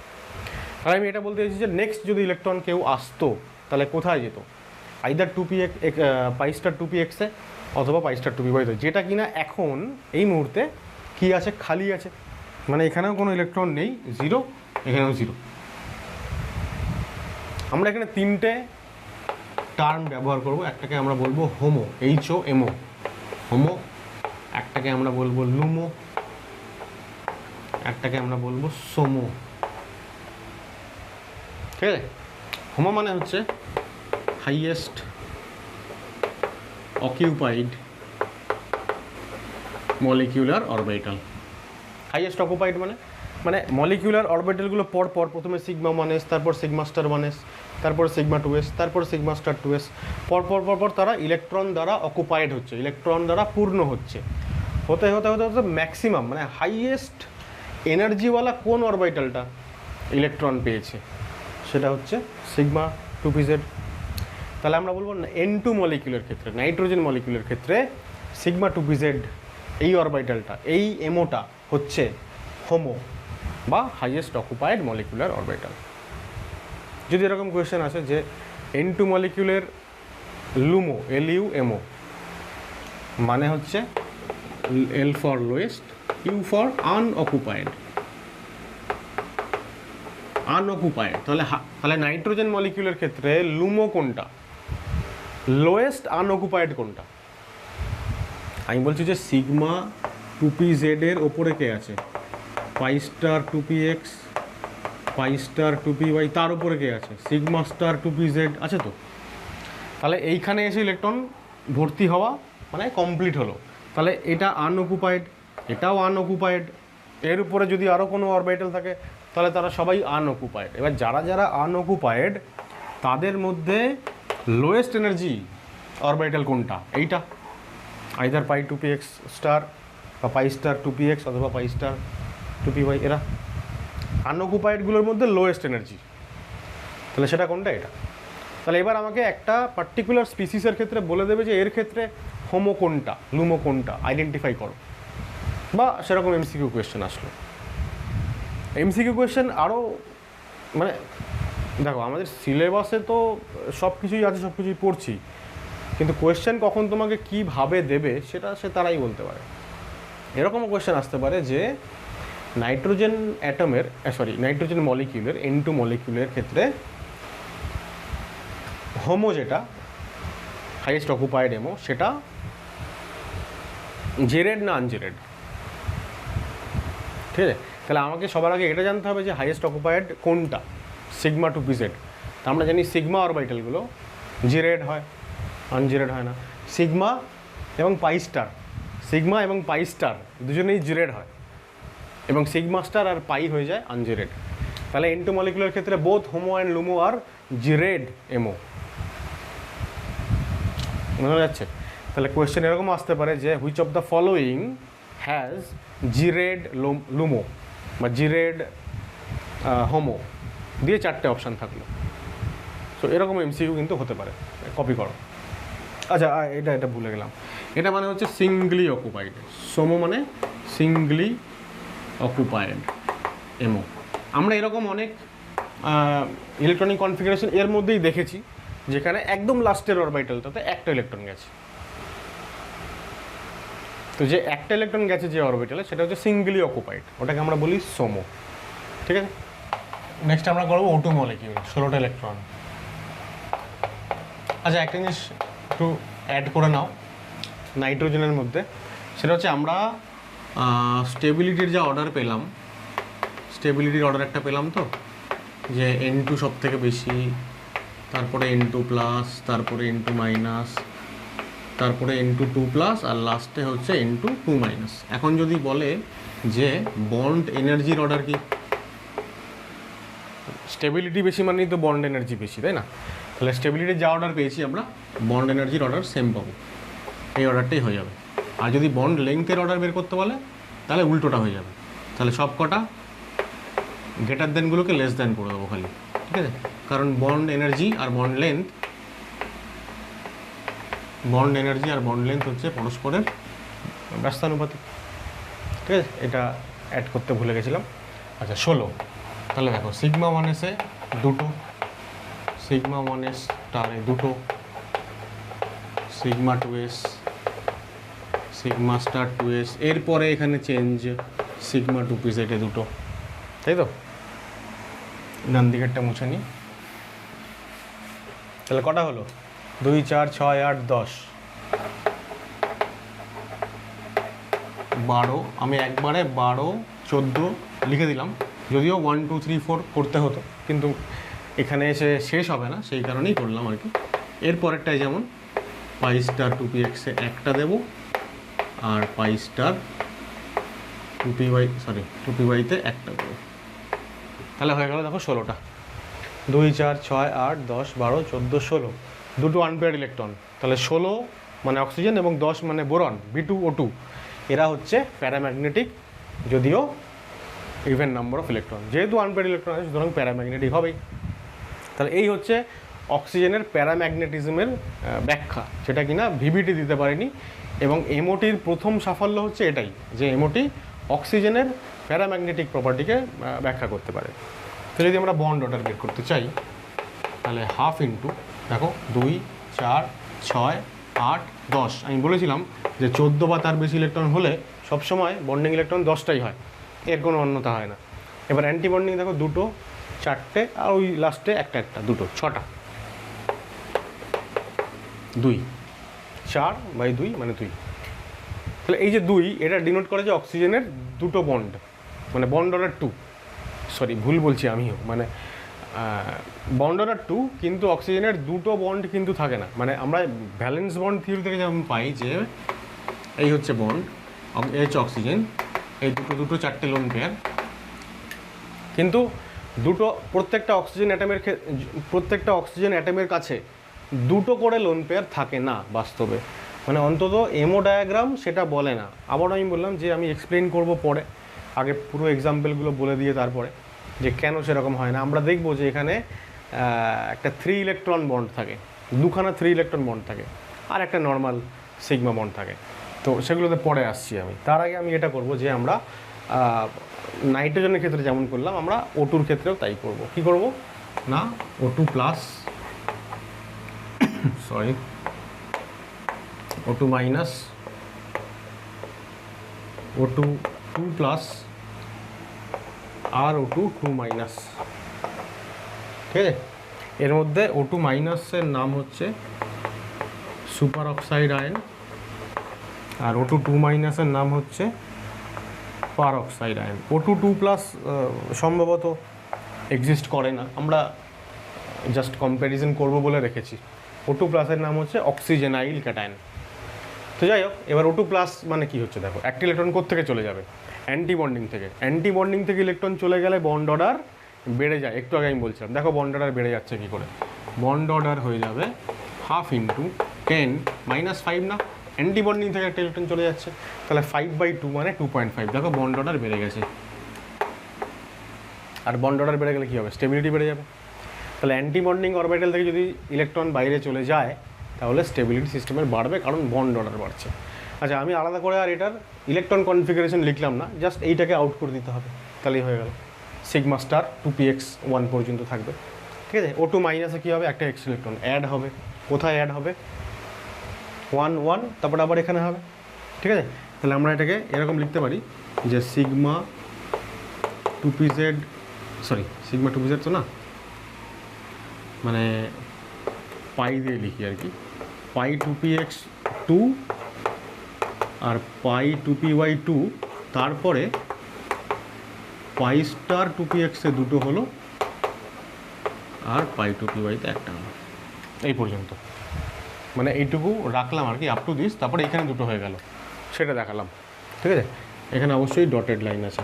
আর আমি এটা বলতে চাইছি যে নেক্সট যদি ইলেকট্রন কেউ আসতো, তাহলে কোথায় যেত? আইদার 2px পাই স্টার 2px-এ অথবা পাই স্টার 2py-তে, যেটা কিনা এখন এই মুহূর্তে কি আছে, খালি আছে। মানে এখানেও কোনো ইলেকট্রন নেই, 0, এখানেও 0। আমরা এখানে 3টে টার্ম ব্যবহার করব। একটাকে আমরা বলবো হোমো, HOMO, হোমো। একটাকে আমরা বলবো লুমো, একটাকে আমরা বলবো সোমো, ঠিক আছে? হোমো মানে হচ্ছে highest occupied molecular orbital. Highest occupied মানে মলিকিউলার অরবিটালগুলো পর প্রথমে সিগমা 1s, তারপর সিগমা স্টার 1s, তারপর সিগমা 2s, তারপর সিগমা স্টার 2s, পর তারা ইলেকট্রন দ্বারা অকুপাইড হচ্ছে, ইলেকট্রন দ্বারা পূর্ণ হচ্ছে। হতে হতে হতে হতে ম্যাক্সিমাম মানে হাইয়েস্ট এনার্জিওয়ালা কোন অরবিটালটা ইলেকট্রন পেয়েছে, সেটা হচ্ছে সিগমা 2pz। তাহলে আমরা বলবো N2 মলিকিউলের ক্ষেত্রে, নাইট্রোজেন মলিকিউলের ক্ষেত্রে সিগমা 2pz এই অরবিটালটা, এই এমওটা হচ্ছে হোমো বা হাইয়েস্ট অকুপাইড মলিকুলার অরবিটাল। যদি এরকম কোয়েশ্চেন আসে যে N2 মলিকিউলের লুমো LUMO মানে হচ্ছে L for lowest, U for unoccupied. তাহলে নাইট্রোজেন মলিকিউলের ক্ষেত্রে লুমো কোনটা, লোয়েস্ট আনঅকুপাইড কোনটা? আমি বলছি যে সিগমা 2pz এর ওপরে কে আছে, পাই স্টার 2px, পাই স্টার 2py, তার উপরে কে আছে, সিগমা স্টার 2pz আছে তো। তাহলে এইখানে এসে ইলেকট্রন ভর্তি হওয়া মানে কমপ্লিট হলো। তাহলে এটা আনঅকুপাইড, এটাও আনঅকুপাইড, এর উপরে যদি আরও কোনো অরবিটাল থাকে তাহলে তারা সবাই আনঅকুপাইড। এবার যারা যারা আনঅকুপাইড তাদের মধ্যে লোয়েস্ট এনার্জি অরবিটাল কোনটা, এইটা আইদার পাই 2px স্টার বা পাই স্টার 2px অথবা পাই স্টার 2py, এরা আনঅকুপাইডগুলোর মধ্যে লোয়েস্ট এনার্জি। তাহলে সেটা কোনটা, এটা। তাহলে এবার আমাকে একটা পার্টিকুলার স্পিসিসের ক্ষেত্রে বলে দেবে যে এর ক্ষেত্রে হোমো কোনটা, লুমো কোনটা, আইডেন্টিফাই করো। বা সেরকম এমসিকিউ কোয়েশ্চেন আসলো। এমসিকিউ কোয়েশ্চেন আরও মানে দেখো আমাদের সিলেবাসে তো সব কিছুই আছে, সব কিছুই পড়ছি, কিন্তু কোয়েশ্চেন কখন তোমাকে কীভাবে দেবে সেটা তারাই বলতে পারে। এরকমও কোয়েশ্চেন আসতে পারে যে নাইট্রোজেন অ্যাটমের নাইট্রোজেন মলিকিউলের N2 মলিকিউলের ক্ষেত্রে হোমো যেটা হাইয়েস্ট অকুপাইড এমো সেটা জেরেড না আনজেরেড, ঠিক আছে? তাহলে আমাকে সবার আগে এটা জানতে হবে যে হাইয়েস্ট অকুপাইড কোনটা, সিগমা 2pz। তা আমরা জানি সিগমা অরবিটালগুলো জেরেড হয়, আনজেরেড হয় না। সিগমা এবং পাই স্টার দুজনেই জেরেড হয়, এবং সিগমা স্টার আর পাই হয়ে যায় আনজেরেড। তাহলে N2 মলিকুলার ক্ষেত্রে both HOMO and LUMO are gerade MO, বোঝা যাচ্ছে? তাহলে কোয়েশ্চেন এরকম আসতে পারে যে which of the following has gerade LUMO বা জিরেড হোমো দিয়ে 4টে অপশান থাকলো। সো এরকম এমসিকিউ কিন্তু হতে পারে, কপি করো। আচ্ছা এটা ভুলে গেলাম, এটা মানে হচ্ছে সিঙ্গলি অকুপাইড, সোমো মানে সিঙ্গলি অকুপাইড এমো। আমরা এরকম অনেক ইলেকট্রনিক কনফিগারেশন এর মধ্যেই দেখেছি যেখানে একদম লাস্টের অরবিটালটাতে একটা ইলেকট্রন গেছে। তো যে একটা ইলেকট্রন গেছে যে অরবিটালে সেটা হচ্ছে সিঙ্গলি অকুপাইড, ওটাকে আমরা বলি সোমো, ঠিক আছে? নেক্সট আমরা করবো O2 মলিকিউল, 16টা ইলেকট্রন। আচ্ছা একটা জিনিস একটু অ্যাড করে নাও নাইট্রোজেনের মধ্যে, সেটা হচ্ছে আমরা স্টেবিলিটির যা অর্ডার পেলাম, স্টেবিলিটির অর্ডার একটা পেলাম তো, যে N2 সব থেকে বেশি, তারপরে N2 প্লাস, তারপরে N2 মাইনাস, তারপরে N2 2 প্লাস, আর লাস্টে হচ্ছে N2 2 মাইনাস। এখন যদি বলে যে বন্ড এনার্জির অর্ডার কি, স্টেবিলিটি বেশি মানেই তো বন্ড এনার্জি বেশি, তাই না? তাহলে স্টেবিলিটির যা অর্ডার পেয়েছি আমরা বন্ড এনার্জির অর্ডার সেম পাবো, এই অর্ডারটাই হয়ে যাবে। আর যদি বন্ড লেংথের অর্ডার বের করতে বলে তাহলে উল্টোটা হয়ে যাবে, তাহলে সব কটা গ্রেটার দেনগুলোকে লেস দেন করে দেবো খালি, ঠিক আছে? কারণ বন্ড এনার্জি আর বন্ড লেন্থ হচ্ছে পরস্পরের ব্যস্তানুপাতিক, ঠিক আছে? এটা অ্যাড করতে ভুলে গেছিলাম। আচ্ছা 16, তাহলে দেখো সিগমা 1s দুটো, সিগমা 1s স্টারে দুটো, sigma 2s, sigma star 2s, এরপরে এখানে চেঞ্জ সিগমা 2pz দুটো, তাই তো? ডান দিকেরটা মুছে নিই। তাহলে কটা হলো, 2 4 6 8 10 12, আমি একবারে 12 14 লিখে দিলাম, যদিও 1 2 3 4 করতে হতো, কিন্তু এখানে এসে শেষ হবে না সেই কারণেই করলাম আর কি। এরপরেরটাই যেমন পাই স্টার 2px-এ একটা দেবো, আর পাই স্টার 2py-তে একটা দেবো। তাহলে হয়ে গেল দেখো 16টা, 2 4 6 8 10 12 14 16, দুটো আনপেয়ার্ড ইলেকট্রন। তাহলে 16 মানে অক্সিজেন এবং 10 মানে বোরন, B2O2, এরা হচ্ছে প্যারাম্যাগনেটিক, যদিও ইভেন নাম্বার অফ ইলেকট্রন, যেহেতু আনপেয়ার্ড ইলেকট্রন আছে সুতরাং প্যারাম্যাগনেটিক হবেই। তাহলে এই হচ্ছে অক্সিজেনের প্যারাম্যাগনেটিজমের ব্যাখ্যা, যেটা কিনা ভিভিটি দিতে পারেনি। এবং এমওটির প্রথম সাফল্য হচ্ছে এটাই যে এমওটি অক্সিজেনের প্যারাম্যাগনেটিক প্রপার্টিকে ব্যাখ্যা করতে পারে। তো যদি আমরা বন্ড অর্ডার বের করতে চাই তাহলে হাফ ইন্টু দেখো 2 4 6 8 10, আমি বলেছিলাম যে 14 বা তার বেশি ইলেকট্রন হলে সবসময় বন্ডিং ইলেকট্রন 10টাই হয়, এর কোনো অন্যতা হয় না। এবার অ্যান্টি বন্ডিং দেখো 2 4টে আর ওই লাস্টে একটা 2 6টা, 2 4/2 মানে 2। তাহলে এই যে 2 এটা ডিনোট করে যে অক্সিজেনের 2টো বন্ড, মানে বন্ড অর্ডার 2, সরি ভুল বলছি আমিও, মানে বন্ড অর্ডার 2 কিন্তু অক্সিজেনের 2টো বন্ড কিন্তু থাকে না। মানে আমরা ভ্যালেন্স বন্ড থিওরি থেকে যেমন পাই যে এই হচ্ছে বন্ড, এই হচ্ছে অক্সিজেন, এই দুটো 4টে লোন পেয়ার, কিন্তু প্রত্যেকটা অক্সিজেন অ্যাটমের কাছে 2টো করে লোন পেয়ার থাকে না বাস্তবে, মানে অন্তত এমও ডায়াগ্রাম সেটা বলে না। আবার আমি বললাম যে আমি এক্সপ্লেন করব পরে, আগে পুরো এক্সাম্পলগুলো বলে দিয়ে তারপরে যে কেন সেরকম হয় না। আমরা দেখব যে এখানে একটা 3 ইলেকট্রন বন্ড থাকে, 2খানা 3 ইলেকট্রন বন্ড থাকে, আর একটা নর্মাল সিগমা বন্ড থাকে, তো সেগুলোতে পরে আসছি আমি। তার আগে আমি এটা করব যে আমরা নাইট্রোজেনের ক্ষেত্রে যেমন করলাম আমরা O2-র ক্ষেত্রেও তাই করব। কি করব না, O2 plus sorry O2 minus O2 2 plus আর O2 2 মাইনাস, ঠিক আছে। এর মধ্যে O2 মাইনাসের নাম হচ্ছে সুপার অক্সাইড আয়ন, আর O2 2 মাইনাসের নাম হচ্ছে পার অক্সাইড আয়ন। O2 2 প্লাস সম্ভবত এক্সিস্ট করে না, আমরা জাস্ট কম্প্যারিজন করব বলে রেখেছি। O2 প্লাসের নাম হচ্ছে অক্সিজেনাইল ক্যাটায়ন। তো যাই হোক, এবার O2 প্লাস মানে কি হচ্ছে দেখো, একটা ইলেকট্রন কোত্থেকে চলে যাবে, অ্যান্টি বন্ডিং থেকে। অ্যান্টি বন্ডিং থেকে ইলেকট্রন চলে গেলে বন্ড অর্ডার বেড়ে যায়, একটু আগে আমি বলছিলাম। দেখো বন্ড অর্ডার বেড়ে যাচ্ছে কী করে, বন্ড অর্ডার হয়ে যাবে হাফ ইন্টু 10 মাইনাস 5 না, অ্যান্টি বন্ডিং থেকে একটা ইলেকট্রন চলে যাচ্ছে, তাহলে 5/2 মানে 2.5। দেখো বন্ড অর্ডার বেড়ে গেছে, আর বন্ড অর্ডার বেড়ে গেলে কী হবে, স্টেবিলিটি বেড়ে যাবে। তাহলে অ্যান্টি বন্ডিং অরবিটাল থেকে যদি ইলেকট্রন বাইরে চলে যায় তাহলে স্টেবিলিটি সিস্টেমের বাড়বে, কারণ বন্ড অর্ডার বাড়ছে। আচ্ছা, আমি আলাদা করে আর এটার ইলেকট্রন কনফিগারেশন লিখলাম না, জাস্ট এইটাকে আউট করে দিতে হবে, তাহলেই হয়ে গেল। সিগমা স্টার 2px 1 পর্যন্ত থাকবে, ঠিক আছে। O2 মাইনাসে কী হবে, একটা এক্স ইলেকট্রন অ্যাড হবে, কোথায় অ্যাড হবে, 1 1, তারপর আবার এখানে হবে, ঠিক আছে। তাহলে আমরা এটাকে এরকম লিখতে পারি যে sigma 2pz, sorry sigma 2pz তো না, মানে পাই দিয়ে লিখি আর কি, পাই 2px 2 আর পাই 2py2, তারপরে পাই স্টার 2px এ 2টো হলো আর পাই 2py-তে একটা হলো, এই পর্যন্ত। মানে এইটুকু রাখলাম আর কি আপ টু দিস, তারপরে এখানে 2টো হয়ে গেল, সেটা দেখালাম, ঠিক আছে। এখানে অবশ্যই ডটেড লাইন আছে,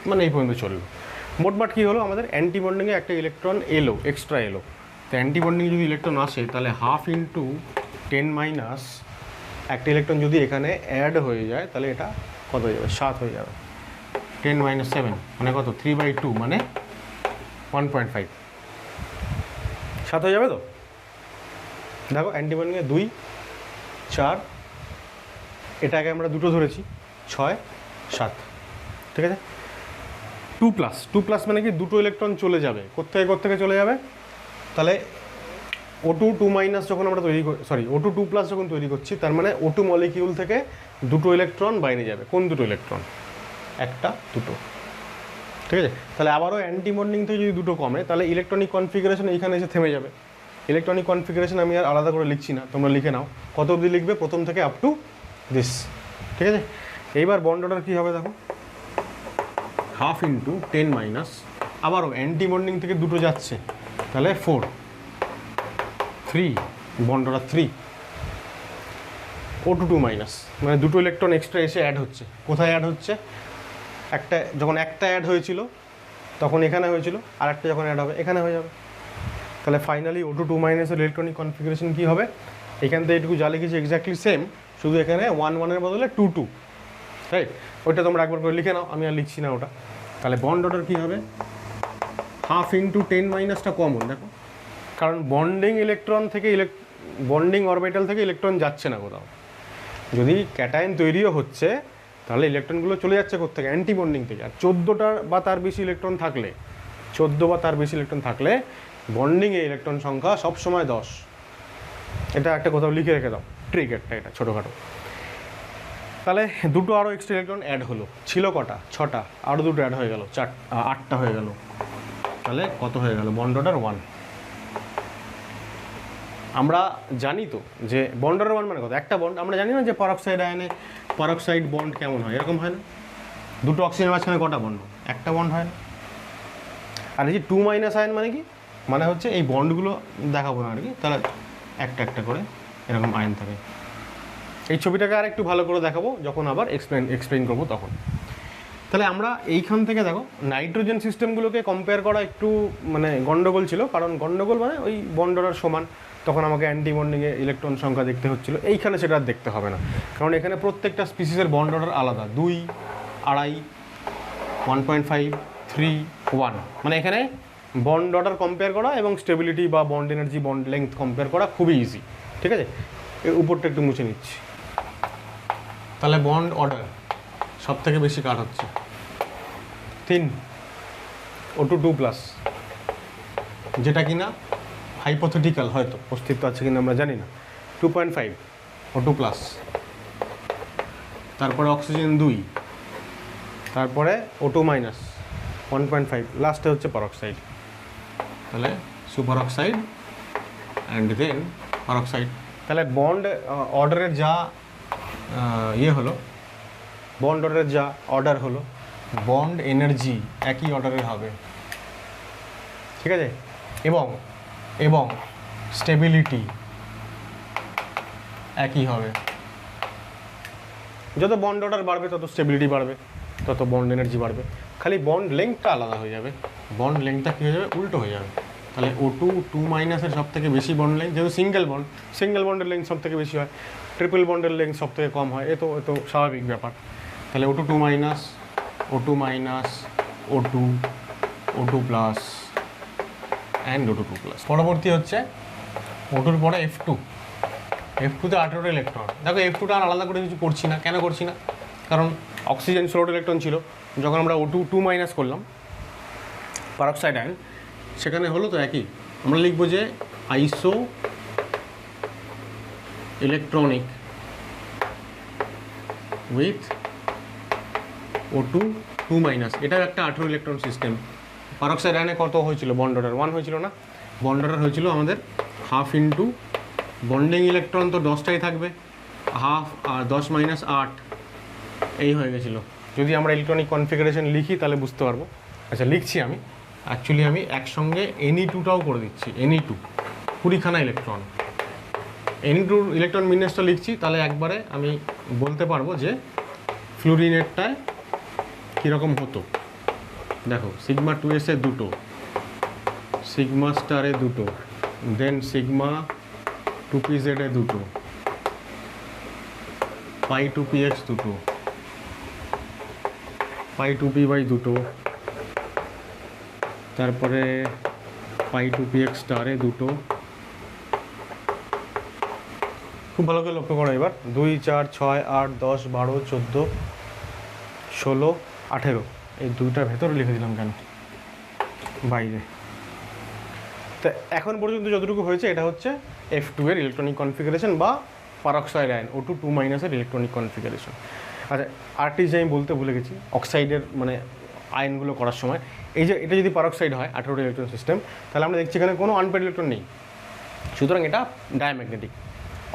মানে এই পর্যন্ত চললো। মোটমাট কী হলো, আমাদের অ্যান্টি বন্ডিংয়ে একটা ইলেকট্রন এলো, এক্সট্রা এলো। তো অ্যান্টি বন্ডিং যদি ইলেকট্রন আসে তাহলে হাফ ইন্টু 10 মাইনাস একটা ইলেকট্রন যদি এখানে অ্যাড হয়ে যায় তাহলে এটা কত হয়ে যাবে, 7 হয়ে যাবে। 10 মাইনাস 7 মানে কত, 3/2 মানে 1.5, 7 হয়ে যাবে। তো দেখো অ্যান্টি বন্ডিংয়ে 2 4, এটাকে আমরা 2টো ধরেছি, 6 7, ঠিক আছে। 2 প্লাস মানে কি 2টো ইলেকট্রন চলে যাবে, কোত্থেকে চলে যাবে, তাহলে O2 2 মাইনাস যখন আমরা O2 2 প্লাস যখন তৈরি করছি, তার মানে O2 মলিকিউল থেকে 2টো ইলেকট্রন বাইরে যাবে। কোন 2টো ইলেকট্রন, একটা 2টো, ঠিক আছে। তাহলে আবারও অ্যান্টি বন্ডিং থেকে যদি 2টো কমে তাহলে ইলেকট্রনিক কনফিগারেশন এইখানে এসে থেমে যাবে। ইলেকট্রনিক কনফিগারেশন আমি আর আলাদা করে লিখছি না, তোমরা লিখে নাও কত অবধি লিখবে, প্রথম থেকে আপ টু দিস, ঠিক আছে। এইবার বন্ড অর্ডার কী হবে দেখো, হাফ ইন্টু 10 মাইনাস, আবারও অ্যান্টি বন্ডিং থেকে 2টো যাচ্ছে, তাহলে 4 3 বন্ড অর্ডার 3, O2 2 মাইনাস মানে 2টো ইলেকট্রন এক্সট্রা এসে অ্যাড হচ্ছে। কোথায় অ্যাড হচ্ছে, একটা যখন একটা অ্যাড হয়েছিল তখন এখানে হয়েছিল, আর একটা যখন অ্যাড হবে এখানে হয়ে যাবে। তাহলে ফাইনালি O2 2 মাইনাসের ইলেকট্রনিক কনফিগারেশন কী হবে, এখান থেকে এটুকু যা লিখেছি এক্স্যাক্টলি সেম, শুধু এখানে 1 1-এর বদলে 2 2, রাইট। ওইটা তোমরা একবার করে লিখে নাও, আমি আর লিখছি না ওটা। তাহলে বন্ড অর্ডার কী হবে, হাফ ইন্টু 10 মাইনাসটা কমন দেখো, কারণ বন্ডিং ইলেকট্রন থেকে বন্ডিং অরবিটাল থেকে ইলেকট্রন যাচ্ছে না কোথাও। যদি ক্যাটায়ন তৈরিও হচ্ছে তাহলে ইলেকট্রনগুলো চলে যাচ্ছে কোত্থেকে, অ্যান্টি বন্ডিং থেকে। আর 14টা বা তার বেশি ইলেকট্রন থাকলে বন্ডিংয়ে ইলেকট্রন সংখ্যা সবসময় 10। এটা একটা কোথাও লিখে রেখে দাও, ট্রিক একটা, এটা ছোটোখাটো। তাহলে দুটো আরও এক্সট্রা ইলেকট্রন অ্যাড হলো, ছিল কটা? 6টা, আরও দুটো অ্যাড হয়ে গেল, 8টা হয়ে গেল। তাহলে কত হয়ে গেল? Bond order 1। আমরা জানি তো যে বন্ড অর্ডার 1 মানে কত? একটা বন্ড। আমরা জানি না যে পারক্সাইড আয়নে পারক্সাইড বন্ড কেমন হয়, এরকম হয় না? দুটো অক্সিজেনের মাঝখানে কটা বন্ড? একটা বন্ড হয় না? আর এই যে 2 মাইনাস আয়ন মানে কি? মানে হচ্ছে এই বন্ডগুলো দেখাবো না আর কি, তাহলে একটা একটা করে এরকম আয়ন থাকে। এই ছবিটাকে আর একটু ভালো করে দেখাবো যখন আবার এক্সপ্লেন করবো তখন। তাহলে আমরা এইখান থেকে দেখো নাইট্রোজেন সিস্টেমগুলোকে কম্পেয়ার করা একটু মানে গন্ডগোল ছিল, কারণ গন্ডগোল মানে ওই বন্ড অর্ডার সমান, তখন আমাকে অ্যান্টি বন্ডিংয়ে ইলেকট্রন সংখ্যা দেখতে হচ্ছিলো। এইখানে সেটা আর দেখতে হবে না, কারণ এখানে প্রত্যেকটা স্পিসিসের বন্ড অর্ডার আলাদা, 2, 2.5, 1.5, 3, 1। মানে এখানে বন্ড অর্ডার কম্পেয়ার করা এবং স্টেবিলিটি বা bond energy, bond length compare করা খুবই ইজি। ঠিক আছে, এর উপরটা একটু মুছে নিচ্ছি। তাহলে বন্ড অর্ডার সব থেকে বেশি কাট হচ্ছে 3, O2 2+, যেটা কিনা হাইপোথেটিক্যাল, হয়তো অস্তিত্ব আছে কিনা আমরা জানি না। 2.5 O2+, তারপরে অক্সিজেন 2, তারপরে O2 মাইনাস 1.5, লাস্টে হচ্ছে পারক্সাইড। তাহলে super oxide and then peroxide. তাহলে বন্ড অর্ডারের যা ইয়ে হলো, বন্ড অর্ডারের যা অর্ডার হলো, বন্ড এনার্জি একই অর্ডারের হবে। ঠিক আছে, এবং এবং স্টেবিলিটি একই হবে। যত বন্ড অর্ডার বাড়বে তত স্টেবিলিটি বাড়বে, তত বন্ড এনার্জি বাড়বে। খালি বন্ড লেংথটা আলাদা হয়ে যাবে, বন্ড লেংথটা কী হয়ে যাবে? উল্টো হয়ে যাবে। তাহলে O2 2- সব থেকে বেশি বন্ড লেংথ, যেহেতু সিঙ্গেল বন্ডের লেংথ সব থেকে বেশি হয়, ট্রিপল বন্ডের লেংথ সব থেকে কম হয়। এ তো স্বাভাবিক ব্যাপার। তাহলে O2 2-, O2 - O2 and O2 2+। পরবর্তী হচ্ছে O2-র পরে F2-তে 18টা ইলেকট্রন। দেখো F2টা আর আলাদা করে কিছু করছি না। কেন করছি না? কারণ অক্সিজেন 16টা ইলেকট্রন ছিল, যখন আমরা O2 2- করলাম পারক্সাইড আয়ন, সেখানে হলো তো একই। আমরা লিখবো যে আইসো ইলেকট্রনিক উইথ O2 2-। এটাও একটা 18 ইলেকট্রন সিস্টেম। পারক্সাইড আয়নে কত হয়েছিল? বন্ড অর্ডার 1 হয়েছিল না? বন্ড অর্ডার হয়েছিল আমাদের 1/2 বন্ডিং ইলেকট্রন তো 10টাই থাকবে, 1/2 আর 10 - 8 এই হয়ে গেছিলো। যদি আমরা ইলেকট্রনিক কনফিগারেশন লিখি তাহলে বুঝতে পারবো। আচ্ছা, লিখছি আমি, অ্যাকচুয়ালি আমি একসঙ্গে Ne2টাও করে দিচ্ছি। Ne2 20খানা ইলেকট্রন, Ne2 ইলেকট্রন বিন্যাসটা লিখছি, তাহলে একবারে আমি বলতে পারবো যে ফ্লুরিনেটটায় কীরকম হতো। দেখো সিগমা 2s-এ 2টো, সিগমা স্টারে 2টো, দেন সিগমা 2pz-এ 2টো, পাই 2px 2টো, পাই 2py 2টো, তারপরে পাই 2px স্টারে 2টো। খুব ভালো করে লক্ষ্য করো এবার। 2, 4, 6, 8, 10, 12, 14, 16, 18। এই 2টার ভেতরে লিখে দিলাম কেন? বাইরে। তো এখন পর্যন্ত যতটুকু হয়েছে এটা হচ্ছে F2-এর ইলেকট্রনিক কনফিগারেশন বা peroxide ion O2 2- electronic configuration. আচ্ছা, আর্টিস্ট যে আমি বলতে ভুলে গেছি, অক্সাইডের মানে আয়নগুলো করার সময়, এই যে এটা যদি পারক্সাইড হয় 18টা ইলেকট্রন সিস্টেম, তাহলে আমরা দেখছি এখানে কোনো আনপেয়ার্ড ইলেকট্রন নেই, সুতরাং এটা ডায়াম্যাগনেটিক।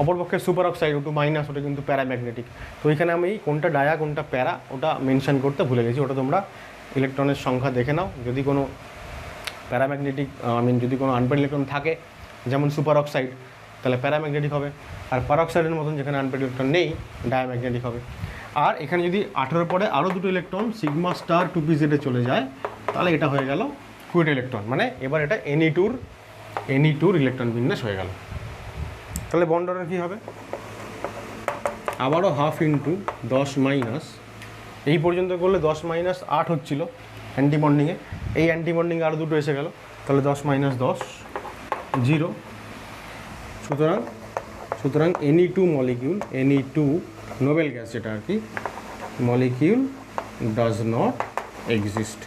অপরপক্ষে সুপার অক্সাইড O2 - ওটা কিন্তু প্যারাম্যাগনেটিক। তো এখানে আমি কোনটা ডায়া কোনটা প্যারা ওটা মেনশন করতে ভুলে গেছি, ওটা তোমরা ইলেকট্রনের সংখ্যা দেখে নাও। যদি কোনো প্যারাম্যাগনেটিক যদি কোনো আনপেয়ার্ড ইলেকট্রন থাকে, যেমন সুপার অক্সাইড, তাহলে প্যারাম্যাগনেটিক হবে। আর পারক্সাইডের মতন যেখানে আনপেয়ার্ড ইলেকট্রন নেই, ডায়াম্যাগনেটিক হবে। আর এখানে যদি 18 পরে আরও 2টো ইলেকট্রন সিগমা স্টার 2pz-এ চলে যায়, তাহলে এটা হয়ে গেল কুইট ইলেকট্রন। মানে এবার এটা Ne2-র ইলেকট্রন বিন্যাস হয়ে গেল। তাহলে বন্ড অর্ডার কী হবে? আবারও 1/2 × 10-, এই পর্যন্ত করলে 10 - 8 হচ্ছিল অ্যান্টি বন্ডিংয়ে। এই অ্যান্টি বন্ডিংয়ে আরও 2টো এসে গেল, তাহলে 10 - 10 0। সুতরাং Ne2 molecule, Ne2 Nobel gas যেটা আর কি, মলিকিউল ডাজ নট এক্সিস্ট।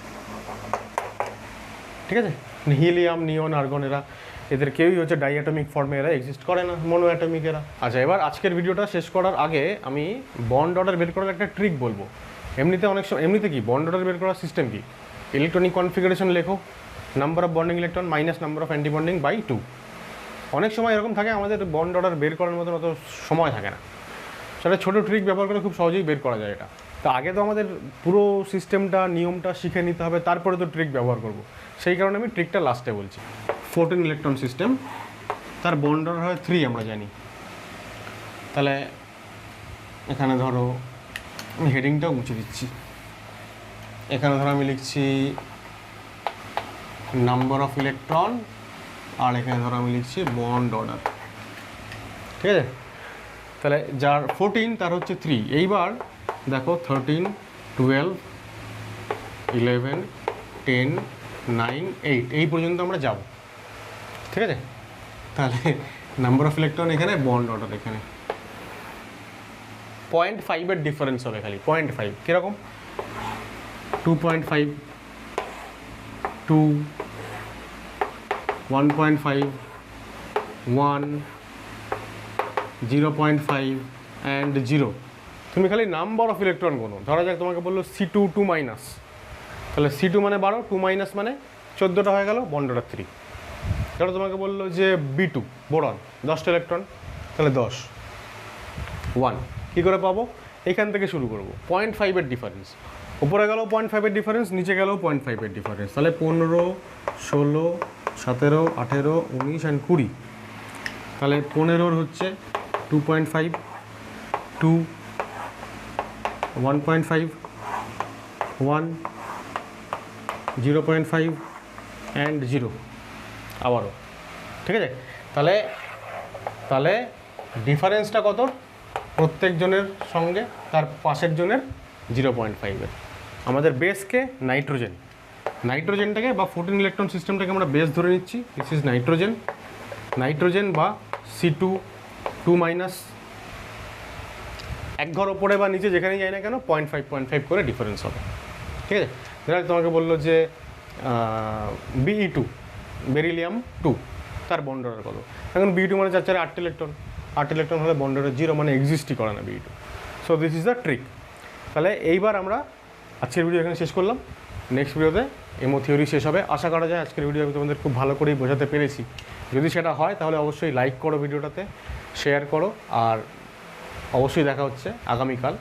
ঠিক আছে। হিলিয়াম, নিয়ন, আর্গন এদের কেউই হচ্ছে ডাইঅ্যাটমিক ফর্মে এরা এক্সিস্ট করে না, মনো অ্যাটমিক এরা। আচ্ছা, এবার আজকের ভিডিওটা শেষ করার আগে আমি বন্ড অর্ডার বের করার একটা ট্রিক বলবো। এমনিতে কি বন্ড অর্ডার বের করার সিস্টেম কি, ইলেকট্রনিক কনফিগারেশন লেখো, number of bonding electron minus number of antibonding by 2। অনেক সময় এরকম থাকে আমাদের বন্ড অর্ডার বের করার মতন অত সময় থাকে না, সেটা ছোটো ট্রিক ব্যবহার করে খুব সহজেই বের করা যায় এটা। তো আগে তো আমাদের পুরো সিস্টেমটা, নিয়মটা শিখে নিতে হবে, তারপরে তো ট্রিক ব্যবহার করব। সেই কারণে আমি ট্রিকটা লাস্টে বলছি। 14 ইলেকট্রন সিস্টেম, তার বন্ড অর্ডার হয় 3 আমরা জানি। তাহলে এখানে ধরো আমি হেডিংটাও মুছে দিচ্ছি। এখানে ধরো আমি লিখছি নাম্বার অফ ইলেকট্রন, আর এখানে ধরো আমি লিখছি বন্ড অর্ডার, ঠিক আছে। তাহলে যার 14 তার হচ্ছে 3। এইবার দেখো 13, 12, 11, 10, 9, 8 এই পর্যন্ত আমরা যাব, ঠিক আছে। তাহলে নাম্বার অফ ইলেকট্রন এখানে, বন্ড অর্ডার এখানে। 0.5 ডিফারেন্স হবে খালি, 0.5। কীরকম? 2.5, 2, 1.5, 1, 0.5 অ্যান্ড 0। তুমি খালি নাম্বার অফ ইলেকট্রন গোনো। ধরা যাক তোমাকে বললো C2 2 মাইনাস, তাহলে C2 মানে 12, 2 মাইনাস মানে 14টা হয়ে গেল, বন্ড অর্ডার 3। ধরো তোমাকে বললো যে B2 বোরন 10টা ইলেকট্রন, তাহলে 10, 1। কী করে পাবো? এখান থেকে শুরু করবো। 0.5 ডিফারেন্স, উপরে গেলেও 0.5 ডিফারেন্স, নিচে গেলেও 0.5 ডিফারেন্স। তাহলে 15, 16, 17, 18, 19 অ্যান্ড 20। তাহলে 15 হচ্ছে 2.5, 2, 1.5, 1, 0.5 অ্যান্ড 0 আবারও, ঠিক আছে। তাহলে ডিফারেন্সটা কত? প্রত্যেকজনের সঙ্গে তার পাশের জনের 0.5। আমাদের বেসকে নাইট্রোজেনটাকে বা 14 ইলেকট্রন সিস্টেমটাকে আমরা বেস ধরে নিচ্ছি। দিস ইজ নাইট্রোজেন বা C2 2 মাইনাস। এক ঘর ওপরে বা নিচে যেখানেই যাই না কেন 0.5 করে ডিফারেন্স হবে, ঠিক আছে। যেটা তোমাকে বললো যে BE2 বেরিলিয়াম 2, তার বন্ড অর্ডার কত? এখন BE2 মানে 4 4 8 ইলেকট্রন, 8 ইলেকট্রন হলে বন্ড অর্ডার 0, মানে এক্সিস্টই করে না BE2। So this is the trick. তাহলে এইবার আমরা আজকের ভিডিও এখানে শেষ করলাম। নেক্সট ভিডিওতে এমও থিওরি শেষ হবে। আশা করা যায় আজকের ভিডিও আমি তোমাদের খুব ভালো করেই বোঝাতে পেরেছি। যদি সেটা হয় তাহলে অবশ্যই লাইক করো ভিডিওটাতে, শেয়ার করো, আর অবশ্যই দেখা হচ্ছে আগামীকাল